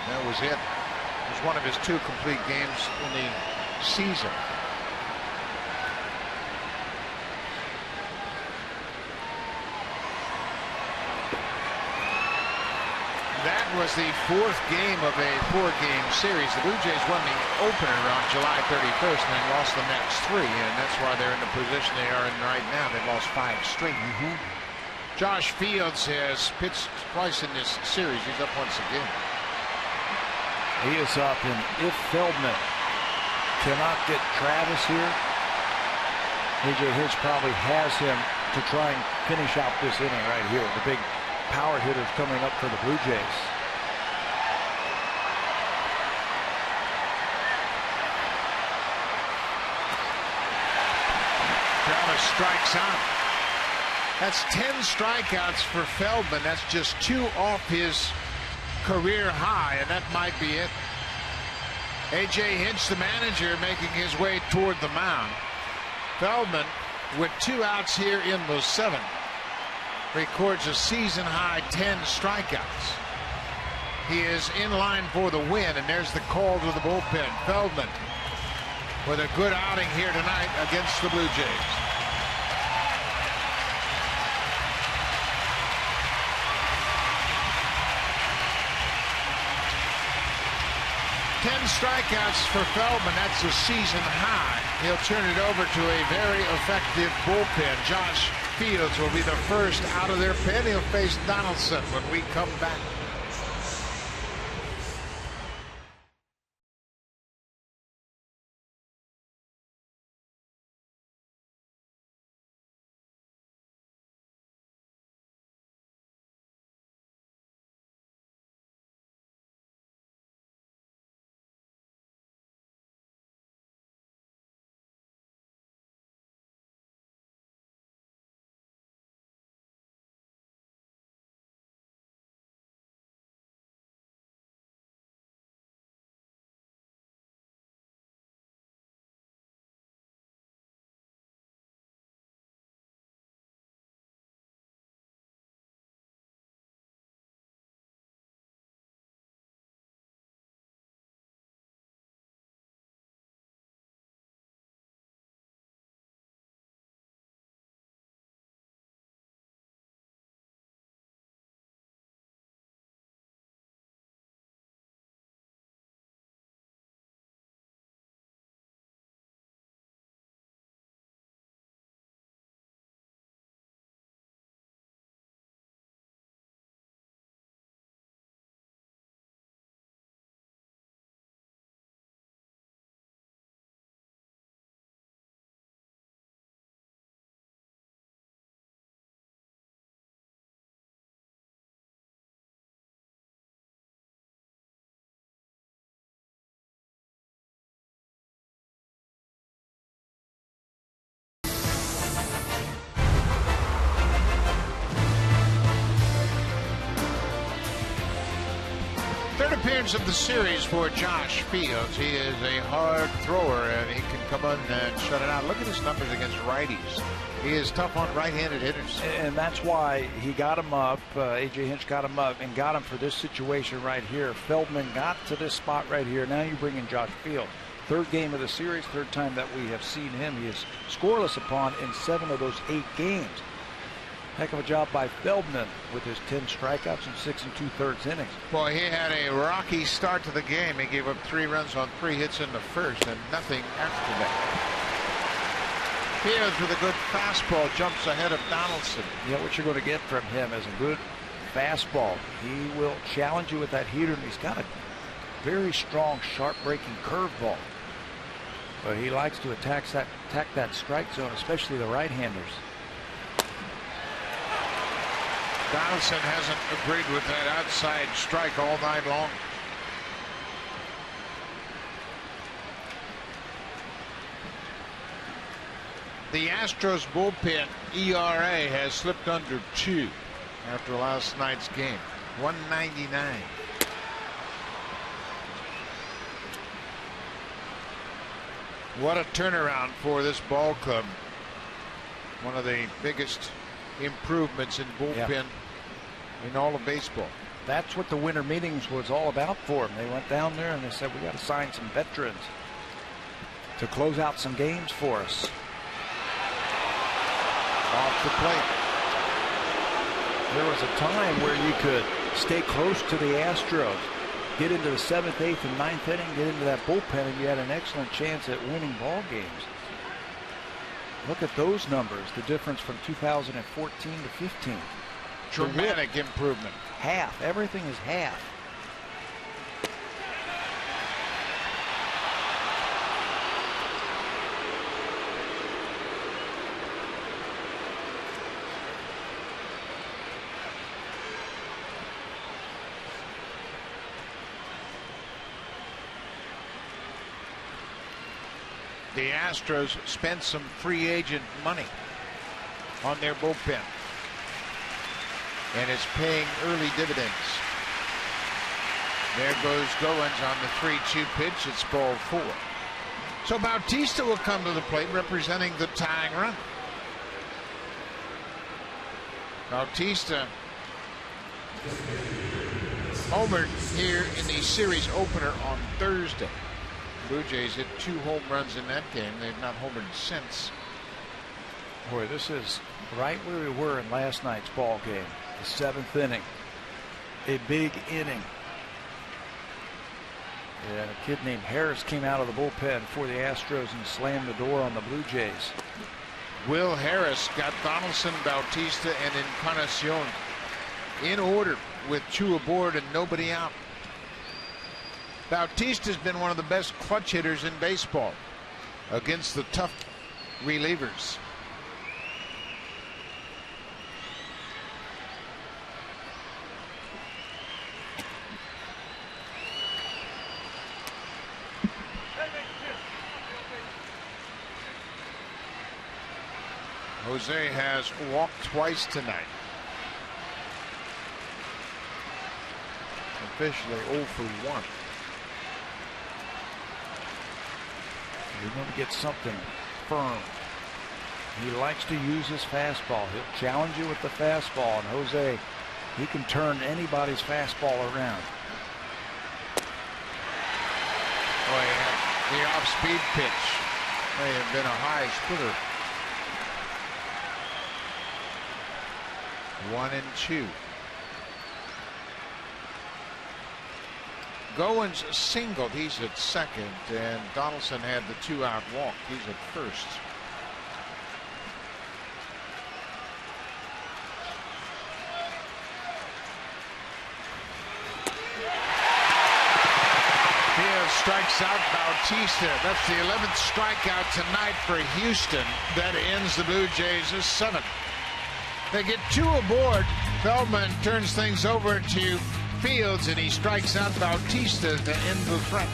That was it. It was one of his 2 complete games in the season. That was the 4th game of a 4-game series. The Blue Jays won the opener on July 31st and then lost the next 3, and that's why they're in the position they are in right now. They've lost 5 straight. Josh Fields has pitched twice in this series. He's up once again. He is up, and if Feldman cannot get Travis here, A.J. Hinch probably has him to try and finish out this inning right here. The big power hitters coming up for the Blue Jays. Travis strikes out. That's 10 strikeouts for Feldman. That's just 2 off his career high, and that might be it. A.J. Hinch, the manager, making his way toward the mound. Feldman, with 2 outs here in the 7th, records a season-high 10 strikeouts. He is in line for the win, and there's the call to the bullpen. Feldman with a good outing here tonight against the Blue Jays. Strikeouts for Feldman. That's a season high. He'll turn it over to a very effective bullpen. Josh Fields will be the first out of their pen. He'll face Donaldson when we come back. Third appearance of the series for Josh Fields. He is a hard thrower, and he can come in and shut it out. Look at his numbers against righties. He is tough on right-handed hitters. And that's why he got him up. A.J. Hinch got him up and got him for this situation right here. Feldman got to this spot right here. Now you bring in Josh Fields. Third game of the series, third time that we have seen him. He is scoreless upon in 7 of those 8 games. Heck of a job by Feldman with his 10 strikeouts in 6 2/3 innings. Boy, he had a rocky start to the game. He gave up 3 runs on 3 hits in the first and nothing after that. Fields with a good fastball jumps ahead of Donaldson. Yeah, what you're going to get from him is a good fastball. He will challenge you with that heater, and he's got a very strong, sharp-breaking curveball. But he likes to attack that strike zone, especially the right-handers. Donaldson hasn't agreed with that outside strike all night long. The Astros bullpen ERA has slipped under 2 after last night's game. 199. What a turnaround for this ball club. One of the biggest improvements in bullpen in all of baseball. That's what the winter meetings was all about for them. They went down there and they said, we got to sign some veterans to close out some games for us. Off the plate. There was a time where you could stay close to the Astros, get into the 7th, 8th, and 9th inning, get into that bullpen, and you had an excellent chance at winning ball games. Look at those numbers, the difference from 2014 to 15. Dramatic improvement. Half. Everything is half. The Astros spent some free agent money on their bullpen, and it's paying early dividends. There goes Goins on the 3-2 pitch. It's ball 4. So Bautista will come to the plate representing the tying run. Bautista homered here in the series opener on Thursday. Blue Jays hit 2 home runs in that game. They've not homered since. Boy, this is right where we were in last night's ball game. The 7th inning. A big inning. And a kid named Harris came out of the bullpen for the Astros and slammed the door on the Blue Jays. Will Harris got Donaldson, Bautista, and Encarnacion in order with 2 aboard and nobody out. Bautista's been one of the best clutch hitters in baseball against the tough relievers. Jose has walked twice tonight. Officially 0 for 1. You're going to get something firm. He likes to use his fastball. He'll challenge you with the fastball, and Jose, he can turn anybody's fastball around. Boy, the off-speed pitch may have been a high splitter. 1-2. Goins singled. He's at second, and Donaldson had the 2-out walk. He's at first. Diaz strikes out Bautista. That's the 11th strikeout tonight for Houston. That ends the Blue Jays' 7th. They get 2 aboard. Feldman turns things over to Fields, and he strikes out Bautista to end the threat.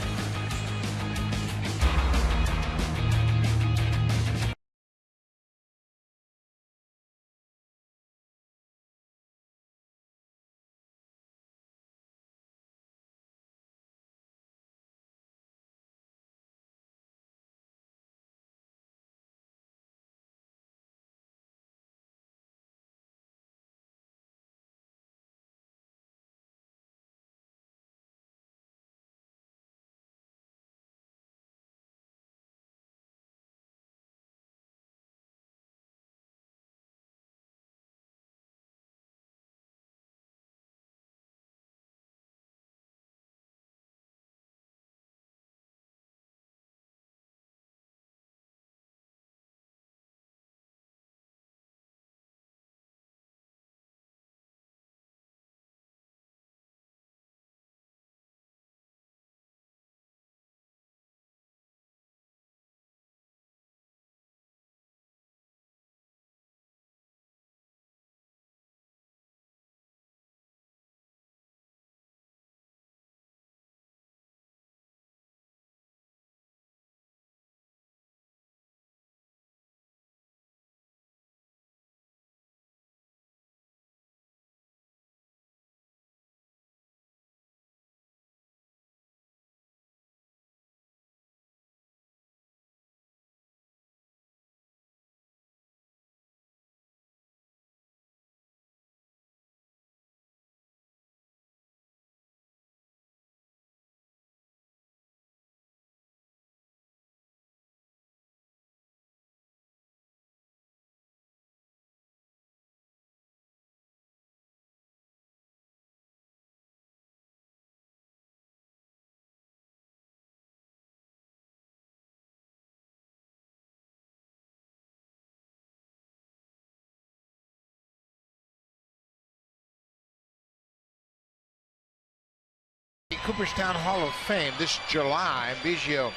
Cooperstown Hall of Fame this July. Biggio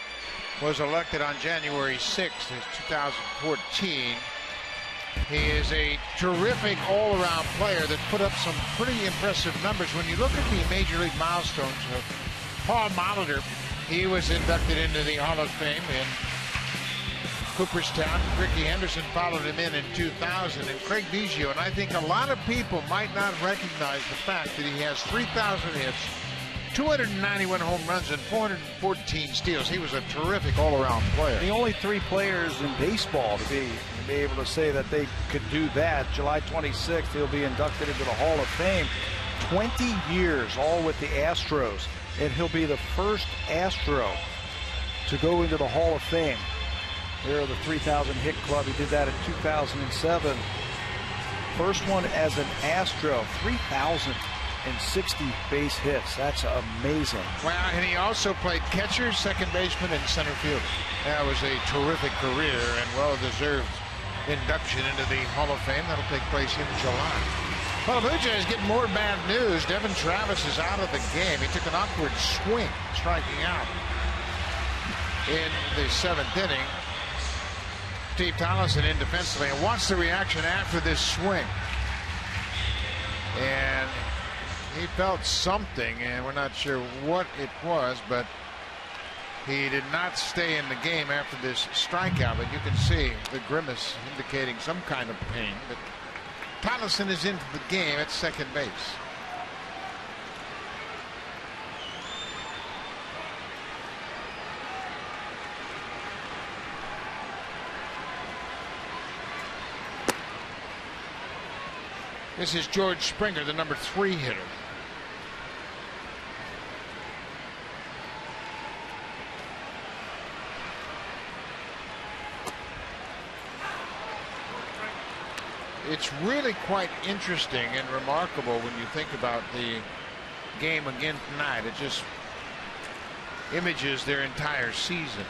was elected on January 6th, 2014. He is a terrific all-around player that put up some pretty impressive numbers. When you look at the Major League milestones of Paul Molitor, he was inducted into the Hall of Fame in Cooperstown. Ricky Henderson followed him in 2000, and Craig Biggio. And I think a lot of people might not recognize the fact that he has 3,000 hits, 291 home runs, and 414 steals. He was a terrific all-around player. The only 3 players in baseball to be able to say that they could do that. July 26th, he'll be inducted into the Hall of Fame. 20 years, all with the Astros, and he'll be the first Astro to go into the Hall of Fame. Here are the 3,000 hit club. He did that in 2007. First one as an Astro, 3,060 base hits. That's amazing. Well, and he also played catcher, second baseman, and center fielder. That was a terrific career and well-deserved induction into the Hall of Fame. That'll take place in July. Well, the Blue Jays getting more bad news. Devin Travis is out of the game. He took an awkward swing, striking out in the 7th inning. Steve Tolleson in defensively, and watch the reaction after this swing. And he felt something, and we're not sure what it was, but he did not stay in the game after this strikeout. But you can see the grimace indicating some kind of pain. But Tolleson is into the game at second base. This is George Springer, the number 3 hitter. It's really quite interesting and remarkable when you think about the game again tonight. It just images their entire season.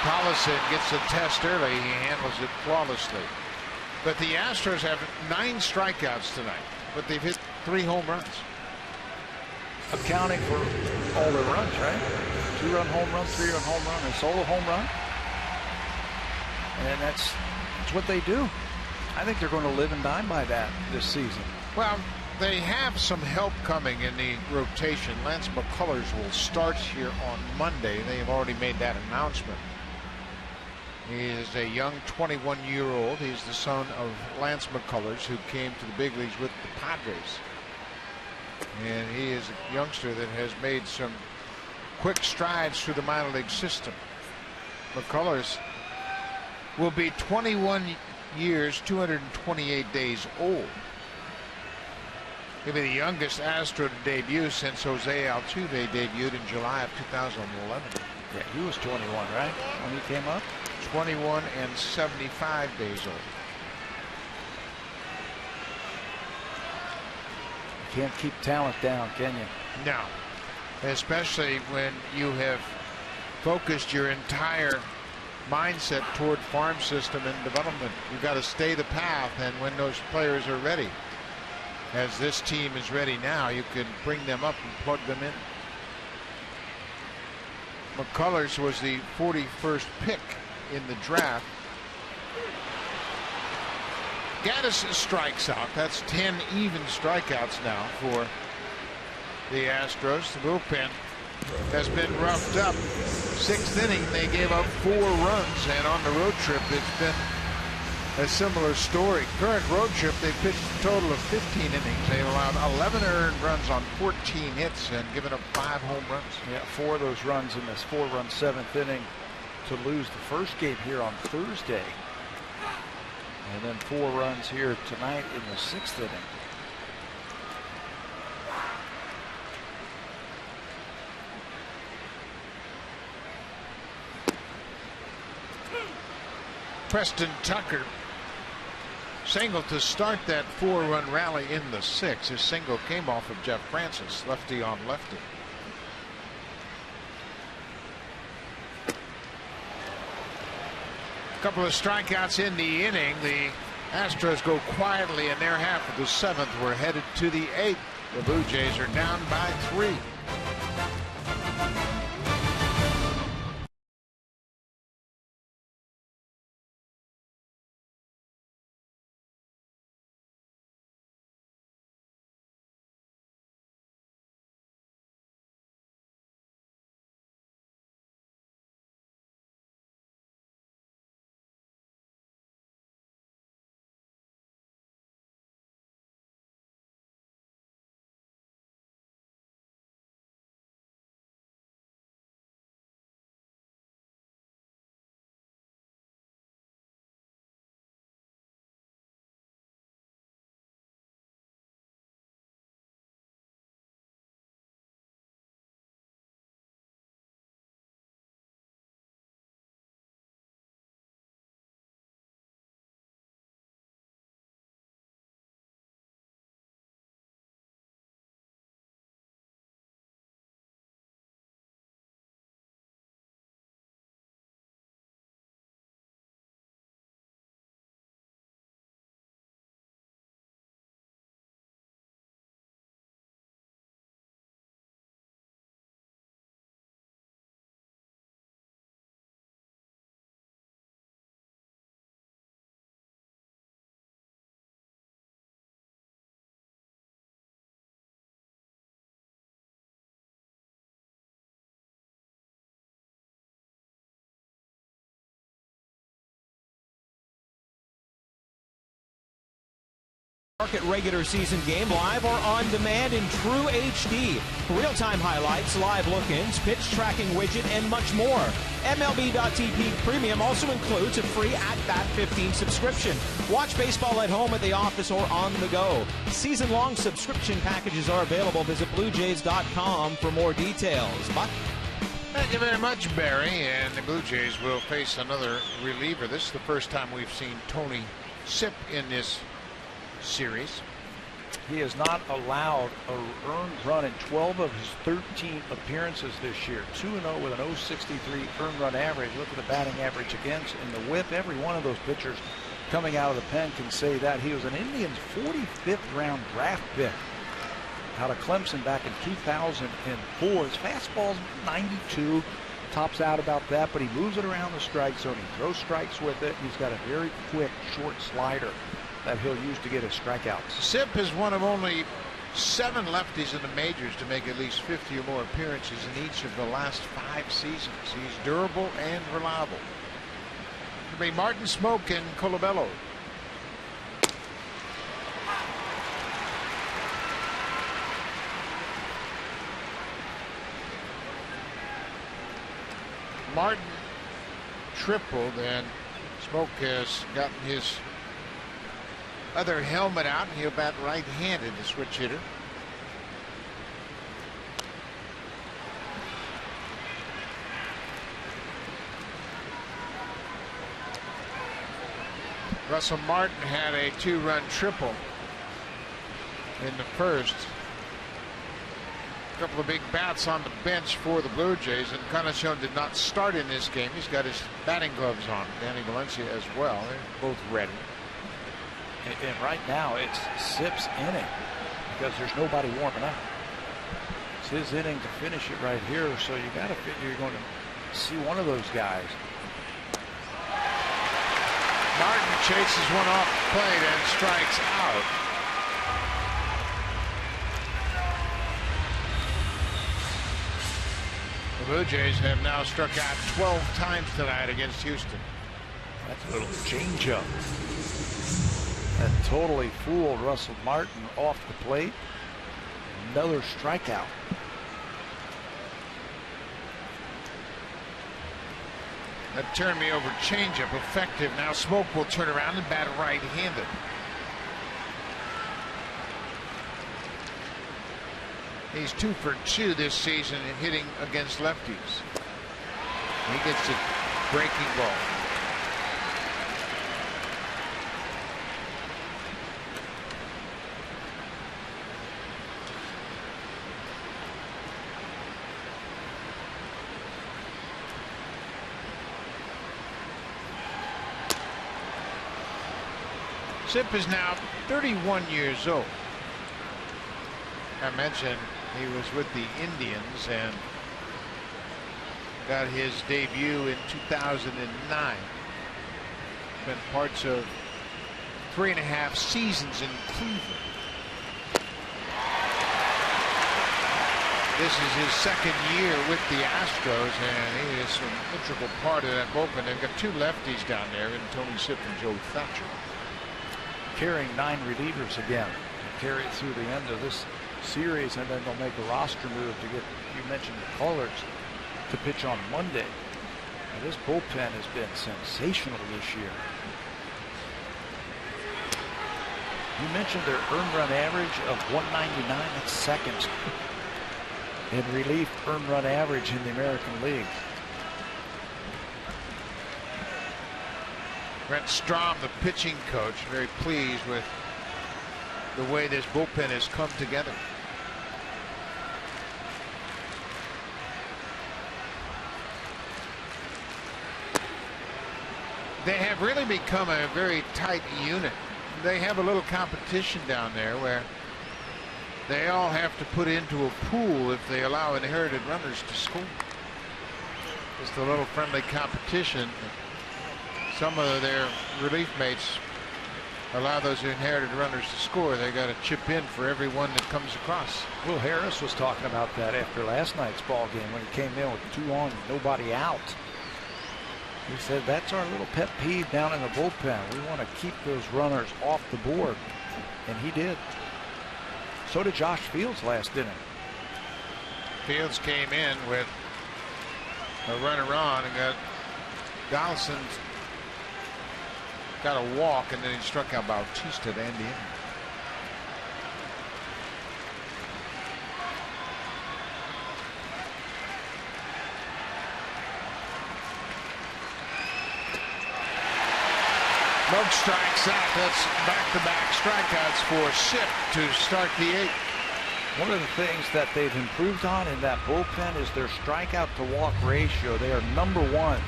Tolleson gets a test early. He handles it flawlessly. But the Astros have 9 strikeouts tonight, but they've hit 3 home runs. Accounting for all their runs, right? 2-run home run, 3-run home run, and solo home run. And that's what they do. I think they're going to live and die by that this season. Well, they have some help coming in the rotation. Lance McCullers will start here on Monday. They have already made that announcement. He is a young 21-year-old. He's the son of Lance McCullers, who came to the big leagues with the Padres. And he is a youngster that has made some quick strides through the minor league system. McCullers will be 21 years, 228 days old. He'll be the youngest Astro to debut since Jose Altuve debuted in July of 2011. Yeah, he was 21, right, when he came up? 21 and 75 days old. You can't keep talent down, can you? No, especially when you have focused your entire mindset toward farm system and development. You've got to stay the path, and when those players are ready, as this team is ready now, you can bring them up and plug them in. McCullers was the 41st pick in the draft. Gaddis strikes out. That's 10 even strikeouts now for the Astros. The bullpen has been roughed up. 6th inning, they gave up 4 runs, and on the road trip, it's been a similar story. Current road trip, they pitched a total of 15 innings. They've allowed 11 earned runs on 14 hits and given up 5 home runs. Yeah, 4 of those runs in this 4-run 7th inning to lose the first game here on Thursday. And then 4 runs here tonight in the 6th inning. Preston Tucker single to start that 4-run rally in the 6th. His single came off of Jeff Francis, lefty on lefty. Couple of strikeouts in the inning. The Astros go quietly in their half of the 7th. We're headed to the 8th. The Blue Jays are down by 3. Market regular season game live or on demand in true HD. Real-time highlights, live look-ins, pitch tracking widget, and much more. MLB.tv Premium also includes a free At-Bat 15 subscription. Watch baseball at home, at the office, or on the go. Season-long subscription packages are available. Visit BlueJays.com for more details. Buck? Thank you very much, Barry. And the Blue Jays will face another reliever. This is the first time we've seen Tony Sipp in this series. He has not allowed an earned run in 12 of his 13 appearances this year. 2-0 with an .063 earned run average. Look at the batting average against in the whip. Every one of those pitchers coming out of the pen can say that. He was an Indians 45th round draft pick out of Clemson back in 2004. His fastball's 92, tops out about that, but he moves it around the strike zone. He throws strikes with it. He's got a very quick, short slider that he'll use to get his strikeouts. Sipp is one of only 7 lefties in the majors to make at least 50 or more appearances in each of the last 5 seasons. He's durable and reliable. It'll be Martin Smoke and Colabello. Martin tripled, and Smoke has gotten his other helmet out, and he'll bat right-handed, the switch hitter. Russell Martin had a 2-run triple in the first. A couple of big bats on the bench for the Blue Jays, and Conachon did not start in this game. He's got his batting gloves on. Danny Valencia as well. They're both ready. And right now it's Sipp's inning because there's nobody warming up. It's his inning to finish it right here, so you got to figure you're going to see one of those guys. Martin chases one off the plate and strikes out. The Blue Jays have now struck out 12 times tonight against Houston. That's a little changeup that totally fooled Russell Martin off the plate. Another strikeout. That turned me over changeup effective. Now Smoke will turn around and bat right-handed. He's 2 for 2 this season in hitting against lefties. He gets a breaking ball. Sipp is now 31 years old. I mentioned he was with the Indians and got his debut in 2009. Spent parts of 3.5 seasons in Cleveland. This is his second year with the Astros, and he is an integral part of that bullpen. They've got 2 lefties down there in Tony Sipp and Joe Thatcher. Carrying 9 relievers again. Carry it through the end of this series, and then they'll make a roster move to get, you mentioned the colors, to pitch on Monday. Now, this bullpen has been sensational this year. You mentioned their earned run average of 199. That's second in relief earned run average in the American League. Brent Strom, the pitching coach, very pleased with the way this bullpen has come together. They have really become a very tight unit. They have a little competition down there where they all have to put into a pool if they allow inherited runners to score. Just a little friendly competition. Some of their relief mates allow those inherited runners to score. They got to chip in for every one that comes across. Will Harris was talking about that after last night's ball game when he came in with 2 on, nobody out. He said that's our little pet peeve down in the bullpen. We want to keep those runners off the board, and he did. So did Josh Fields last inning. Fields came in with a runner on and got Donaldson got a walk, and then he struck out Bautista to end the inning. Moak strikes out. That's back-to-back strikeouts for Sip to start the eighth. One of the things that they've improved on in that bullpen is their strikeout to walk ratio. They are #1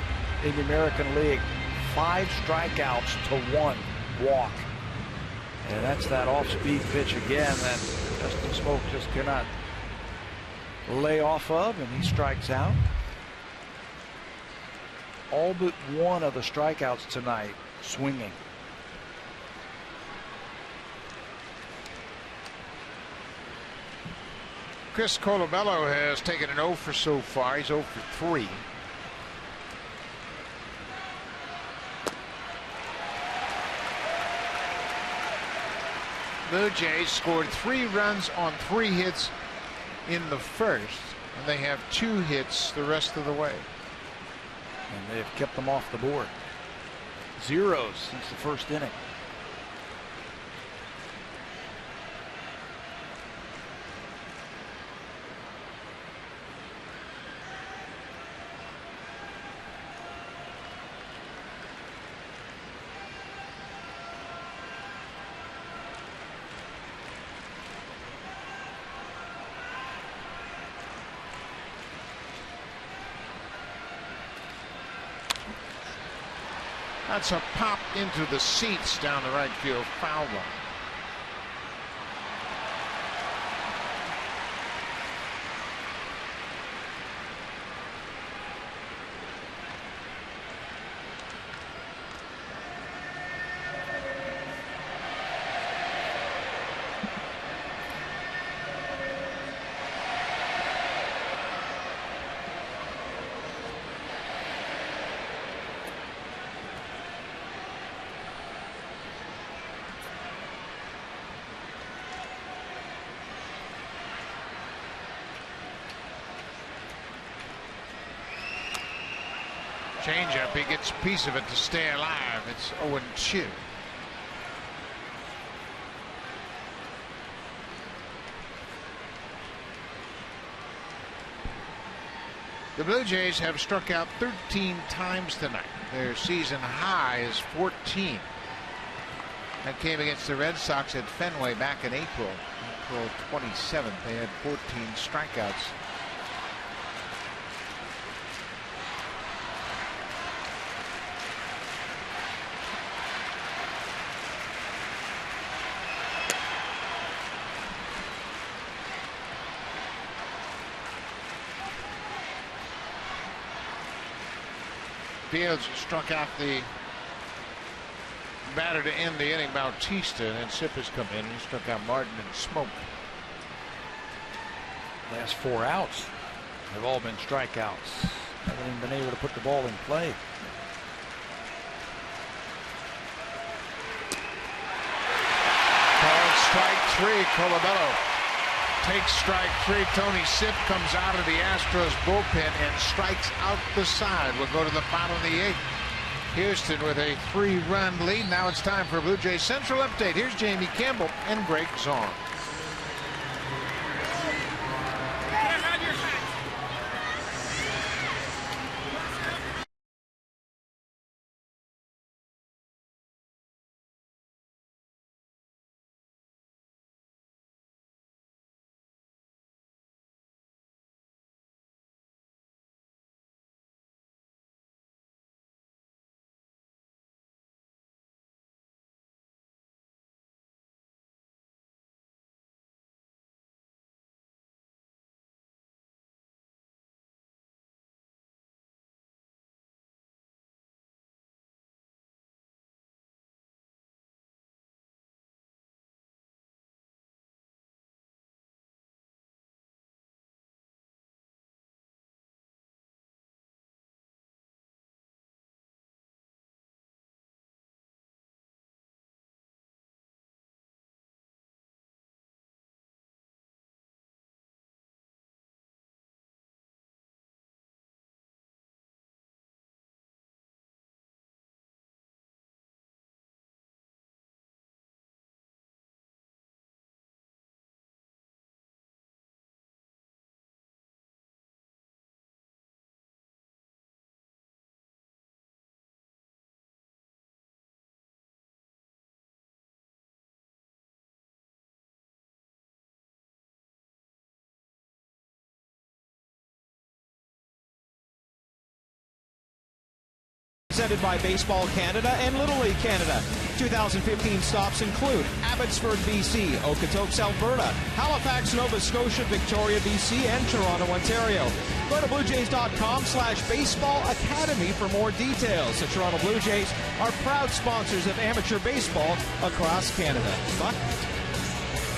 in the American League. 5 strikeouts to 1 walk. And that's that off-speed pitch again that Justin Smoak just cannot lay off of, and he strikes out. All but one of the strikeouts tonight swinging. Chris Colabello has taken an 0 for so far. He's 0 for 3. Blue Jays scored 3 runs on 3 hits in the first, and they have 2 hits the rest of the way. And they've kept them off the board. 0 since the first inning. That's a pop into the seats down the right field foul line. Changeup, he gets a piece of it to stay alive. It's 0-2. The Blue Jays have struck out 13 times tonight. Their season high is 14. That came against the Red Sox at Fenway back in April 27th. They had 14 strikeouts. Fields struck out the batter to end the inning, Bautista, and then Sip has come in. He struck out Martin and Smoak. Last 4 outs have all been strikeouts. Haven't even been able to put the ball in play. Called strike 3. Colabello takes strike 3. Tony Sip comes out of the Astros bullpen and strikes out the side. We'll go to the bottom of the 8th. Houston with a 3-run lead. Now it's time for a Blue Jays Central update. Here's Jamie Campbell and Greg Zorn. presented by Baseball Canada and Little League Canada. 2015 stops include Abbotsford, BC, Okotoks, Alberta, Halifax, Nova Scotia, Victoria, BC, and Toronto, Ontario. Go to BlueJays.com/Baseball Academy for more details. The Toronto Blue Jays are proud sponsors of amateur baseball across Canada. Buck?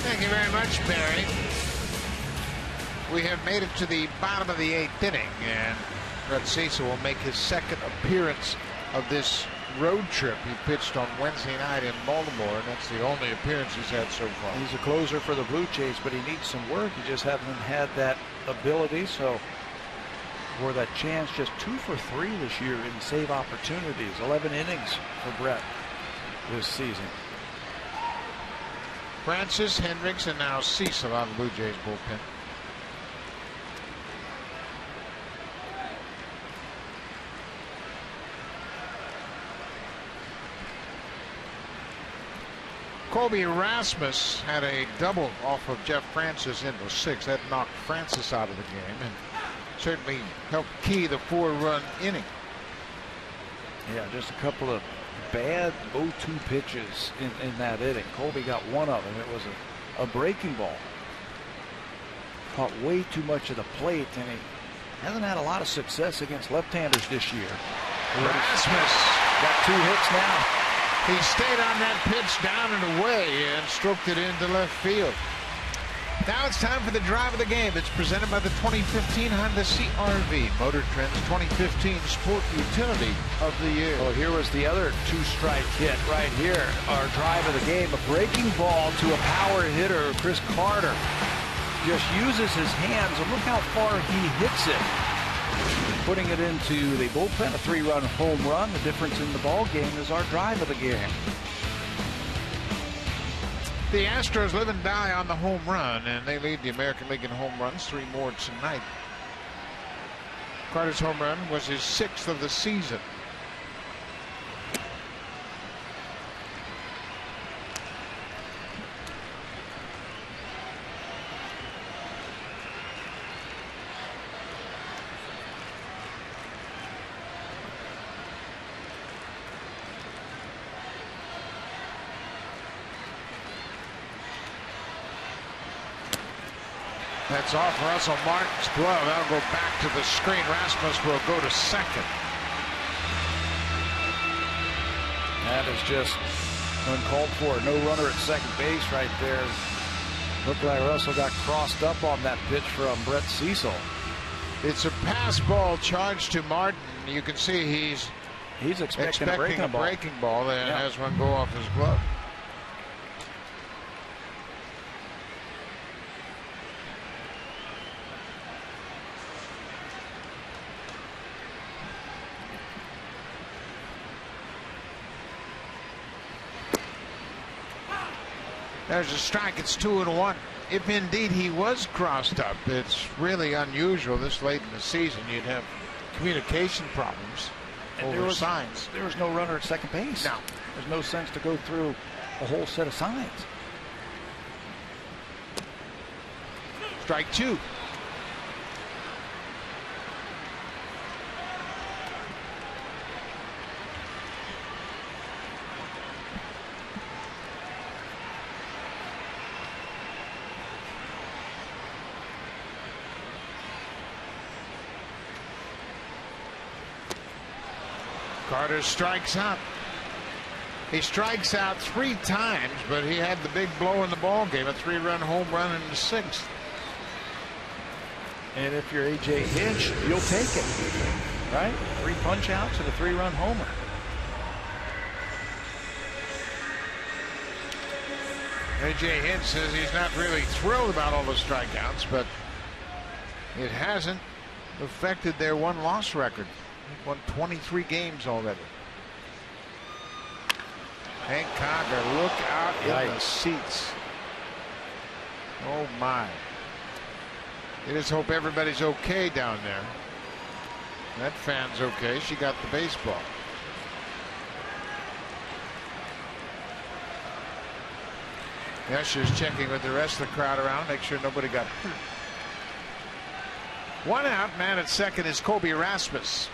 Thank you very much, Barry. We have made it to the bottom of the 8th inning, and Brett Cecil will make his second appearance of this road trip. He pitched on Wednesday night in Baltimore, and that's the only appearance he's had so far. He's a closer for the Blue Jays, but he needs some work. He just hasn't had that ability. So for that chance, just 2 for 3 this year in save opportunities. 11 innings for Brett this season. Francis, Hendricks, and now Cecil on the Blue Jays bullpen. Colby Rasmus had a double off of Jeff Francis into 6th. That knocked Francis out of the game and certainly helped key the 4-run inning. Yeah, just a couple of bad 0-2 pitches in that inning. Colby got one of them. It was a breaking ball. Caught way too much of the plate, and he hasn't had a lot of success against left-handers this year. Rasmus got 2 hits now. He stayed on that pitch down and away and stroked it into left field. Now it's time for the drive of the game. It's presented by the 2015 Honda CR-V, Motor Trend's 2015 Sport Utility of the Year. Oh, here was the other 2-strike hit right here. Our drive of the game, a breaking ball to a power hitter, Chris Carter. Just uses his hands, and look how far he hits it. Putting it into the bullpen, a 3-run home run. The difference in the ball game is our drive of the game. The Astros live and die on the home run, and they lead the American League in home runs, 3 more tonight. Carter's home run was his 6th of the season. That's off Russell Martin's glove. That'll go back to the screen. Rasmus will go to 2nd. That is just uncalled for. No runner at second base right there. Looked like Russell got crossed up on that pitch from Brett Cecil. It's a pass ball charged to Martin. You can see he's expecting a breaking ball and has one go off his glove. There's a strike. It's 2-1. If indeed he was crossed up, it's really unusual this late in the season. You'd have communication problems over signs. There was no runner at second base. No. There's no sense to go through a whole set of signs. Strike 2. Carter strikes out. He strikes out 3 times, but he had the big blow in the ball game, a 3-run home run in the 6th. And if you're A.J. Hinch, you'll take it, right? 3 punch outs and a 3-run homer. A.J. Hinch says he's not really thrilled about all the strikeouts, but it hasn't affected their 1-loss record. They've won 23 games already. Hank Conger, look out in the seats. Oh my. You just hope everybody's okay down there. That fan's okay. She got the baseball. Yeah, she's checking with the rest of the crowd around, make sure nobody got hurt. 1 out, man at second is Colby Rasmus.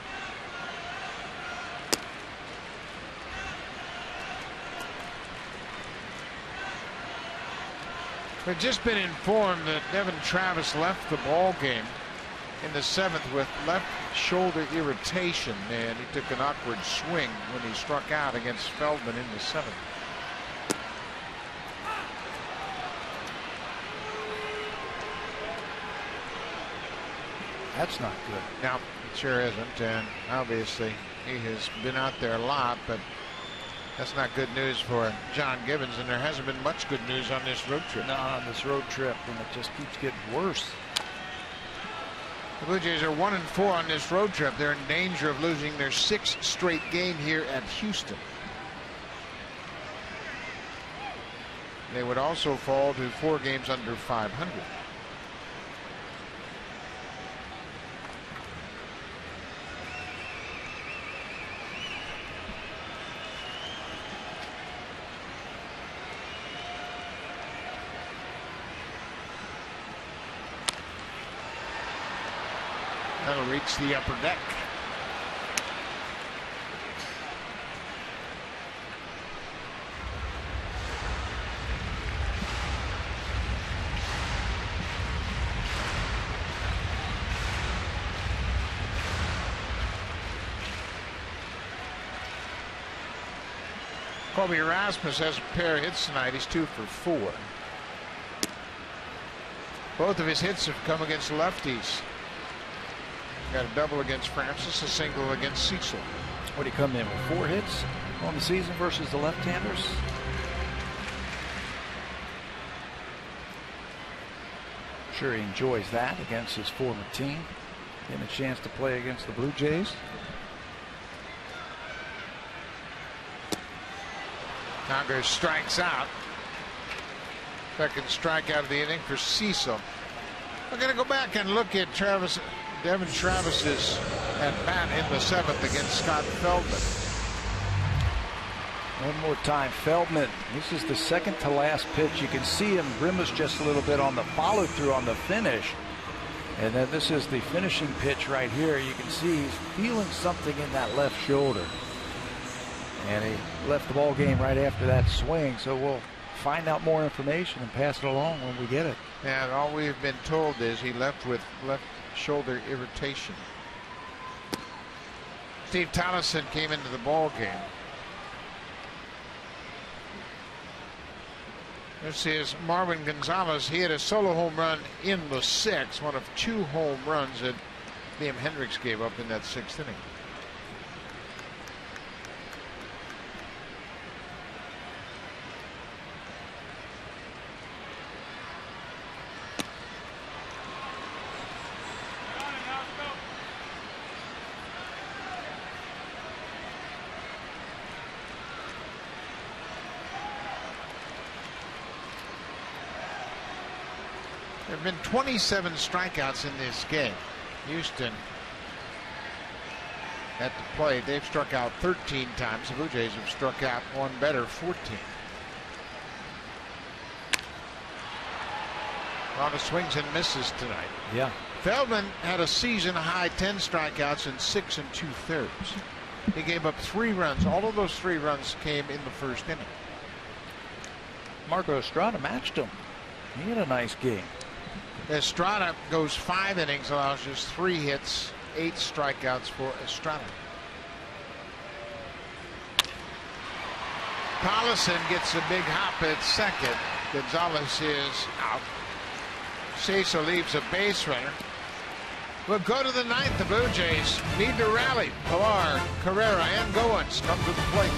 We've just been informed that Devin Travis left the ball game in the 7th with left shoulder irritation, and he took an awkward swing when he struck out against Feldman in the 7th. That's not good. No, it sure isn't, and obviously he has been out there a lot, but that's not good news for John Gibbons, and there hasn't been much good news on this road trip. No, on this road trip, and it just keeps getting worse. The Blue Jays are 1-4 on this road trip. They're in danger of losing their 6th straight game here at Houston. They would also fall to 4 games under 500. That'll reach the upper deck. Colby Rasmus has a pair of hits tonight. He's 2 for 4. Both of his hits have come against lefties. Got a double against Francis, a single against Cecil. What, he come in with 4 hits on the season versus the left-handers? Sure, he enjoys that against his former team. Getting a chance to play against the Blue Jays. Conger strikes out. Second strikeout of the inning for Cecil. We're going to go back and look at Devin Travis's at bat in the 7th against Scott Feldman. One more time, Feldman. This is the second to last pitch. You can see him grimace just a little bit on the follow through on the finish. And then this is the finishing pitch right here. You can see he's feeling something in that left shoulder. And he left the ball game right after that swing. So we'll find out more information and pass it along when we get it. And all we've been told is he left with left shoulder irritation. Steve Tallison came into the ball game. This is Marwin Gonzalez. He had a solo home run in the 6th, one of 2 home runs that Liam Hendricks gave up in that 6th inning. There have been 27 strikeouts in this game. Houston at the plate, they've struck out 13 times. The Blue Jays have struck out one better, 14. A lot of swings and misses tonight. Yeah. Feldman had a season high 10 strikeouts in 6 2/3. He gave up 3 runs. All of those 3 runs came in the 1st inning. Marco Estrada matched him. He had a nice game. Estrada goes 5 innings, allows just 3 hits, 8 strikeouts for Estrada. Collison gets a big hop at second. Gonzalez is out. Cecil leaves a base runner. We'll go to the 9th. The Blue Jays need to rally. Pilar, Carrera, and Goins come to the plate.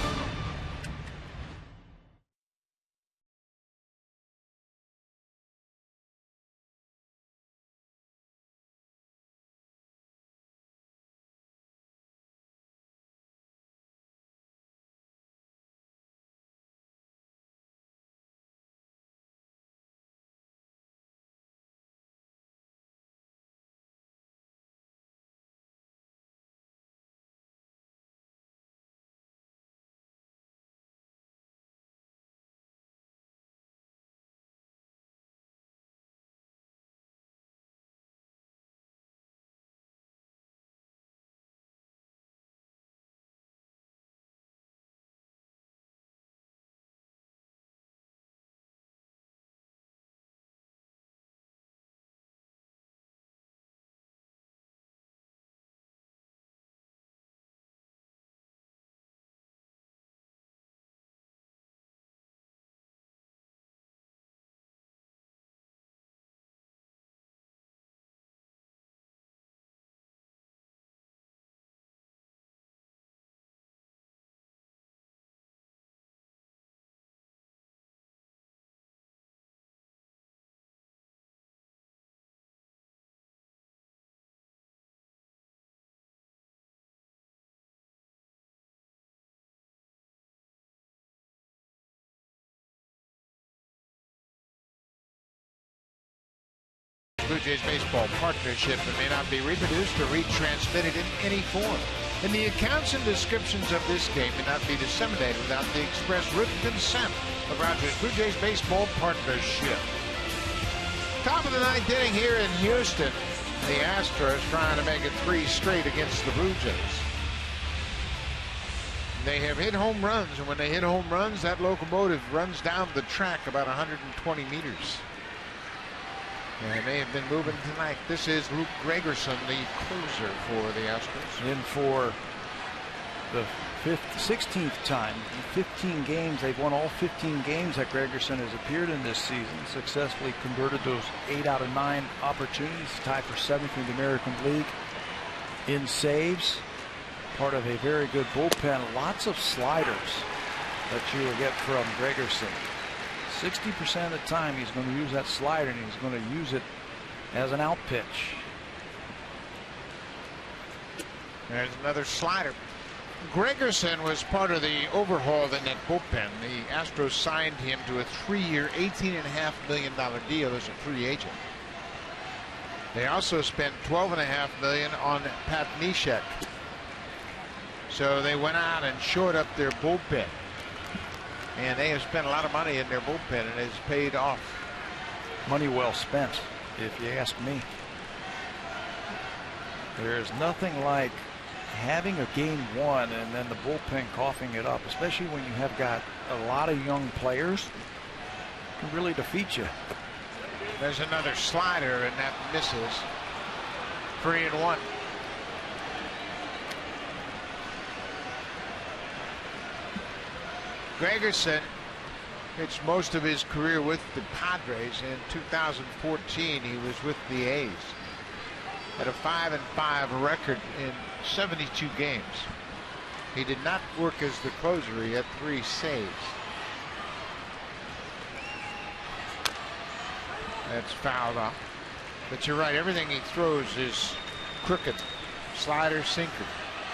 Blue Jays baseball partnership and may not be reproduced or retransmitted in any form. And the accounts and descriptions of this game may not be disseminated without the express written consent of Rogers Blue Jays baseball partnership. Top of the ninth inning here in Houston. The Astros trying to make it 3 straight against the Blue Jays. They have hit home runs, and when they hit home runs, that locomotive runs down the track about 120 meters. And they have been moving tonight. This is Luke Gregerson, the closer for the Astros. In for the 16th time. In 15 games, they've won all 15 games that Gregerson has appeared in this season. Successfully converted those 8 out of 9 opportunities. Tied for 7th in the American League in saves. Part of a very good bullpen. Lots of sliders that you will get from Gregerson. 60% of the time he's going to use that slider, and he's going to use it as an out pitch. There's another slider. Gregerson was part of the overhaul in that bullpen. The Astros signed him to a 3-year, $18.5 million deal as a free agent. They also spent $12.5 million on Pat Neshek. So they went out and shored up their bullpen. And they have spent a lot of money in their bullpen, and it's paid off. Money well spent, if you ask me. There's nothing like having a game won and then the bullpen coughing it up, especially when you have got a lot of young players. It can really defeat you. There's another slider, and that misses. 3-1. Gregerson pitched most of his career with the Padres. In 2014, he was with the A's. Had a 5-5 record in 72 games. He did not work as the closer. He had 3 saves. That's fouled off. But you're right, everything he throws is crooked. Slider, sinker.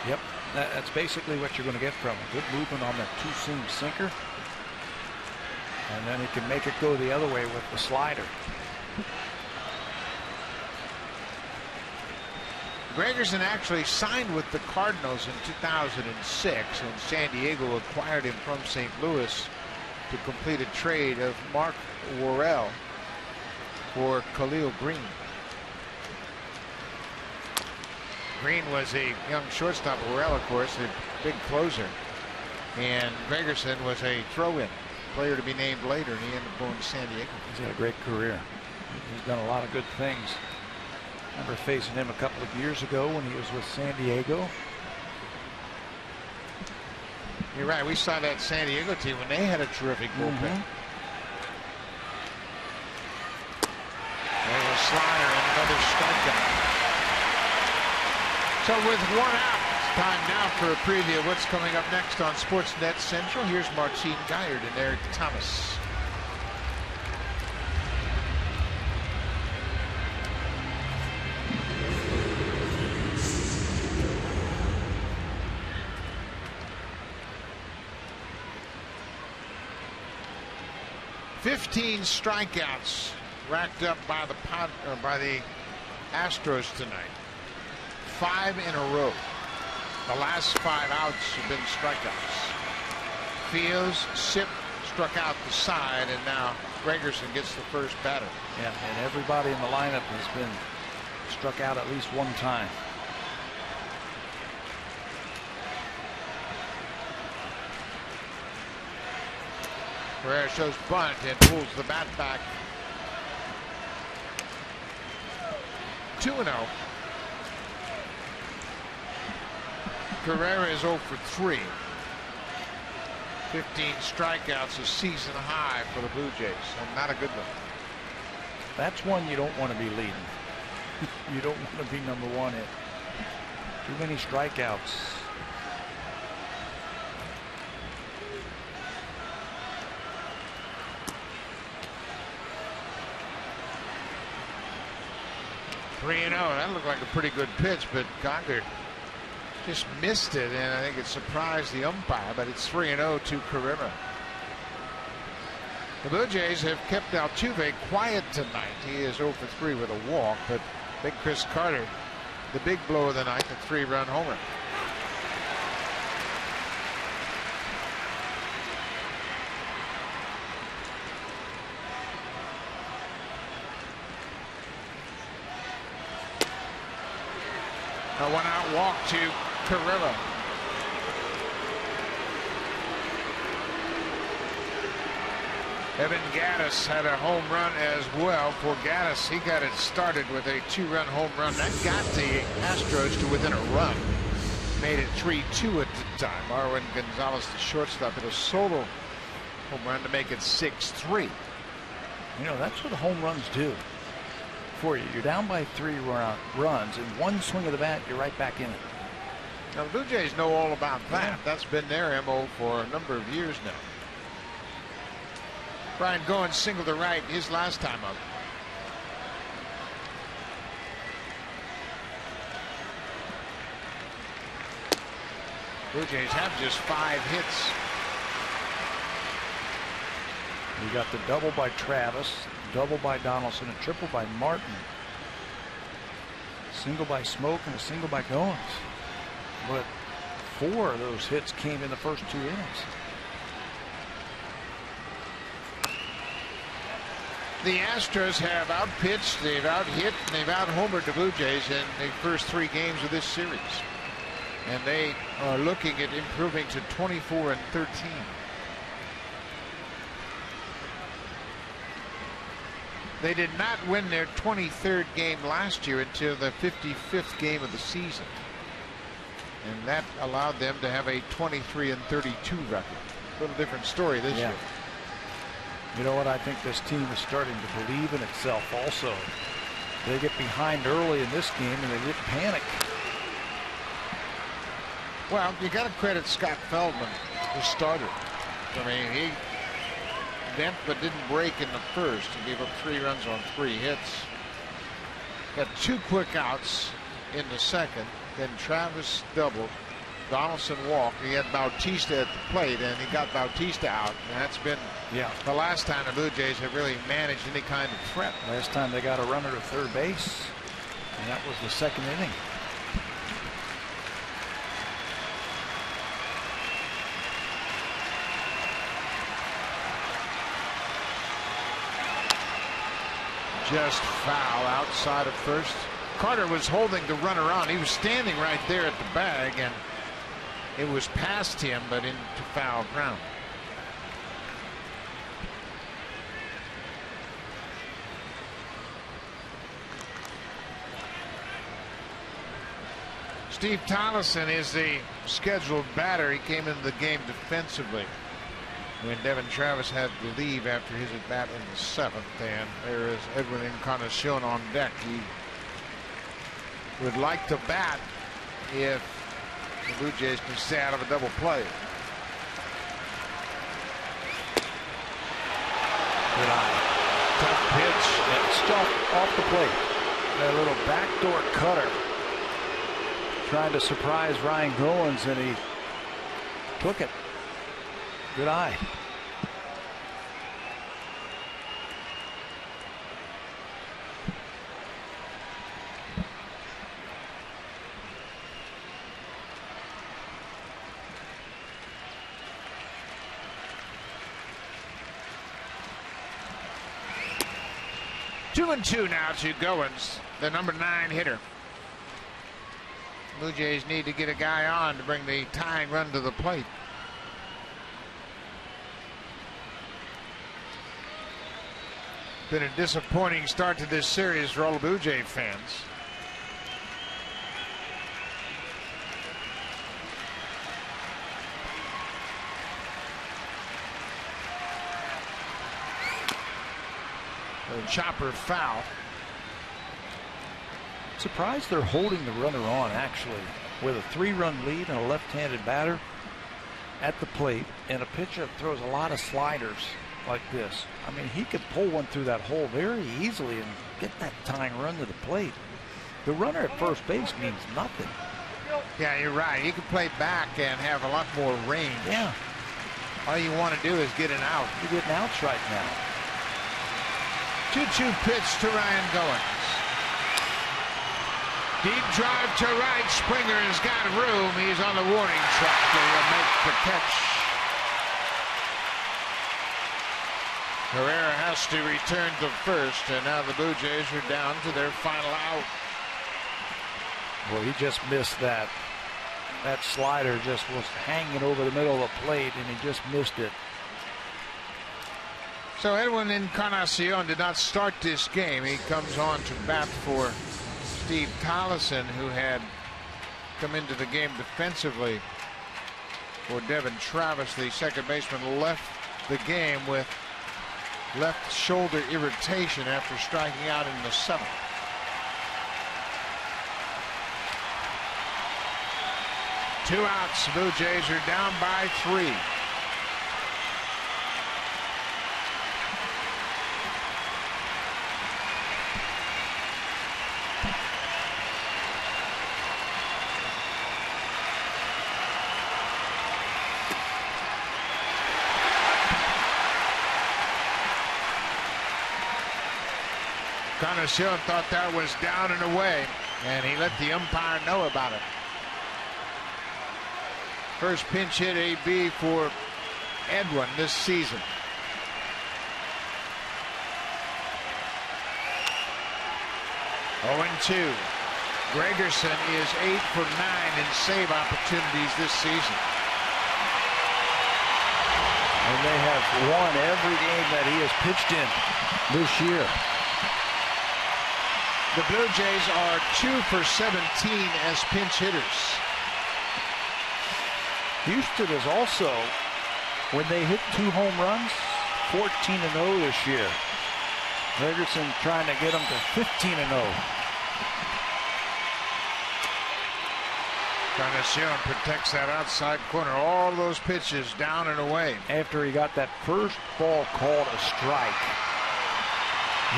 Yep. That's basically what you're going to get from him. Good movement on that 2-seam sinker. And then he can make it go the other way with the slider. Gregerson actually signed with the Cardinals in 2006, and San Diego acquired him from St. Louis to complete a trade of Mark Worrell for Khalil Green. Green was a young shortstop. Worrell, of course, a big closer. And Gregerson was a throw-in player to be named later, and he ended up going to San Diego. He's had a great career. He's done a lot of good things. I remember facing him a couple of years ago when he was with San Diego. You're right. We saw that San Diego team when they had a terrific bullpen. There's a slider and another strikeout. So with 1 out, it's time now for a preview of what's coming up next on Sportsnet Central. Here's Martine Guyard and Eric Thomas. "15 strikeouts racked up by the Astros tonight. 5 in a row. The last 5 outs have been strikeouts. Fields, Sip struck out the side, and now Gregerson gets the first batter. Yeah, and everybody in the lineup has been struck out at least one time. Pereira shows bunt and pulls the bat back. 2-0. Carrera is 0 for 3. 15 strikeouts, a season high for the Blue Jays, and not a good one. That's one you don't want to be leading. You don't want to be number 1 hit. Too many strikeouts. $3-0. That looked like a pretty good pitch, but Conger just missed it, and I think it surprised the umpire, but it's 3-0 to Carrera. The Blue Jays have kept Altuve quiet tonight. He is 0 for 3 with a walk, but big Chris Carter, the big blow of the night, the 3-run homer. A 1-out walk to Carrera. Evan Gattis had a home run as well. For Gattis, he got it started with a 2-run home run. That got the Astros to within a run. Made it 3-2 at the time. Marwin Gonzalez, the shortstop, hit a solo home run to make it 6-3. You know, that's what home runs do for you. You're down by 3 runs, and one swing of the bat, you're right back in it. Now, the Blue Jays know all about that. Yeah. That's been their MO for a number of years now. Brian Goins single to right his last time up. Blue Jays have just 5 hits. You got the double by Travis, double by Donaldson, a triple by Martin, single by Smoke, and a single by Goins. But 4 of those hits came in the first 2 innings. The Astros have outpitched, they've out-hit, and they've out-homered the Blue Jays in the first 3 games of this series. And they are looking at improving to 24-13. They did not win their 23rd game last year until the 55th game of the season. And that allowed them to have a 23-32 record. A little different story this year. You know what? I think this team is starting to believe in itself also. They get behind early in this game and they didn't panic. Well, you got to credit Scott Feldman, the starter. I mean, he bent but didn't break in the first. He gave up 3 runs on 3 hits. Got 2 quick outs in the second. Then Travis doubled. Donaldson walked. He had Bautista at the plate, and he got Bautista out. And that's been the last time the Blue Jays have really managed any kind of threat. Last time they got a runner to third base, and that was the 2nd inning. Just foul outside of first. Carter was holding the runner on. He was standing right there at the bag, and it was past him, but into foul ground. Steve Tolleson is the scheduled batter. He came into the game defensively when Devin Travis had to leave after his at bat in the 7th. And there is Edwin Encarnacion on deck. He would like to bat if the Blue Jays can stay out of a double play. Good eye. Tough pitch and stuff off the plate. That little backdoor cutter. Trying to surprise Ryan Goins, and he took it. Good eye. Two and two now to Goins, the number 9 hitter. Blue Jays need to get a guy on to bring the tying run to the plate. Been a disappointing start to this series for all the Blue Jay fans. The chopper foul. Surprised they're holding the runner on, actually, with a 3-run lead and a left-handed batter at the plate, and a pitcher that throws a lot of sliders like this. I mean, he could pull one through that hole very easily and get that tying run to the plate. The runner at first base means nothing. Yeah, you're right. He could play back and have a lot more range. Yeah. All you want to do is get an out. You're getting outs right now. 2-2 pitch to Ryan Goins. Deep drive to right. Springer has got room. He's on the warning track. He'll make the catch. Herrera has to return to first, and now the Blue Jays are down to their final out. Well, he just missed that. That slider just was hanging over the middle of the plate, and he just missed it. So Edwin Encarnacion did not start this game. He comes on to bat for Steve Tollison, who had come into the game defensively for Devin Travis. The second baseman left the game with left shoulder irritation after striking out in the seventh. Two outs. Blue Jays are down by 3. Encarnacion thought that was down and away, and he let the umpire know about it. First pinch hit AB for Edwin this season. Oh, 2. Gregerson is 8 for 9 in save opportunities this season. And they have won every game that he has pitched in this year. The Blue Jays are 2 for 17 as pinch hitters. Houston is also, when they hit 2 home runs, 14-0 this year. Gregerson trying to get them to 15-0. Encarnacion protects that outside corner. All those pitches down and away. After he got that first ball called a strike,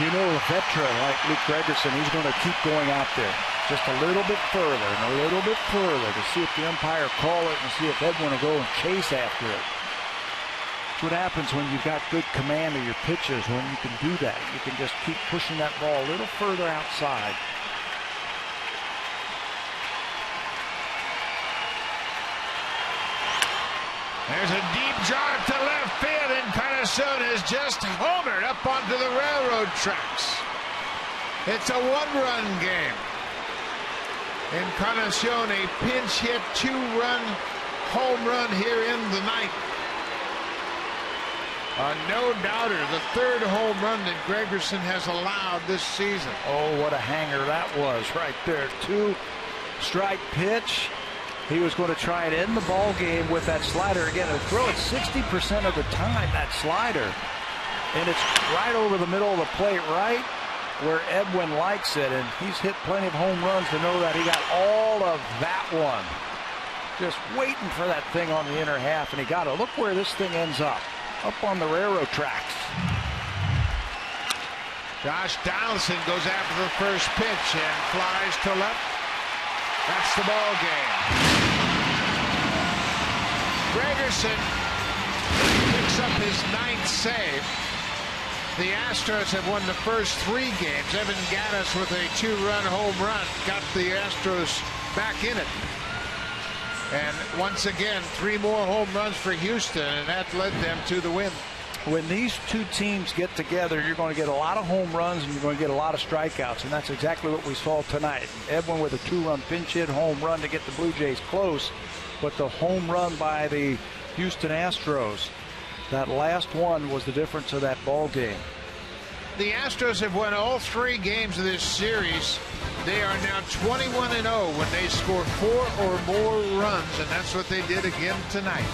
you know, a veteran like Luke Gregerson, he's going to keep going out there just a little bit further and a little bit further to see if the umpire call it and see if Edwin will go and chase after it. That's what happens when you've got good command of your pitches, when you can do that. You can just keep pushing that ball a little further outside. There's a deep drive to left field. Encarnacion is just homered up onto the railroad tracks. It's a 1-run game. Encarnacion, a pinch hit 2-run home run here in the ninth. A no-doubter, the 3rd home run that Gregerson has allowed this season. Oh, what a hanger that was right there. 2-strike pitch. He was going to try and end the ball game with that slider again. He'll throw it 60% of the time, that slider. And it's right over the middle of the plate, right where Edwin likes it. And he's hit plenty of home runs to know that he got all of that one. Just waiting for that thing on the inner half, and he got it. Look where this thing ends up on the railroad tracks. Josh Donaldson goes after the first pitch and flies to left. That's the ball game. Gregerson picks up his 9th save. The Astros have won the first 3 games. Evan Gattis with a 2-run home run got the Astros back in it. And once again, 3 more home runs for Houston, and that led them to the win. When these 2 teams get together, you're going to get a lot of home runs and you're going to get a lot of strikeouts, and that's exactly what we saw tonight. Edwin with a 2-run pinch hit home run to get the Blue Jays close, but the home run by the Houston Astros, that last one was the difference of that ball game. The Astros have won all 3 games of this series. They are now 21-0 when they score 4 or more runs, and that's what they did again tonight.